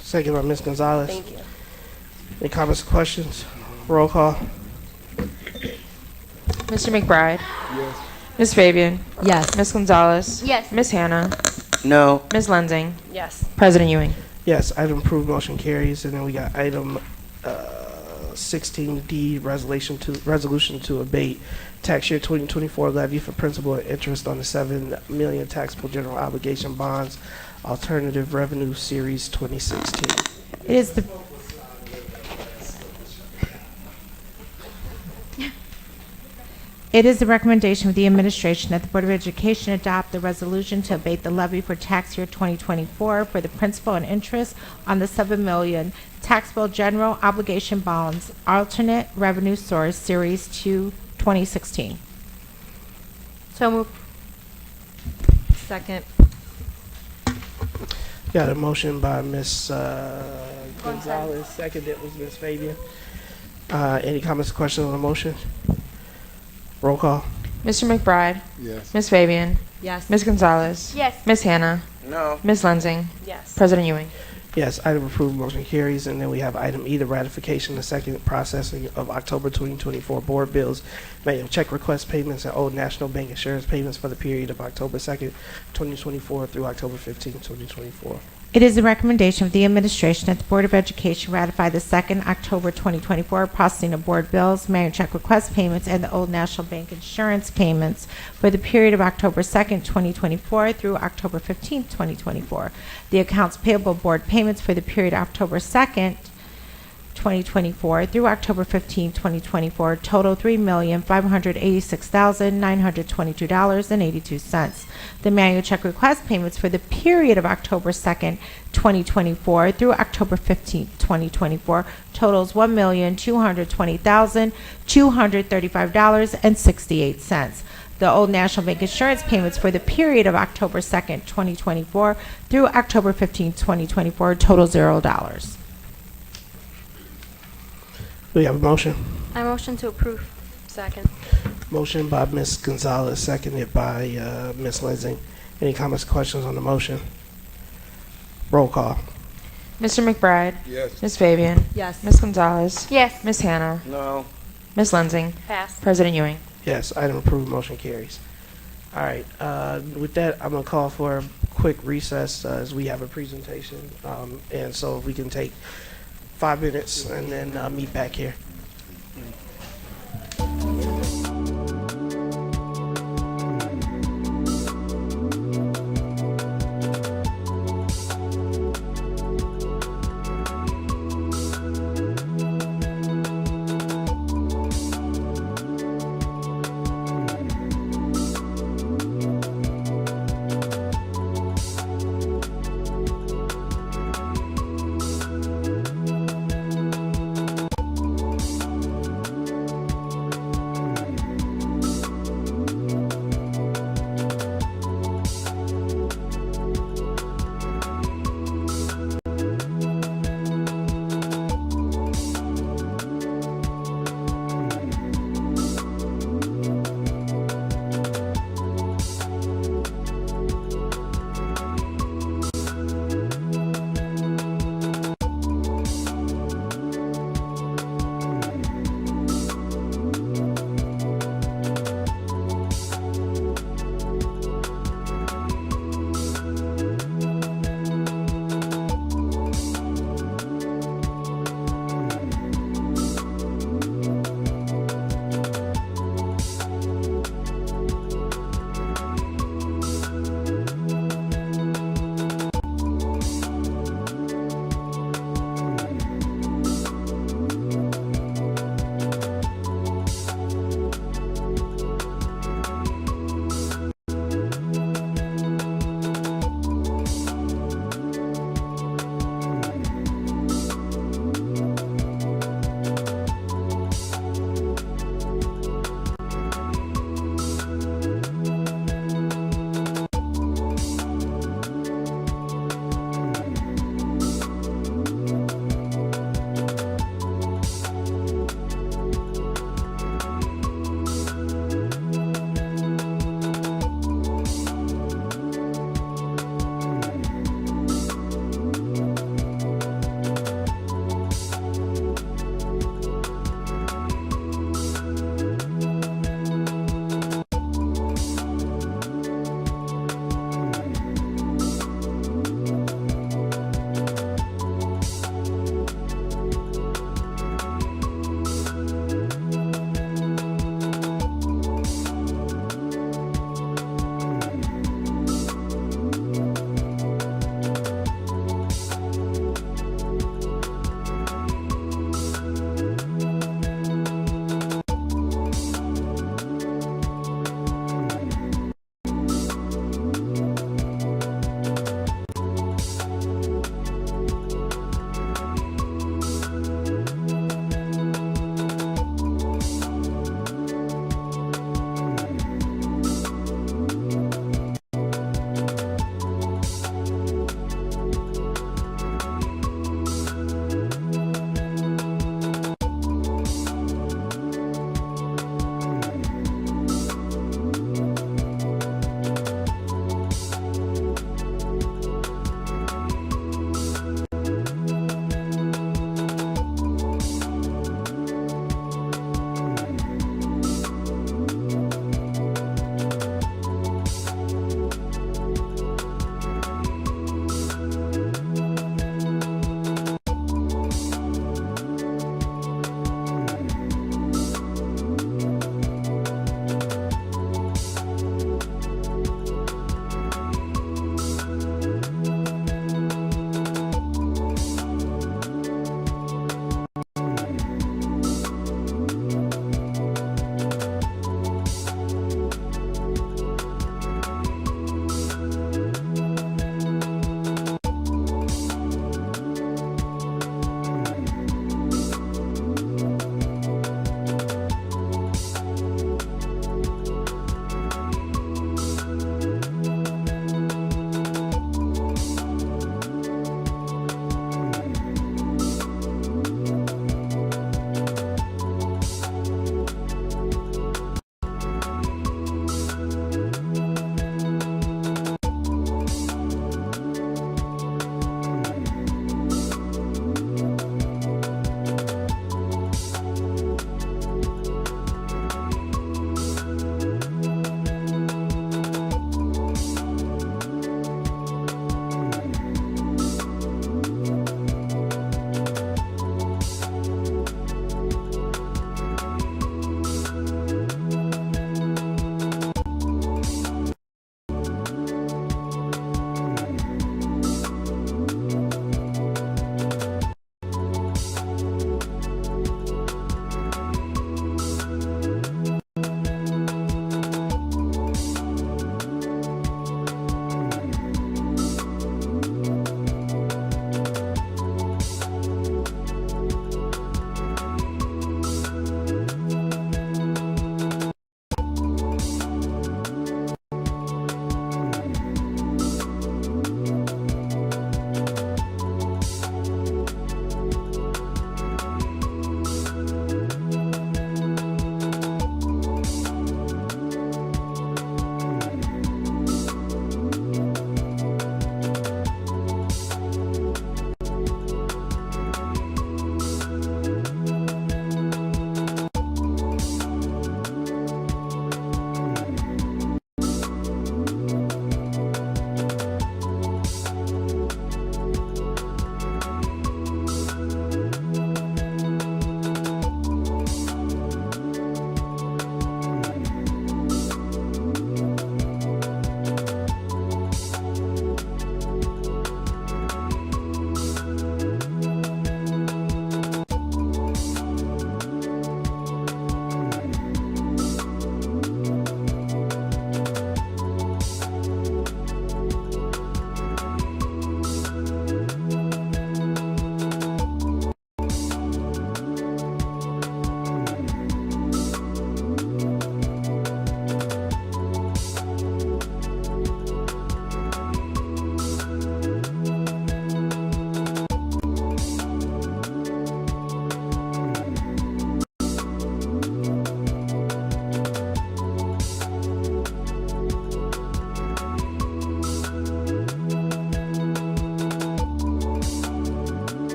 Second by Ms. Gonzalez. Thank you. Any comments or questions? Roll call. Mr. McBride. Yes. Ms. Fabian. Yes. Ms. Gonzalez. Yes. Ms. Hannah. No. Ms. Lensing. Yes. President Ewing. Yes, item approved, motion carries. And then we got item 16D, resolution to abate tax year 2024 levy for principal and interest on the 7 million taxable general obligation bonds, alternative revenue series 2016. It is the It is the recommendation of the administration that the Board of Education adopt the resolution to abate the levy for tax year 2024 for the principal and interest on the 7 million taxable general obligation bonds, alternate revenue source series 2 2016. So moved. Second. Got a motion by Ms. Gonzalez, seconded was Ms. Fabian. Any comments or questions on the motion? Roll call. Mr. McBride. Yes. Ms. Fabian. Yes. Ms. Gonzalez. Yes. Ms. Hannah. No. Ms. Lensing. Yes. President Ewing. Yes, item approved, motion carries. And then we have item E, the ratification of second processing of October 2024 board bills, manual check request payments, and Old National Bank insurance payments for the period of October 2nd, 2024 through October 15th, 2024. It is the recommendation of the administration that the Board of Education ratify the second October 2024 processing of board bills, manual check request payments, and the Old National Bank insurance payments for the period of October 2nd, 2024 through October 15th, 2024. The accounts payable board payments for the period October 2nd, 2024 through October 15, 2024 total $3,586,922.82. The manual check request payments for the period of October 2nd, 2024 through October 15, 2024 totals $1,220,235.68. The Old National Bank insurance payments for the period of October 2nd, 2024 through October 15, 2024 total $0. Do we have a motion? I motion to approve. Second. Motion by Ms. Gonzalez, seconded by Ms. Lensing. Any comments or questions on the motion? Roll call. Mr. McBride. Yes. Ms. Fabian. Yes. Ms. Gonzalez. Yes. Ms. Hannah. No. Ms. Lensing. Pass. President Ewing. Yes, item approved, motion carries. All right, with that, I'm gonna call for a quick recess as we have a presentation. And so if we can take 5 minutes and then meet back here.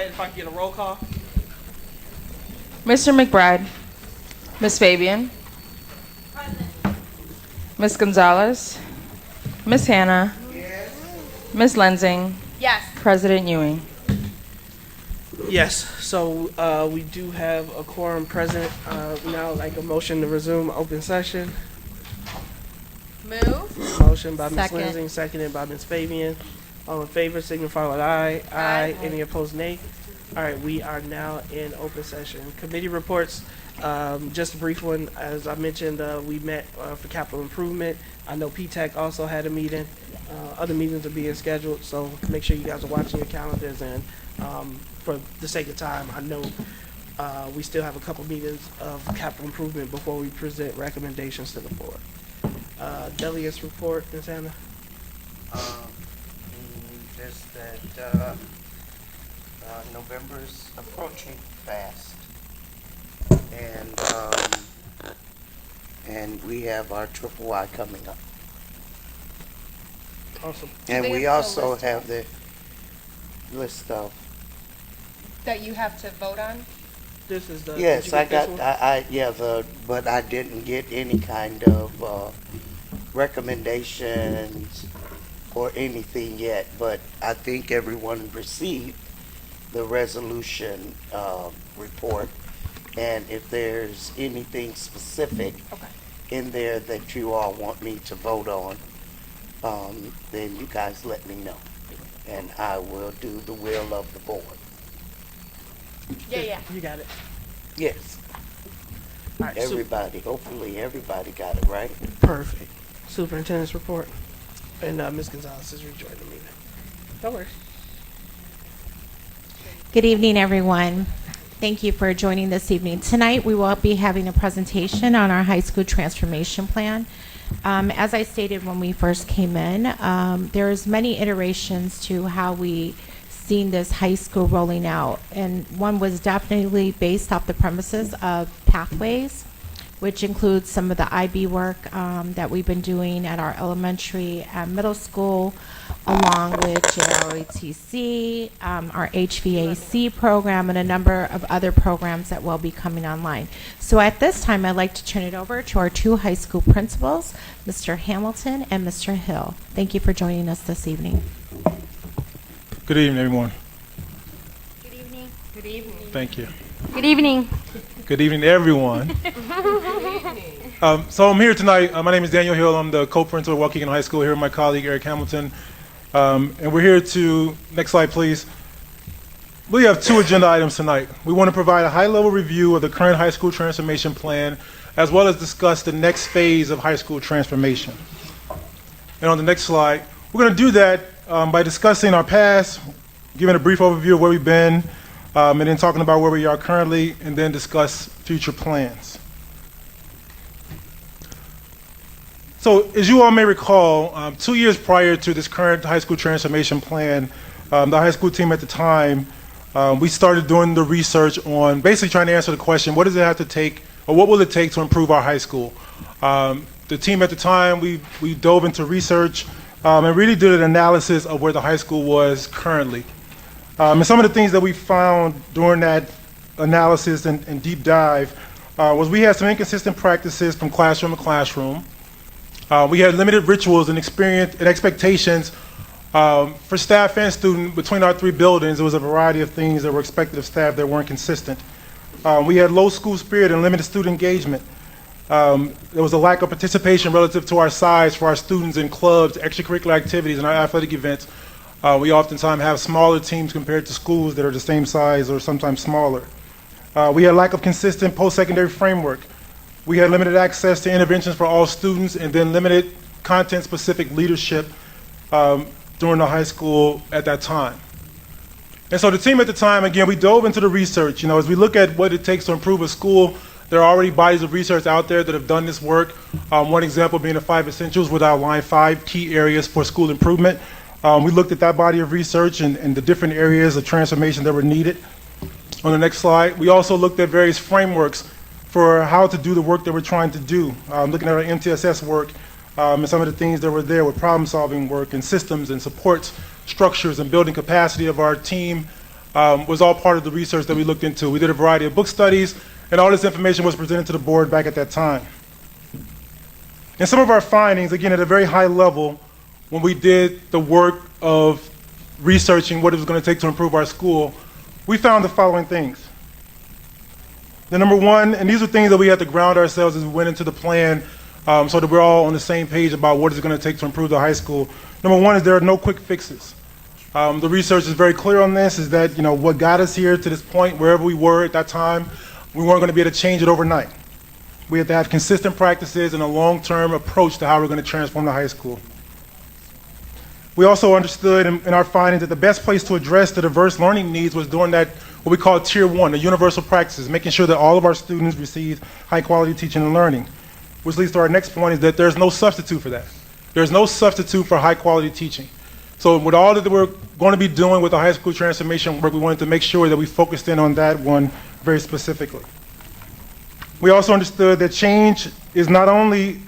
ahead if I can get a roll call. Mr. McBride. Ms. Fabian. Ms. Gonzalez. Ms. Hannah. Ms. Lensing. Yes. President Ewing. Yes, so we do have a quorum present. Now I'd like a motion to resume open session. Move. Motion by Ms. Second. Lansing, seconded by Ms. Fabian. All in favor signify with aye. Aye. Any opposed, nay? All right, we are now in open session. Committee reports, just a brief one. As I mentioned, we met for capital improvement. I know PTEC also had a meeting. Other meetings are being scheduled, so make sure you guys are watching your calendars. And for the sake of time, I know we still have a couple meetings of capital improvement before we present recommendations to the board. Delius report, Ms. Hannah? Just that November's approaching fast, and we have our triple Y coming up. Awesome. And they we have also the list have the list of. That you have to vote on? This is the. Yes, did you I get got. this one? But I didn't get any kind of recommendations or anything yet. But I think everyone received the resolution report, and if there's anything specific in there that you all want me to vote on, then you guys let me know, and I will do the will of the board. Yeah. You got it. Yes. All right, Everybody, hopefully everybody got it right. Perfect. Superintendent's report. And Ms. Gonzalez is rejoining the meeting. No worries. Good evening, everyone. Thank you for joining this evening. Tonight, we will be having a presentation on our high school transformation plan. As I stated when we first came in, there's many iterations to how we seen this high school rolling out, and one was definitely based off the premises of pathways, which includes some of the IB work that we've been doing at our elementary and middle school, along with JROTC, our HVAC program, and a number of other programs that will be coming online. So at this time, I'd like to turn it over to our two high school principals, Mr. Hamilton and Mr. Hill. Thank you for joining us this evening. Good evening, everyone. Good evening. Good evening. Thank you. Good evening. Good evening to everyone. So I'm here tonight. My name is Daniel Hill. I'm the co-principal at Waukegan High School here with my colleague, Eric Hamilton. And we're here to, next slide, please. We have two agenda items tonight. We want to provide a high-level review of the current high school transformation plan, as well as discuss the next phase of high school transformation. And on the next slide, we're going to do that by discussing our past, giving a brief overview of where we've been, and then talking about where we are currently, and then discuss future plans. So, as you all may recall, 2 years prior to this current high school transformation plan, the high school team at the time, we started doing the research on basically trying to answer the question, what does it have to take, or what will it take to improve our high school? The team at the time, we dove into research and really did an analysis of where the high school was currently. And some of the things that we found during that analysis and deep dive was we had some inconsistent practices from classroom to classroom. We had limited rituals and experience and expectations for staff and student between our three buildings. There was a variety of things that were expected of staff that weren't consistent. We had low school spirit and limited student engagement. There was a lack of participation relative to our size for our students in clubs, extracurricular activities, and our athletic events. We oftentimes have smaller teams compared to schools that are the same size or sometimes smaller. We had lack of consistent post-secondary framework. We had limited access to interventions for all students, and then limited content-specific leadership during the high school at that time. And so the team at the time, again, we dove into the research. You know, as we look at what it takes to improve a school, there are already bodies of research out there that have done this work. One example being the 5 Essentials, would outline 5 key areas for school improvement. We looked at that body of research and the different areas of transformation that were needed. On the next slide, we also looked at various frameworks for how to do the work that we're trying to do. Looking at our MTSS work and some of the things that were there with problem-solving work and systems and supports, structures, and building capacity of our team, was all part of the research that we looked into. We did a variety of book studies, and all this information was presented to the board back at that time. And some of our findings, again, at a very high level, when we did the work of researching what it was going to take to improve our school, we found the following things. The number one, and these are things that we had to ground ourselves as we went into the plan so that we're all on the same page about what it's going to take to improve the high school. Number one is there are no quick fixes. The research is very clear on this, is that what got us here to this point, wherever we were at that time, we weren't going to be able to change it overnight. We had to have consistent practices and a long-term approach to how we're going to transform the high school. We also understood in our findings that the best place to address the diverse learning needs was doing that, what we call Tier 1, the universal practices, making sure that all of our students receive high-quality teaching and learning. Which leads to our next point, is that there's no substitute for that. There's no substitute for high-quality teaching. So with all that we're going to be doing with the high school transformation work, we wanted to make sure that we focused in on that one very specifically. We also understood that change is we not only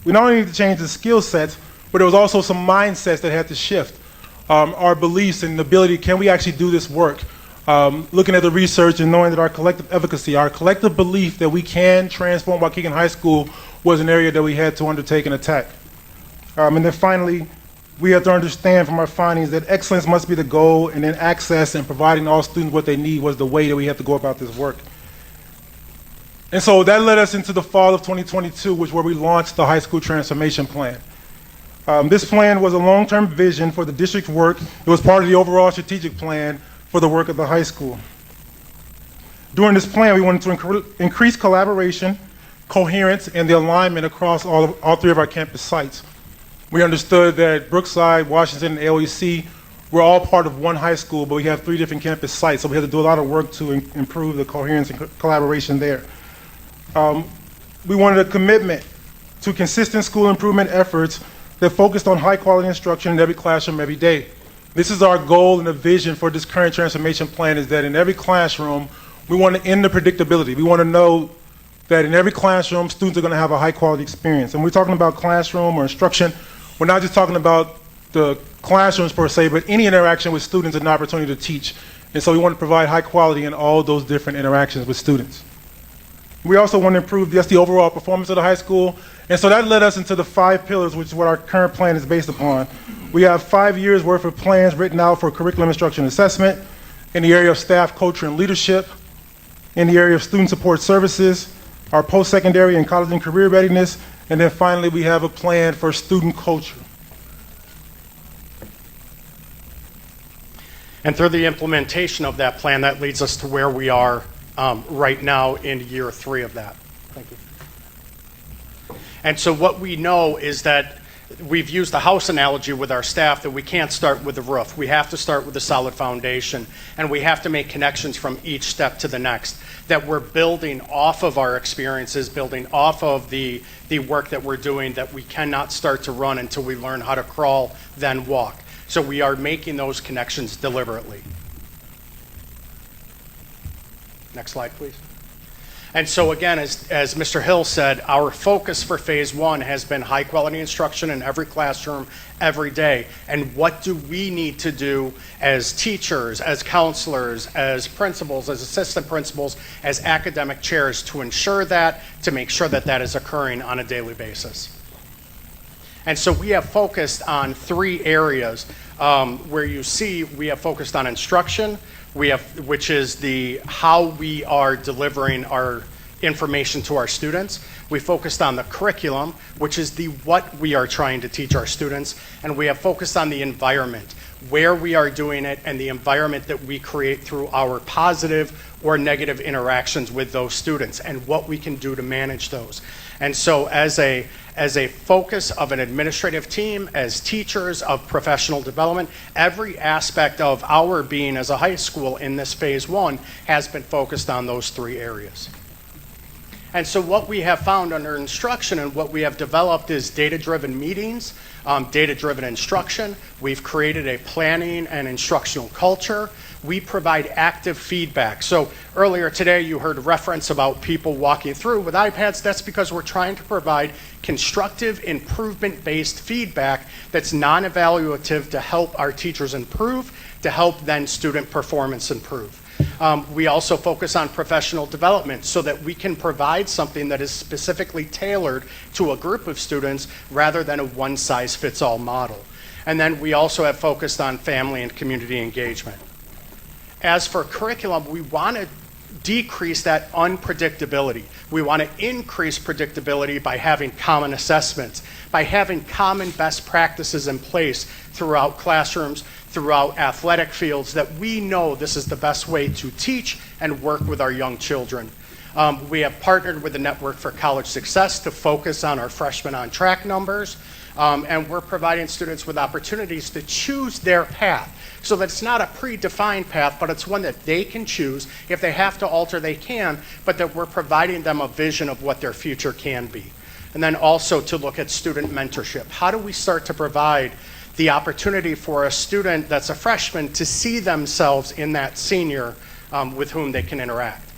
need to change the skill sets, but there was also some mindsets that had to shift. Our beliefs and ability, can we actually do this work? Looking at the research and knowing that our collective efficacy, our collective belief that we can transform Waukegan High School was an area that we had to undertake and attack. And then finally, we have to understand from our findings that excellence must be the goal, and then access and providing all students what they need was the way that we have to go about this work. And so that led us into the fall of 2022, which where we launched the high school transformation plan. This plan was a long-term vision for the district's work. It was part of the overall strategic plan for the work of the high school. During this plan, we wanted to increase collaboration, coherence, and the alignment across all three of our campus sites. We understood that Brookside, Washington, and AOEC were all part of one high school, but we have 3 different campus sites, so we had to do a lot of work to improve the coherence and collaboration there. We wanted a commitment to consistent school improvement efforts that focused on high-quality instruction in every classroom every day. This is our goal and the vision for this current transformation plan, is that in every classroom, we want to end the predictability. We want to know that in every classroom, students are going to have a high-quality experience. And when we're talking about classroom or instruction, we're not just talking about the classrooms per se, but any interaction with students is an opportunity to teach. And so we want to provide high quality in all those different interactions with students. We also want to improve just the overall performance of the high school. And so that led us into the 5 pillars, which is what our current plan is based upon. We have 5 years worth of plans written out for curriculum instruction and assessment, in the area of staff, culture, and leadership, in the area of student support services, our post-secondary and college and career readiness, and then finally we have a plan for student culture. And through the implementation of that plan, that leads us to where we are right now in year 3 of that. Thank you. And so what we know is that we've used the house analogy with our staff, that we can't start with the roof. We have to start with a solid foundation, and we have to make connections from each step to the next, that we're building off of our experiences, building off of the work that we're doing, that we cannot start to run until we learn how to crawl, then walk. So we are making those connections deliberately. Next slide, please. And so again, as Mr. Hill said, our focus for phase 1 has been high quality instruction in every classroom, every day. And what do we need to do as teachers, as counselors, as principals, as assistant principals, as academic chairs to ensure that, to make sure that that is occurring on a daily basis? And so we have focused on 3 areas where you see we have focused on instruction, which is the how we are delivering our information to our students. We focused on the curriculum, which is the what we are trying to teach our students, and we have focused on the environment, where we are doing it, and the environment that we create through our positive or negative interactions with those students, and what we can do to manage those. And so as a focus of an administrative team, as teachers of professional development, every aspect of our being as a high school in this phase 1 has been focused on those 3 areas. And so what we have found under instruction and what we have developed is data-driven meetings, data-driven instruction. We've created a planning and instructional culture. we provide active feedback. So earlier today you heard a reference about people walking through with iPads. That's because we're trying to provide constructive improvement-based feedback that's non-evaluative to help our teachers improve, to help then student performance improve. We also focus on professional development so that we can provide something that is specifically tailored to a group of students rather than a one-size-fits-all model. And then we also have focused on family and community engagement. As for curriculum, we want to decrease that unpredictability. We want to increase predictability by having common assessments, by having common best practices in place throughout classrooms, throughout athletic fields, that we know this is the best way to teach and work with our young children. We have partnered with the Network for College Success to focus on our freshmen on track numbers, and we're providing students with opportunities to choose their path. So that it's not a predefined path, but it's one that they can choose. If they have to alter, they can, but that we're providing them a vision of what their future can be. And then also to look at student mentorship. How do we start to provide the opportunity for a student that's a freshman to see themselves in that senior with whom they can interact?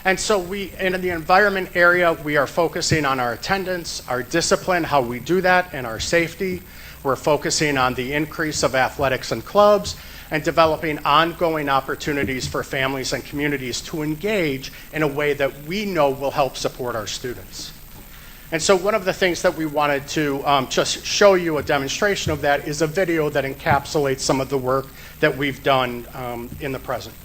And so in the environment area, we are focusing on our attendance, our discipline, how we do that, and our safety. We're focusing on the increase of athletics and clubs and developing ongoing opportunities for families and communities to engage in a way that we know will help support our students. And so one of the things that we wanted to just show you a demonstration of that is a video that encapsulates some of the work that we've done in the present.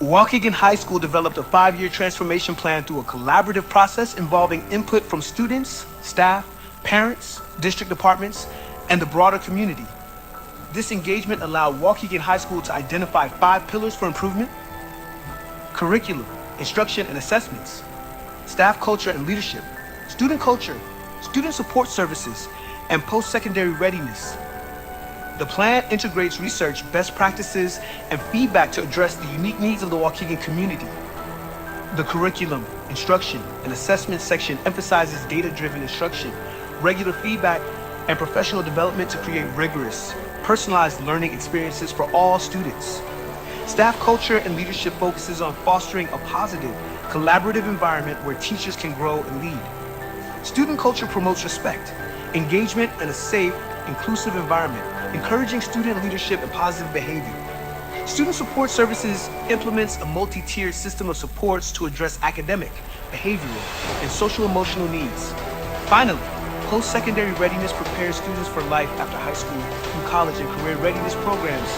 Waukegan High School developed a 5-year transformation plan through a collaborative process involving input from students, staff, parents, district departments, and the broader community. This engagement allowed Waukegan High School to identify 5 pillars for improvement: curriculum, instruction and assessments, staff culture and leadership, student culture, student support services, and post-secondary readiness. The plan integrates research, best practices, and feedback to address the unique needs of the Waukegan community. The curriculum, instruction, and assessment section emphasizes data-driven instruction, regular feedback, and professional development to create rigorous, personalized learning experiences for all students. Staff culture and leadership focuses on fostering a positive, collaborative environment where teachers can grow and lead. Student culture promotes respect, engagement, and a safe, inclusive environment, encouraging student leadership and positive behavior. Student Support Services implements a multi-tiered system of supports to address academic, behavioral, and social-emotional needs. Finally, post-secondary readiness prepares students for life after high school through college and career readiness programs,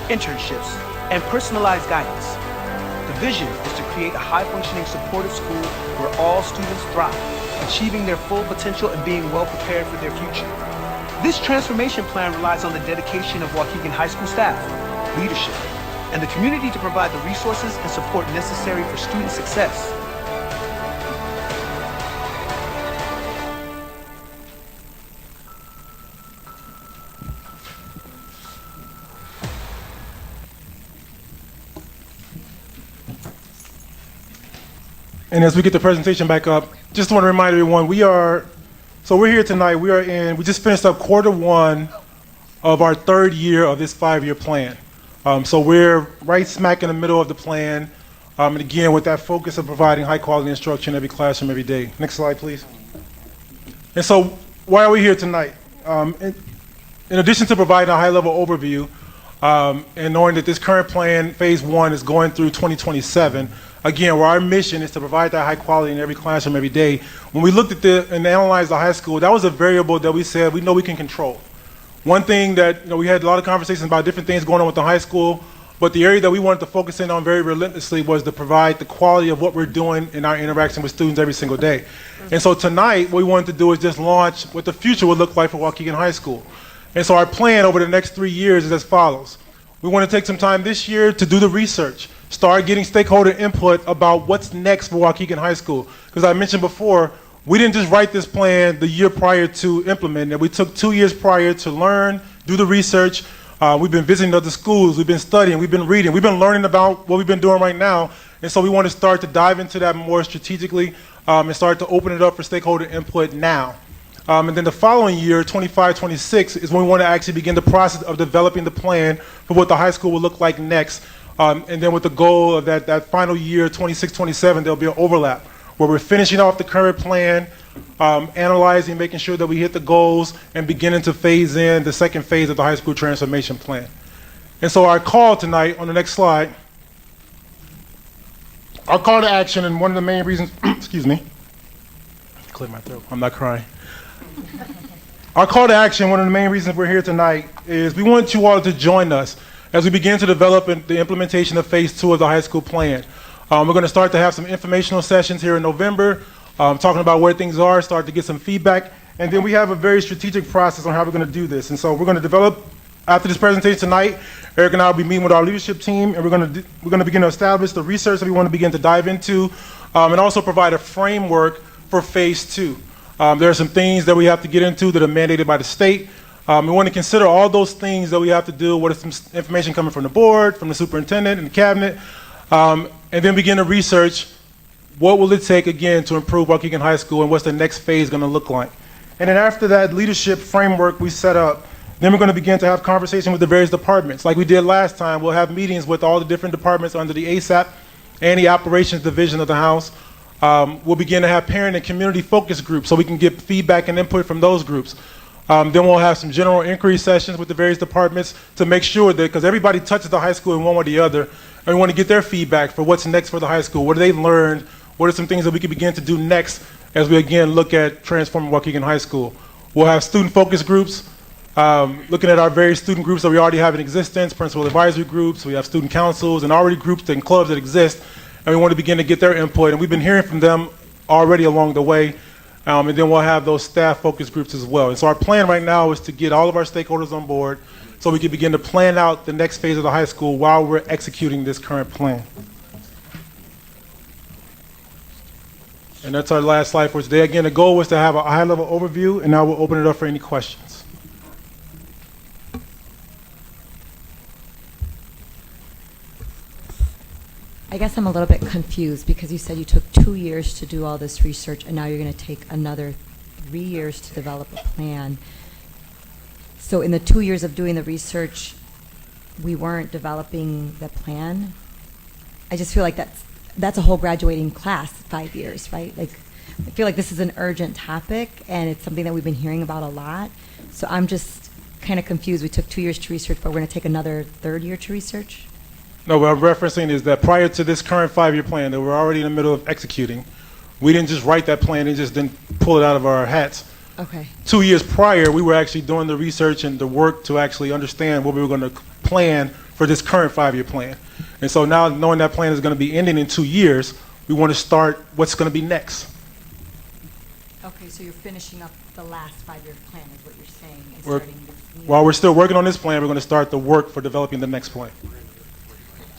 internships, and personalized guidance. The vision is to create a high-functioning, supportive school where all students thrive, achieving their full potential and being well prepared for their future. This transformation plan relies on the dedication of Waukegan High School staff, leadership, and the community to provide the resources and support necessary for student success. And as we get the presentation back up, just want to remind everyone, we're here tonight. We just finished up quarter 1 of our 3rd year of this 5-year plan. So we're right smack in the middle of the plan. And again, with that focus of providing high quality instruction in every classroom every day. Next slide, please. And so why are we here tonight? In addition to providing a high level overview, and knowing that this current plan, phase 1, is going through 2027, again, where our mission is to provide that high quality in every classroom every day. When we looked at and analyzed the high school, that was a variable that we said we know we can control. One thing that, we had a lot of conversations about different things going on with the high school, but the area that we wanted to focus in on very relentlessly was to provide the quality of what we're doing in our interaction with students every single day. And so tonight, what we wanted to do is just launch what the future would look like for Waukegan High School. And so our plan over the next 3 years is as follows. We want to take some time this year to do the research, start getting stakeholder input about what's next for Waukegan High School. Because I mentioned before, we didn't just write this plan the year prior to implementing it. We took 2 years prior to learn, do the research. We've been visiting other schools, we've been studying, we've been reading, we've been learning about what we've been doing right now. And so we want to start to dive into that more strategically and start to open it up for stakeholder input now. And then the following year, 25-26, is when we want to actually begin the process of developing the plan for what the high school will look like next. And then with the goal of that final year, 26-27, there'll be an overlap where we're finishing off the current plan, analyzing, making sure that we hit the goals, and beginning to phase in the second phase of the high school transformation plan. And so our call tonight, on the next slide, our call to action, and one of the main reasons, excuse me, clear my throat, I'm not crying. Our call to action, one of the main reasons we're here tonight, is we want you all to join us as we begin to develop the implementation of phase 2 of the high school plan. We're going to start to have some informational sessions here in November, talking about where things are, start to get some feedback, and then we have a very strategic process on how we're going to do this. And so we're going to develop, after this presentation tonight, Eric and I will be meeting with our leadership team, and we're going to begin to establish the research that we want to begin to dive into, and also provide a framework for phase 2. There are some things that we have to get into that are mandated by the state. We want to consider all those things that we have to do, what is some information coming from the board, from the superintendent and the cabinet, and then begin to research what will it take, again, to improve Waukegan High School and what's the next phase going to look like. And then after that leadership framework we set up, then we're going to begin to have conversation with the various departments. Like we did last time, we'll have meetings with all the different departments under the ASAP and the operations division of the House. We'll begin to have parent and community focus groups so we can get feedback and input from those groups. Then we'll have some general inquiry sessions with the various departments to make sure that, because everybody touches the high school in one way or the other, and we want to get their feedback for what's next for the high school. What have they learned? What are some things that we can begin to do next as we again look at transforming Waukegan High School? We'll have student focus groups, looking at our various student groups that we already have in existence, principal advisory groups, we have student councils, and already groups and clubs that exist, and we want to begin to get their input, and we've been hearing from them already along the way, and then we'll have those staff focus groups as well. And so our plan right now is to get all of our stakeholders on board so we can begin to plan out the next phase of the high school while we're executing this current plan. And that's our last slide for today. Again, the goal was to have a high-level overview, and now we'll open it up for any questions. I guess I'm a little bit confused because you said you took 2 years to do all this research, and now you're going to take another 3 years to develop a plan. So in the 2 years of doing the research, we weren't developing the plan? I just feel like that's a whole graduating class, 5 years, right? Like, I feel like this is an urgent topic, and it's something that we've been hearing about a lot. So I'm just kind of confused. We took 2 years to research, but we're going to take another third year to research? No, what I'm referencing is that prior to this current 5-year plan that we're already in the middle of executing, we didn't just write that plan and just didn't pull it out of our hats. Okay. 2 years prior, we were actually doing the research and the work to actually understand what we were going to plan for this current 5-year plan. And so now, knowing that plan is going to be ending in 2 years, we want to start what's going to be next. Okay, so you're finishing up the last 5-year plan is what you're saying. And starting this new While we're still working on this plan, we're going to start the work for developing the next plan.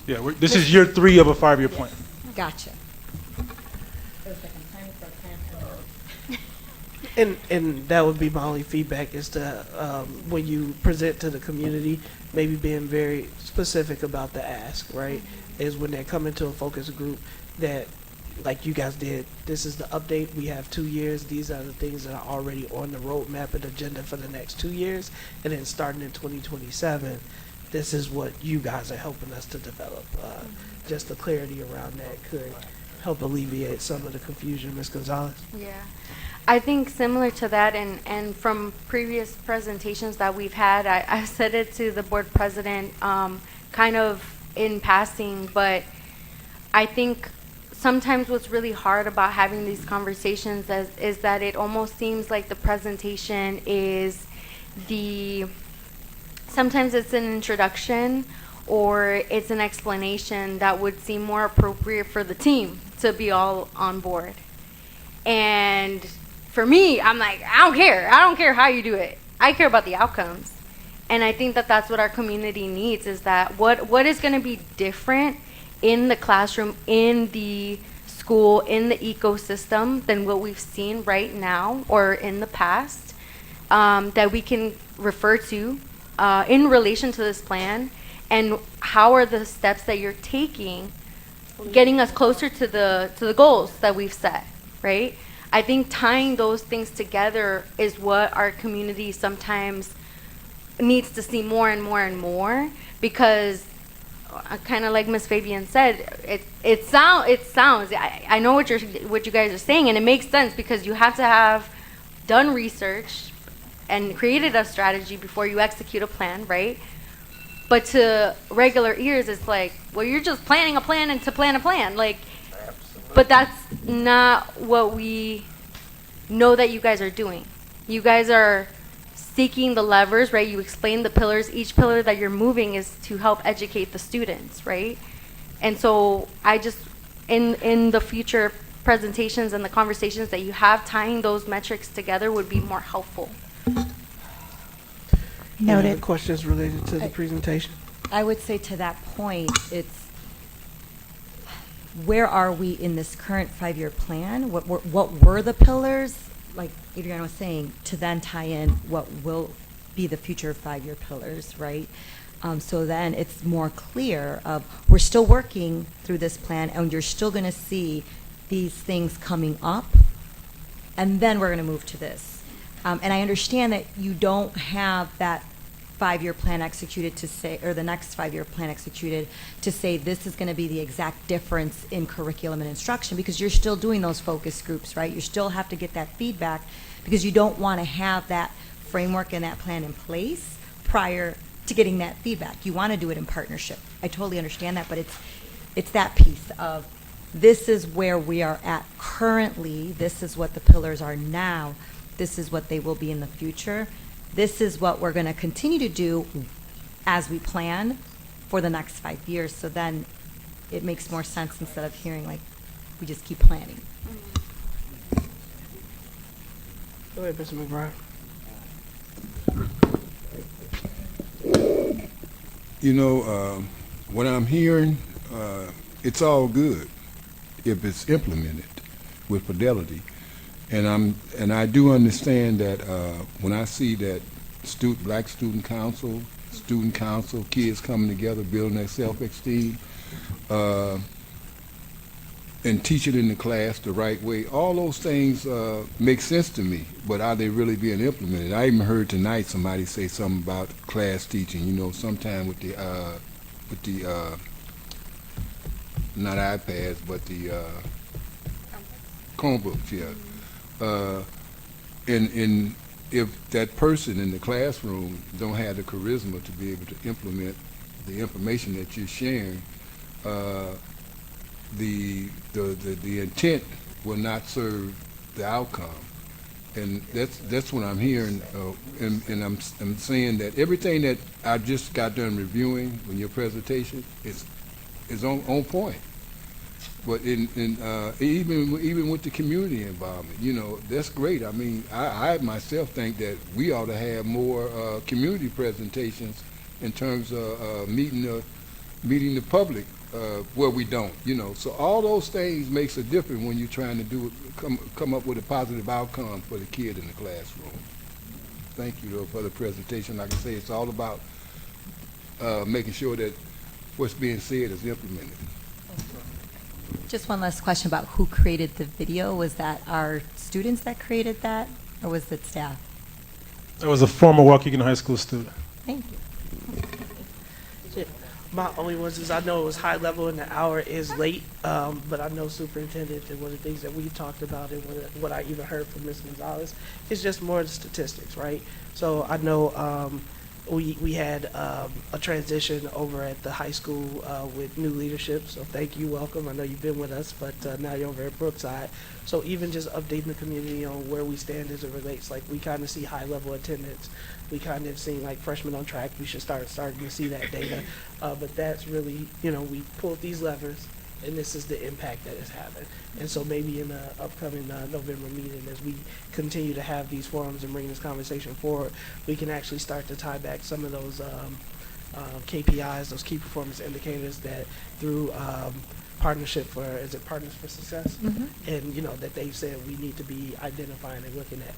Yeah, this is year 3 of a 5-year plan. Gotcha. And that would be my only feedback is to, when you present to the community, maybe being very specific about the ask, right? Is when they're coming to a focus group that, like you guys did, this is the update. We have 2 years. These are the things that are already on the roadmap and agenda for the next 2 years. And then starting in 2027, this is what you guys are helping us to develop. Just the clarity around that could help alleviate some of the confusion, Ms. Gonzalez. Yeah. I think similar to that, and from previous presentations that we've had, I've said it to the board president kind of in passing, but I think sometimes what's really hard about having these conversations is that it almost seems like the presentation is sometimes it's an introduction or it's an explanation that would seem more appropriate for the team to be all on board. And for me, I'm like, I don't care. I don't care how you do it. I care about the outcomes. And I think that that's what our community needs, is that what is going to be different in the classroom, in the school, in the ecosystem than what we've seen right now or in the past, that we can refer to in relation to this plan, and how are the steps that you're taking getting us closer to the goals that we've set, right? I think tying those things together is what our community sometimes needs to see more and more and more, because kind of like Miss Fabian said, it sounds. I know what you guys are saying, and it makes sense because you have to have done research and created a strategy before you execute a plan, right? But to regular ears, it's like, well, you're just planning a plan and to plan a plan, like. But that's not what we know that you guys are doing. You guys are seeking the levers, right? You explain the pillars. Each pillar that you're moving is to help educate the students, right? And so I just, in the future presentations and the conversations that you have, tying those metrics together would be more helpful. Noted. Any other questions related to the presentation? I would say to that point, it's where are we in this current 5-year plan? What were the pillars? Like Adriana was saying, to then tie in what will be the future 5-year pillars, right? So then it's more clear of we're still working through this plan, and you're still going to see these things coming up, and then we're going to move to this. And I understand that you don't have that 5-year plan executed to say, or the next 5-year plan executed to say this is going to be the exact difference in curriculum and instruction, because you're still doing those focus groups, right? You still have to get that feedback, because you don't want to have that framework and that plan in place prior to getting that feedback. You want to do it in partnership. I totally understand that, but it's that piece of this is where we are at currently, this is what the pillars are now, this is what they will be in the future. This is what we're going to continue to do as we plan for the next 5 years. So then it makes more sense instead of hearing like we just keep planning. Go ahead, Mr. McBride. You know, what I'm hearing, it's all good if it's implemented with fidelity. And I do understand that when I see that Black Student Council, kids coming together, building their self-esteem, and teach it in the class the right way, all those things make sense to me. But are they really being implemented? I even heard tonight somebody say something about class teaching. You know, sometime with the not iPads, but the Chromebooks, yeah. And if that person in the classroom don't have the charisma to be able to implement the information that you're sharing, the intent will not serve the outcome. And that's what I'm hearing, and I'm saying that everything that I just got done reviewing in your presentation is on point. But even with the community involvement, you know, that's great. I mean, I myself think that we ought to have more community presentations in terms of meeting the public where we don't, you know. So all those things makes a difference when you're trying to come up with a positive outcome for the kid in the classroom. Thank you, though, for the presentation. Like I say, it's all about making sure that what's being said is implemented. Just one last question about who created the video. Was that our students that created that, or was it staff? It was a former Waukegan High School student. Thank you. My only ones is I know it was high level and the hour is late, but I know superintendent, and one of the things that we've talked about and what I even heard from Ms. Gonzalez is just more of the statistics, right? So I know we had a transition over at the high school with new leadership, so thank you, welcome. I know you've been with us, but now you're over at Brookside. So even just updating the community on where we stand as it relates, like we kind of see high level attendance. We kind of seen like freshmen on track. We should starting to see that data. But that's really, you know, we pulled these levers, and this is the impact that it's having. And so maybe in the upcoming November meeting, as we continue to have these forums and bring this conversation forward, we can actually start to tie back some of those KPIs, those key performance indicators that through partnership for, is it Partners for Success? Mm-hmm. And, you know, that they've said we need to be identifying and looking at.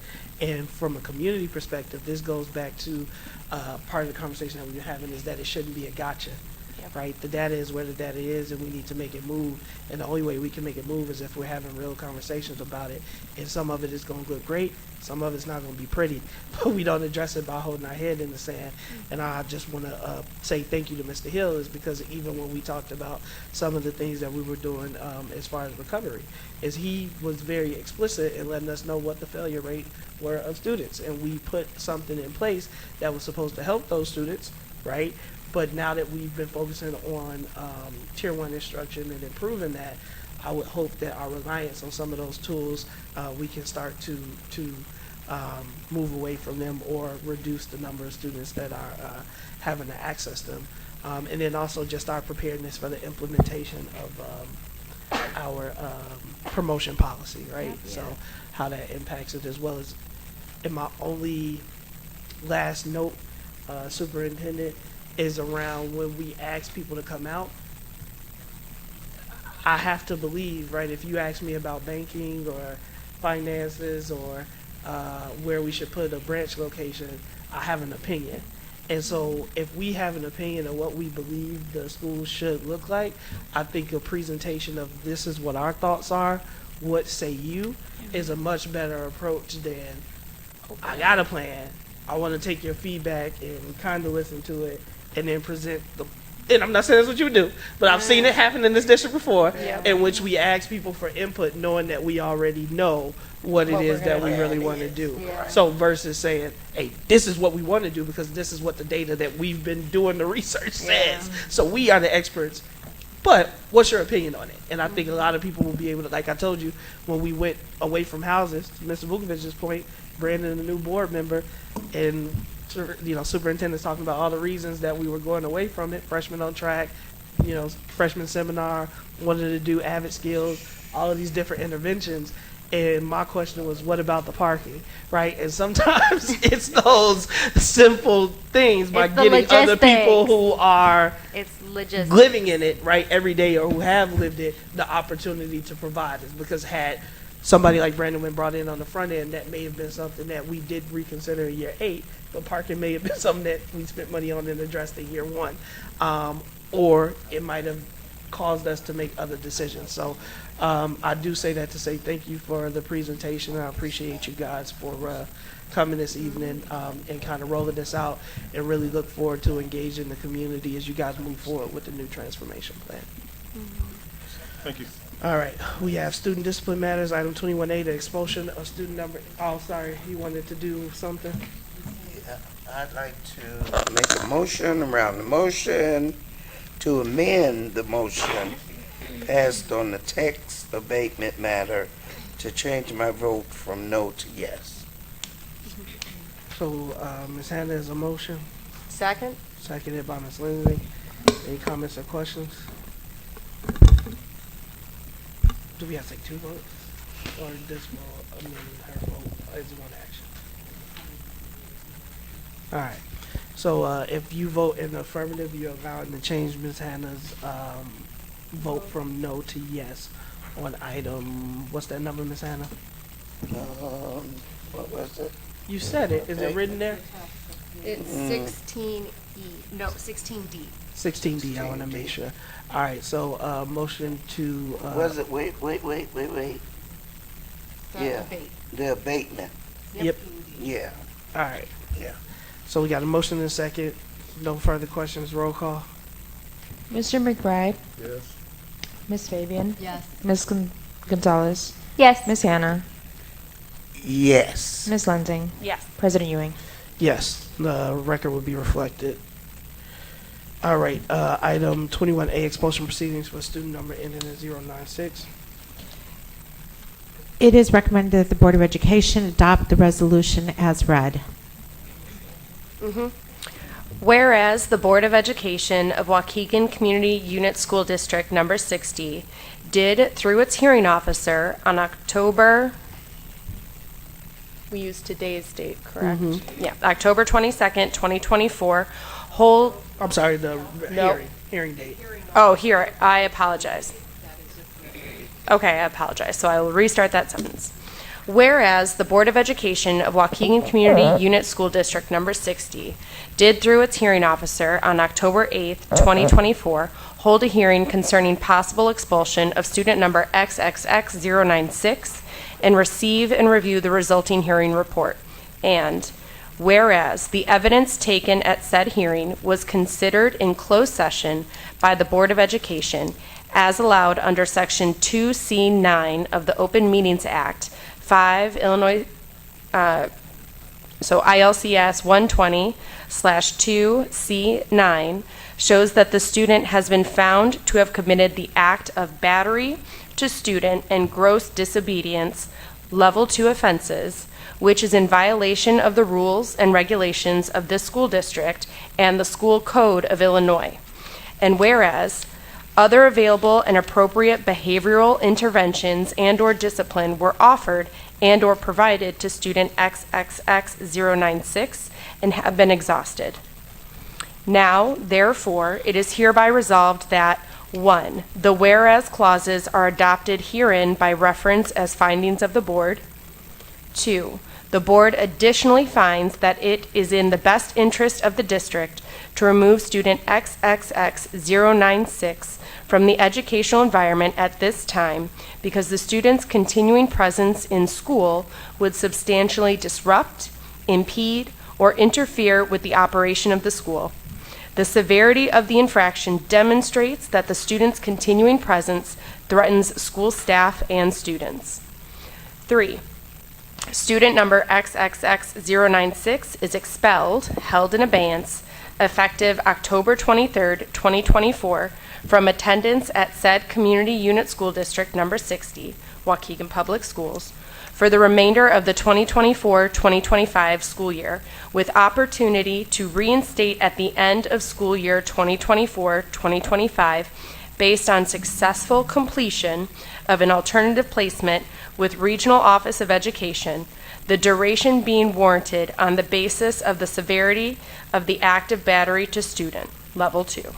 And from a community perspective, this goes back to part of the conversation that we've been having is that it shouldn't be a gotcha. Yep. right? The data is where the data is, and we need to make it move. And the only way we can make it move is if we're having real conversations about it. And some of it is going to look great, some of it's not going to be pretty, but we don't address it by holding our head in the sand. And I just want to say thank you to Mr. Hill, is because even when we talked about some of the things that we were doing as far as recovery, is he was very explicit in letting us know what the failure rate were of students. And we put something in place that was supposed to help those students, right? But now that we've been focusing on Tier 1 instruction and improving that, I would hope that our reliance on some of those tools, we can start to move away from them or reduce the number of students that are having to access them. And then also just our preparedness for the implementation of our promotion policy, right? Yeah. So how that impacts it, as well as, in my only last note, Superintendent, is around when we ask people to come out. I have to believe, right, if you ask me about banking or finances or where we should put a branch location, I have an opinion. And so if we have an opinion of what we believe the school should look like, I think a presentation of this is what our thoughts are, what say you, is a much better approach than, I got a plan, I want to take your feedback and kind of listen to it and then present the, and I'm not saying that's what you do, but I've seen it happen in this district before, in which we ask people for input knowing that we already know what it is that we really want to do. So versus saying, hey, this is what we want to do because this is what the data that we've been doing the research says. So we are the experts. But what's your opinion on it? And I think a lot of people will be able to, like I told you, when we went away from houses, to Mr. Vukovic's point, Brandon, the new board member, and superintendent's talking about all the reasons that we were going away from it. Freshman on track, freshman seminar, wanted to do Avid skills, all of these different interventions. And my question was, what about the parking, right? And sometimes it's those simple things by getting other people who are living in it, right, every day, or who have lived it, the opportunity to provide it. Because had somebody like Brandon been brought in on the front end, that may have been something that we did reconsider in year 8, but parking may have been something that we spent money on and addressed in year 1. Or it might have caused us to make other decisions. So I do say that to say thank you for the presentation. I appreciate you guys for coming this evening and kind of rolling this out, and really look forward to engaging the community as you guys move forward with the new transformation plan. Thank you. All right, we have student discipline matters, item 21A, the expulsion of student number. Oh, sorry, he wanted to do something. Yeah, I'd like to make a motion around the motion to amend the motion passed on the text abatement matter to change my vote from no to yes. So Ms. Hannah is a motion, Second? seconded by Ms. Lindsay. Any comments or questions? Do we have to take 2 votes? Or this will amend her vote as one action? All right. So if you vote in the affirmative, you're allowing to change Ms. Hannah's vote from no to yes on item, what's that number, Ms. Hannah? What was it? You said it. Is it written there? It's 16E. No, 16D. 16D, I want to make sure. All right, so motion to... was it? Wait. Yeah, the abatement. Yep. Yeah. All right. Yeah. So we got a motion and a second. No further questions. Roll call. Mr. McBride? Yes. Ms. Fabian? Yes. Ms. Gonzalez? Yes. Ms. Hannah? Yes. Ms. Lensing? Yes. President Ewing? Yes, the record will be reflected. All right, item 21A, expulsion proceedings for student number ending in 096. It is recommended that the Board of Education adopt the resolution as read. Whereas the Board of Education of Waukegan Community Unit School District Number 60 did, through its hearing officer, on October, we used today's date, correct? Yeah, October 22nd, 2024, I'm sorry, the hearing date. Oh, here, I apologize. Okay, I apologize. So I will restart that sentence. Whereas the Board of Education of Waukegan Community Unit School District Number 60 did, through its hearing officer on October 8th, 2024, hold a hearing concerning possible expulsion of student number XXX096 and receive and review the resulting hearing report. And whereas the evidence taken at said hearing was considered in closed session by the Board of Education as allowed under Section 2C9 of the Open Meetings Act, 5 Illinois, ILCS 120/2C9 shows that the student has been found to have committed the act of battery to student and gross disobedience, level 2 offenses, which is in violation of the rules and regulations of this school district and the school code of Illinois. And whereas other available and appropriate behavioral interventions and/or discipline were offered and/or provided to student XXX096 and have been exhausted. Now, therefore, it is hereby resolved that 1. The whereas clauses are adopted herein by reference as findings of the board. 2. The board additionally finds that it is in the best interest of the district to remove student XXX096 from the educational environment at this time because the student's continuing presence in school would substantially disrupt, impede, or interfere with the operation of the school. The severity of the infraction demonstrates that the student's continuing presence threatens school staff and students. 3. Student number XXX096 is expelled, held in abeyance, effective October 23rd, 2024, from attendance at said Community Unit School District Number 60, Waukegan Public Schools, for the remainder of the 2024-2025 school year, with opportunity to reinstate at the end of school year 2024-2025 based on successful completion of an alternative placement with Regional Office of Education, the duration being warranted on the basis of the severity of the act of battery to student, level 2.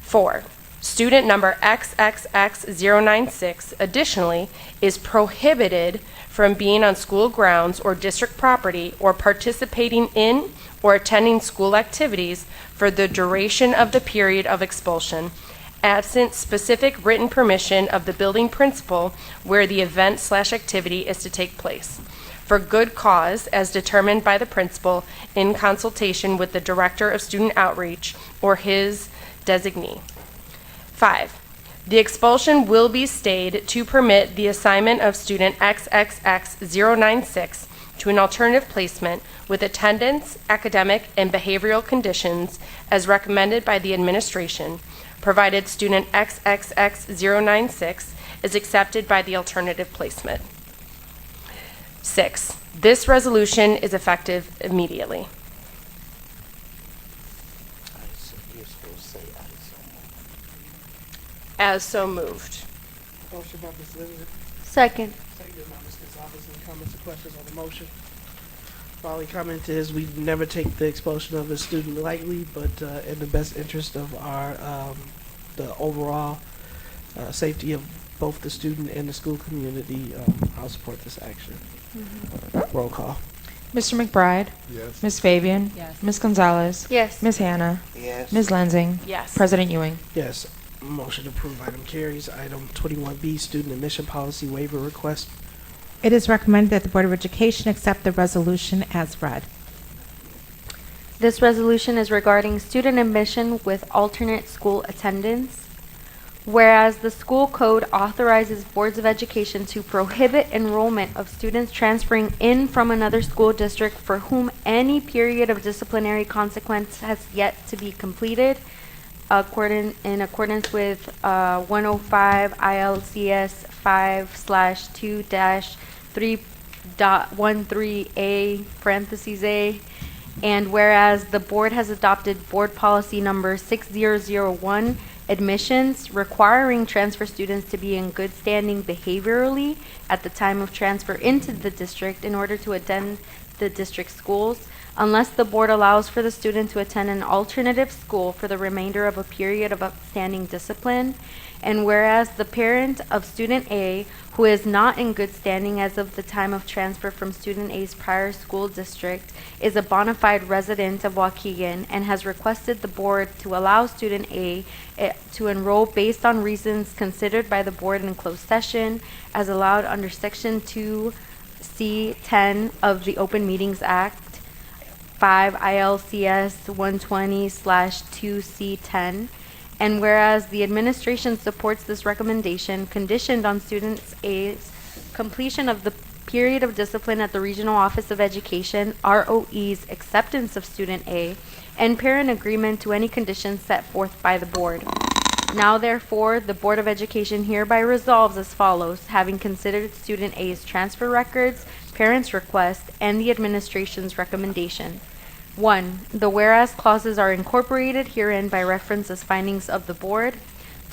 4. Student number XXX096 additionally is prohibited from being on school grounds or district property or participating in or attending school activities for the duration of the period of expulsion, absent specific written permission of the building principal where the event/activity is to take place, for good cause as determined by the principal in consultation with the Director of Student Outreach or his designee. 5. The expulsion will be stayed to permit the assignment of student XXX096 to an alternative placement with attendance, academic, and behavioral conditions as recommended by the administration, provided student XXX096 is accepted by the alternative placement. 6. This resolution is effective immediately. As so moved. Motion by Ms. Elizabeth. Second. Seconded by Ms. Gonzalez. Any comments or questions on the motion? My only comment is we never take the expulsion of a student lightly, but in the best interest of our the overall safety of both the student and the school community, I'll support this action. Roll call. Mr. McBride? Yes. Ms. Fabian? Yes. Ms. Gonzalez? Yes. Ms. Hannah? Yes. Ms. Lensing? Yes. President Ewing? Yes. Motion approved. Item carries. Item 21B, student admission policy waiver request. It is recommended that the Board of Education accept the resolution as read. This resolution is regarding student admission with alternate school attendance. Whereas the school code authorizes boards of education to prohibit enrollment of students transferring in from another school district for whom any period of disciplinary consequence has yet to be completed, in accordance with 105 ILCS 5/2-3.13A parentheses A. And whereas the board has adopted board policy number 6001, admissions, requiring transfer students to be in good standing behaviorally at the time of transfer into the district in order to attend the district schools, unless the board allows for the student to attend an alternative school for the remainder of a period of outstanding discipline. And whereas the parent of student A, who is not in good standing as of the time of transfer from student A's prior school district, is a bona fide resident of Waukegan and has requested the board to allow student A to enroll based on reasons considered by the board in closed session as allowed under Section 2C10 of the Open Meetings Act, 5 ILCS 120/2C10. And whereas the administration supports this recommendation conditioned on student A's completion of the period of discipline at the Regional Office of Education, ROE's acceptance of student A, and parent agreement to any conditions set forth by the board. Now therefore, the Board of Education hereby resolves as follows, having considered student A's transfer records, parents' request, and the administration's recommendation. 1. The whereas clauses are incorporated herein by reference as findings of the board.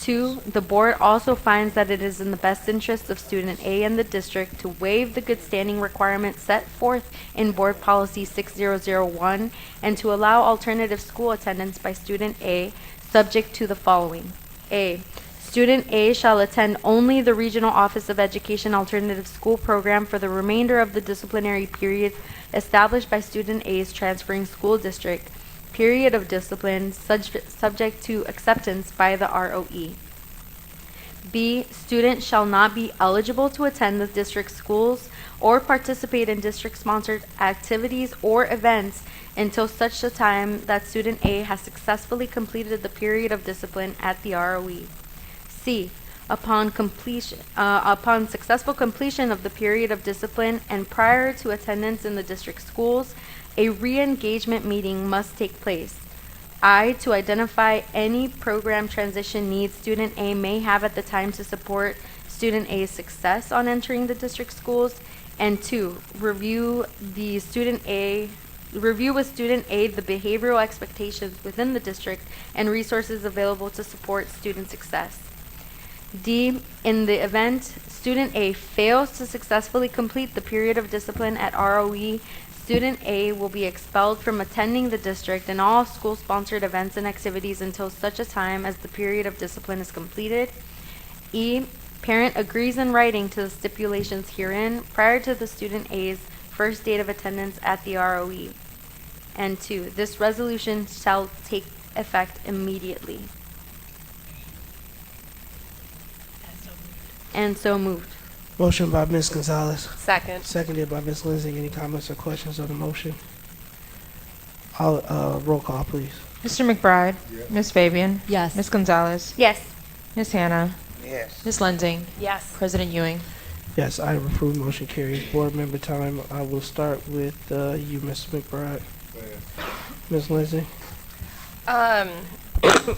2. The board also finds that it is in the best interest of student A and the district to waive the good standing requirement set forth in Board Policy 6001 and to allow alternative school attendance by student A subject to the following. A. Student A shall attend only the Regional Office of Education Alternative School Program for the remainder of the disciplinary period established by student A's transferring school district, period of discipline subject to acceptance by the ROE. B. Student shall not be eligible to attend the district schools or participate in district-sponsored activities or events until such a time that student A has successfully completed the period of discipline at the ROE. C. Upon successful completion of the period of discipline and prior to attendance in the district schools, a re-engagement meeting must take place. I. To identify any program transition needs student A may have at the time to support student A's success on entering the district schools. And 2. Review with student A the behavioral expectations within the district and resources available to support student success. D. In the event student A fails to successfully complete the period of discipline at ROE, student A will be expelled from attending the district and all school-sponsored events and activities until such a time as the period of discipline is completed. E. Parent agrees in writing to the stipulations herein prior to the student A's first date of attendance at the ROE. And 2. This resolution shall take effect immediately. And so moved. Motion by Ms. Gonzalez. Second. Seconded by Ms. Lindsay. Any comments or questions on the motion? Roll call, please. Mr. McBride? Yes. Ms. Fabian? Yes. Ms. Gonzalez? Yes. Ms. Hannah? Yes. Ms. Lindsay? Yes. President Ewing? Yes, item approved. Motion carries. Board member time. I will start with you, Mr. McBride. Ms. Lindsay?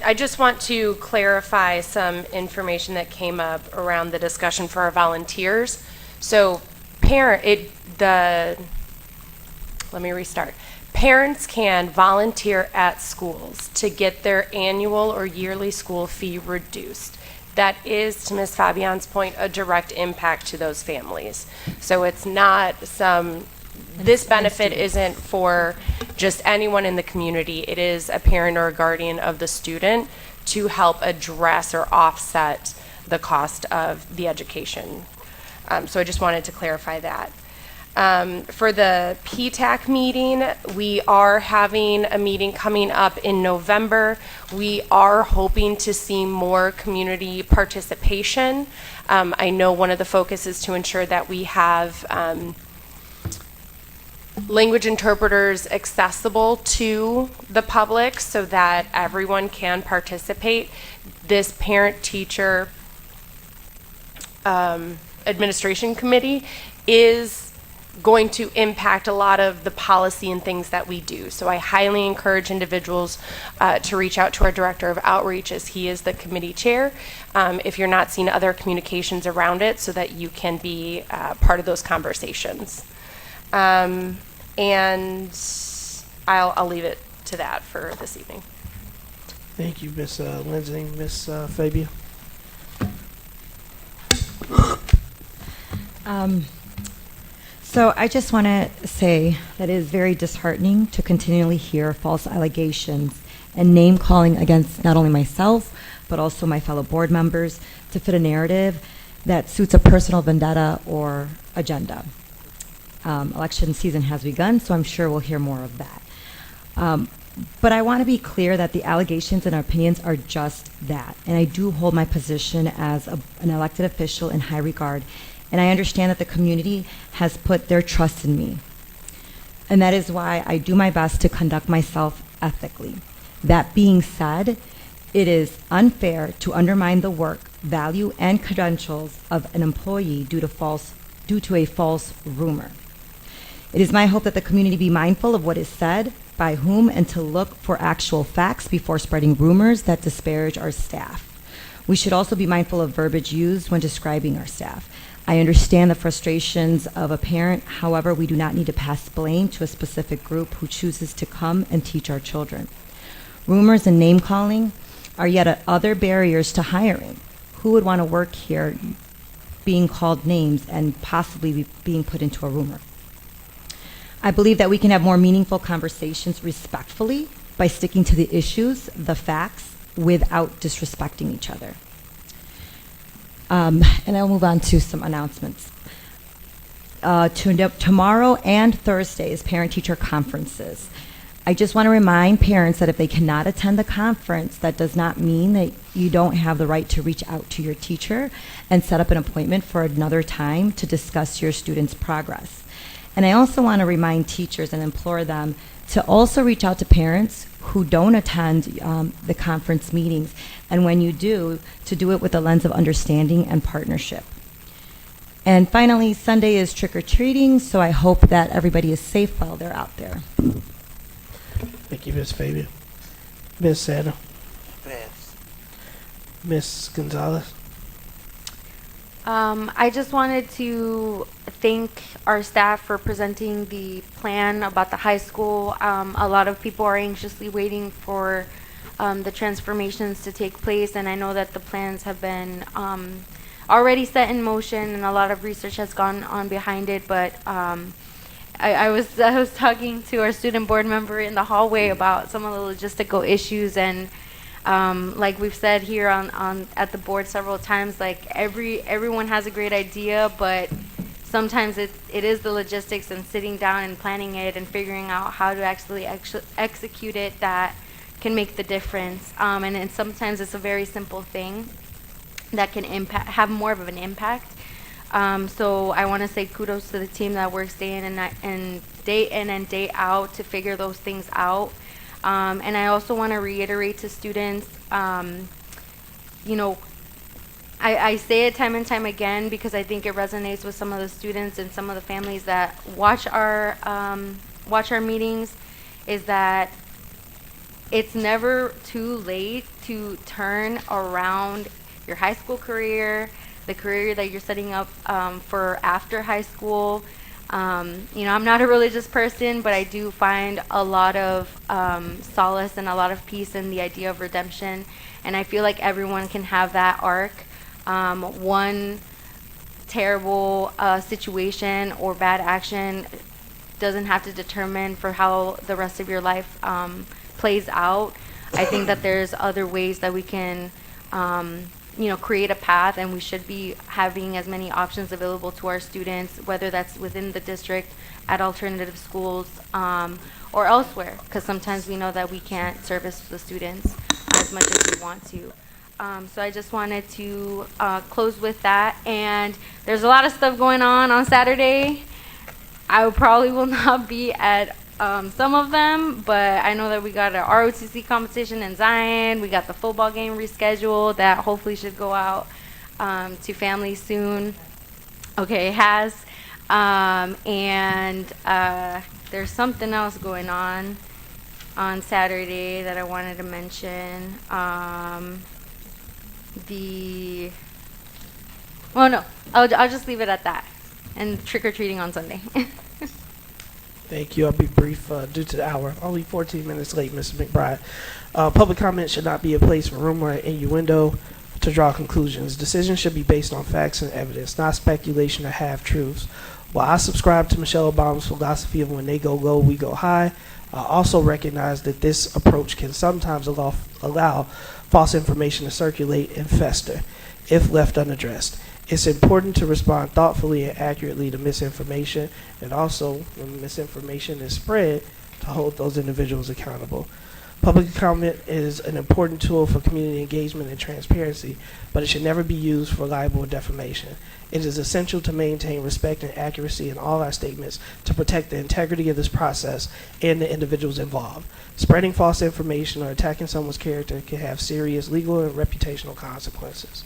I just want to clarify some information that came up around the discussion for our volunteers. So let me restart. Parents can volunteer at schools to get their annual or yearly school fee reduced. That is, to Ms. Fabian's point, a direct impact to those families. So it's not this benefit isn't for just anyone in the community. It is a parent or a guardian of the student to help address or offset the cost of the education. So I just wanted to clarify that. For the PTAC meeting, we are having a meeting coming up in November. We are hoping to see more community participation. I know one of the focuses to ensure that we have language interpreters accessible to the public so that everyone can participate. This parent-teacher administration committee is going to impact a lot of the policy and things that we do. So I highly encourage individuals to reach out to our director of outreach, as he is the committee chair, if you're not seeing other communications around it, so that you can be part of those conversations. And I'll leave it to that for this evening. Thank you, Ms. Lindsay. Ms. Fabian? So I just want to say that it is very disheartening to continually hear false allegations and name calling against not only myself, but also my fellow board members to fit a narrative that suits a personal vendetta or agenda. Election season has begun, so I'm sure we'll hear more of that. But I want to be clear that the allegations and opinions are just that. And I do hold my position as an elected official in high regard. And I understand that the community has put their trust in me. And that is why I do my best to conduct myself ethically. That being said, it is unfair to undermine the work, value, and credentials of an employee due to a false rumor. It is my hope that the community be mindful of what is said, by whom, and to look for actual facts before spreading rumors that disparage our staff. We should also be mindful of verbiage used when describing our staff. I understand the frustrations of a parent. However, we do not need to pass blame to a specific group who chooses to come and teach our children. Rumors and name calling are yet other barriers to hiring. Who would want to work here being called names and possibly being put into a rumor? I believe that we can have more meaningful conversations respectfully by sticking to the issues, the facts, without disrespecting each other. And I'll move on to some announcements. Tomorrow and Thursday is parent-teacher conferences. I just want to remind parents that if they cannot attend the conference, that does not mean that you don't have the right to reach out to your teacher and set up an appointment for another time to discuss your student's progress. And I also want to remind teachers and implore them to also reach out to parents who don't attend the conference meetings, and when you do, to do it with a lens of understanding and partnership. And finally, Sunday is trick-or-treating, so I hope that everybody is safe while they're out there. Thank you, Ms. Fabian. Ms. Santa. Yes. Ms. Gonzalez. I just wanted to thank our staff for presenting the plan about the high school. A lot of people are anxiously waiting for the transformations to take place, and I know that the plans have been already set in motion, and a lot of research has gone on behind it. But I was talking to our student board member in the hallway about some of the logistical issues, and like we've said here on at the board several times, like everyone has a great idea, but sometimes it is the logistics and sitting down and planning it and figuring out how to actually execute it that can make the difference. And sometimes it's a very simple thing that can have more of an impact. So I want to say kudos to the team that works day in and day out to figure those things out. And I also want to reiterate to students, I say it time and time again because I think it resonates with some of the students and some of the families that watch our meetings, is that it's never too late to turn around your high school career, the career that you're setting up for after high school. I'm not a religious person, but I do find a lot of solace and a lot of peace in the idea of redemption. And I feel like everyone can have that arc. One terrible situation or bad action doesn't have to determine for how the rest of your life plays out. I think that there's other ways that we can create a path, and we should be having as many options available to our students, whether that's within the district, at alternative schools, or elsewhere, because sometimes we know that we can't service the students as much as we want to. So I just wanted to close with that. And there's a lot of stuff going on Saturday. I probably will not be at some of them, but I know that we got an ROTC competition in Zion. We got the football game rescheduled that hopefully should go out to families soon. Okay, it has. And there's something else going on Saturday that I wanted to mention. I'll just leave it at that. And trick-or-treating on Sunday. Thank you. I'll be brief due to the hour. Only 14 minutes late, Mrs. McBride. Public comment should not be a place for rumor or innuendo to draw conclusions. Decisions should be based on facts and evidence, not speculation or half-truths. While I subscribe to Michelle Obama's philosophy of when they go low, we go high, I also recognize that this approach can sometimes allow false information to circulate and fester if left unaddressed. It's important to respond thoughtfully and accurately to misinformation, and also, when misinformation is spread, to hold those individuals accountable. Public comment is an important tool for community engagement and transparency, but it should never be used for libel or defamation. It is essential to maintain respect and accuracy in all our statements to protect the integrity of this process and the individuals involved. Spreading false information or attacking someone's character can have serious legal and reputational consequences.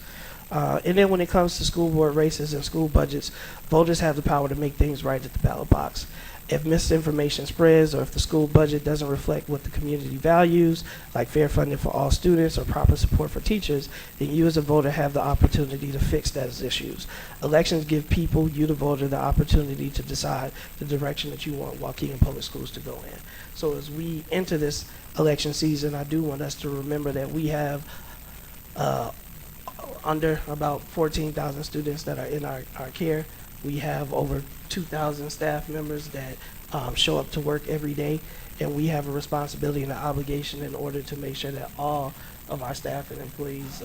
And then when it comes to school board races and school budgets, voters have the power to make things right at the ballot box. If misinformation spreads or if the school budget doesn't reflect what the community values, like fair funding for all students or proper support for teachers, then you as a voter have the opportunity to fix those issues. Elections give people, you the voter, the opportunity to decide the direction that you want Waukegan Public Schools to go in. So as we enter this election season, I do want us to remember that we have under about 14,000 students that are in our care. We have over 2,000 staff members that show up to work every day, and we have a responsibility and an obligation in order to make sure that all of our staff and employees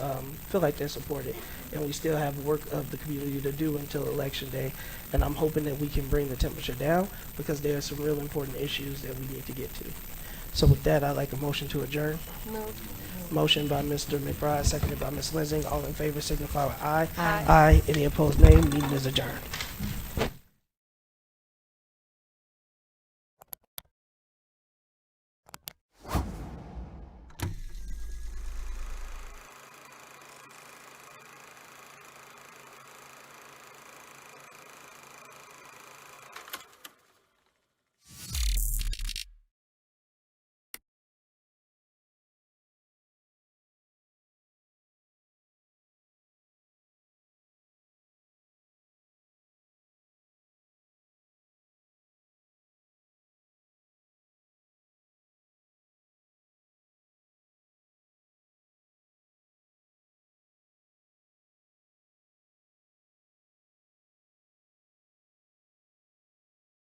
feel like they're supported. And we still have work of the community to do until Election Day, and I'm hoping that we can bring the temperature down because there are some real important issues that we need to get to. So with that, I'd like a motion to adjourn. Motion by Mr. McBride, seconded by Ms. Lensing. All in favor signify with aye. Aye. Any opposed, nay. Meeting is adjourned.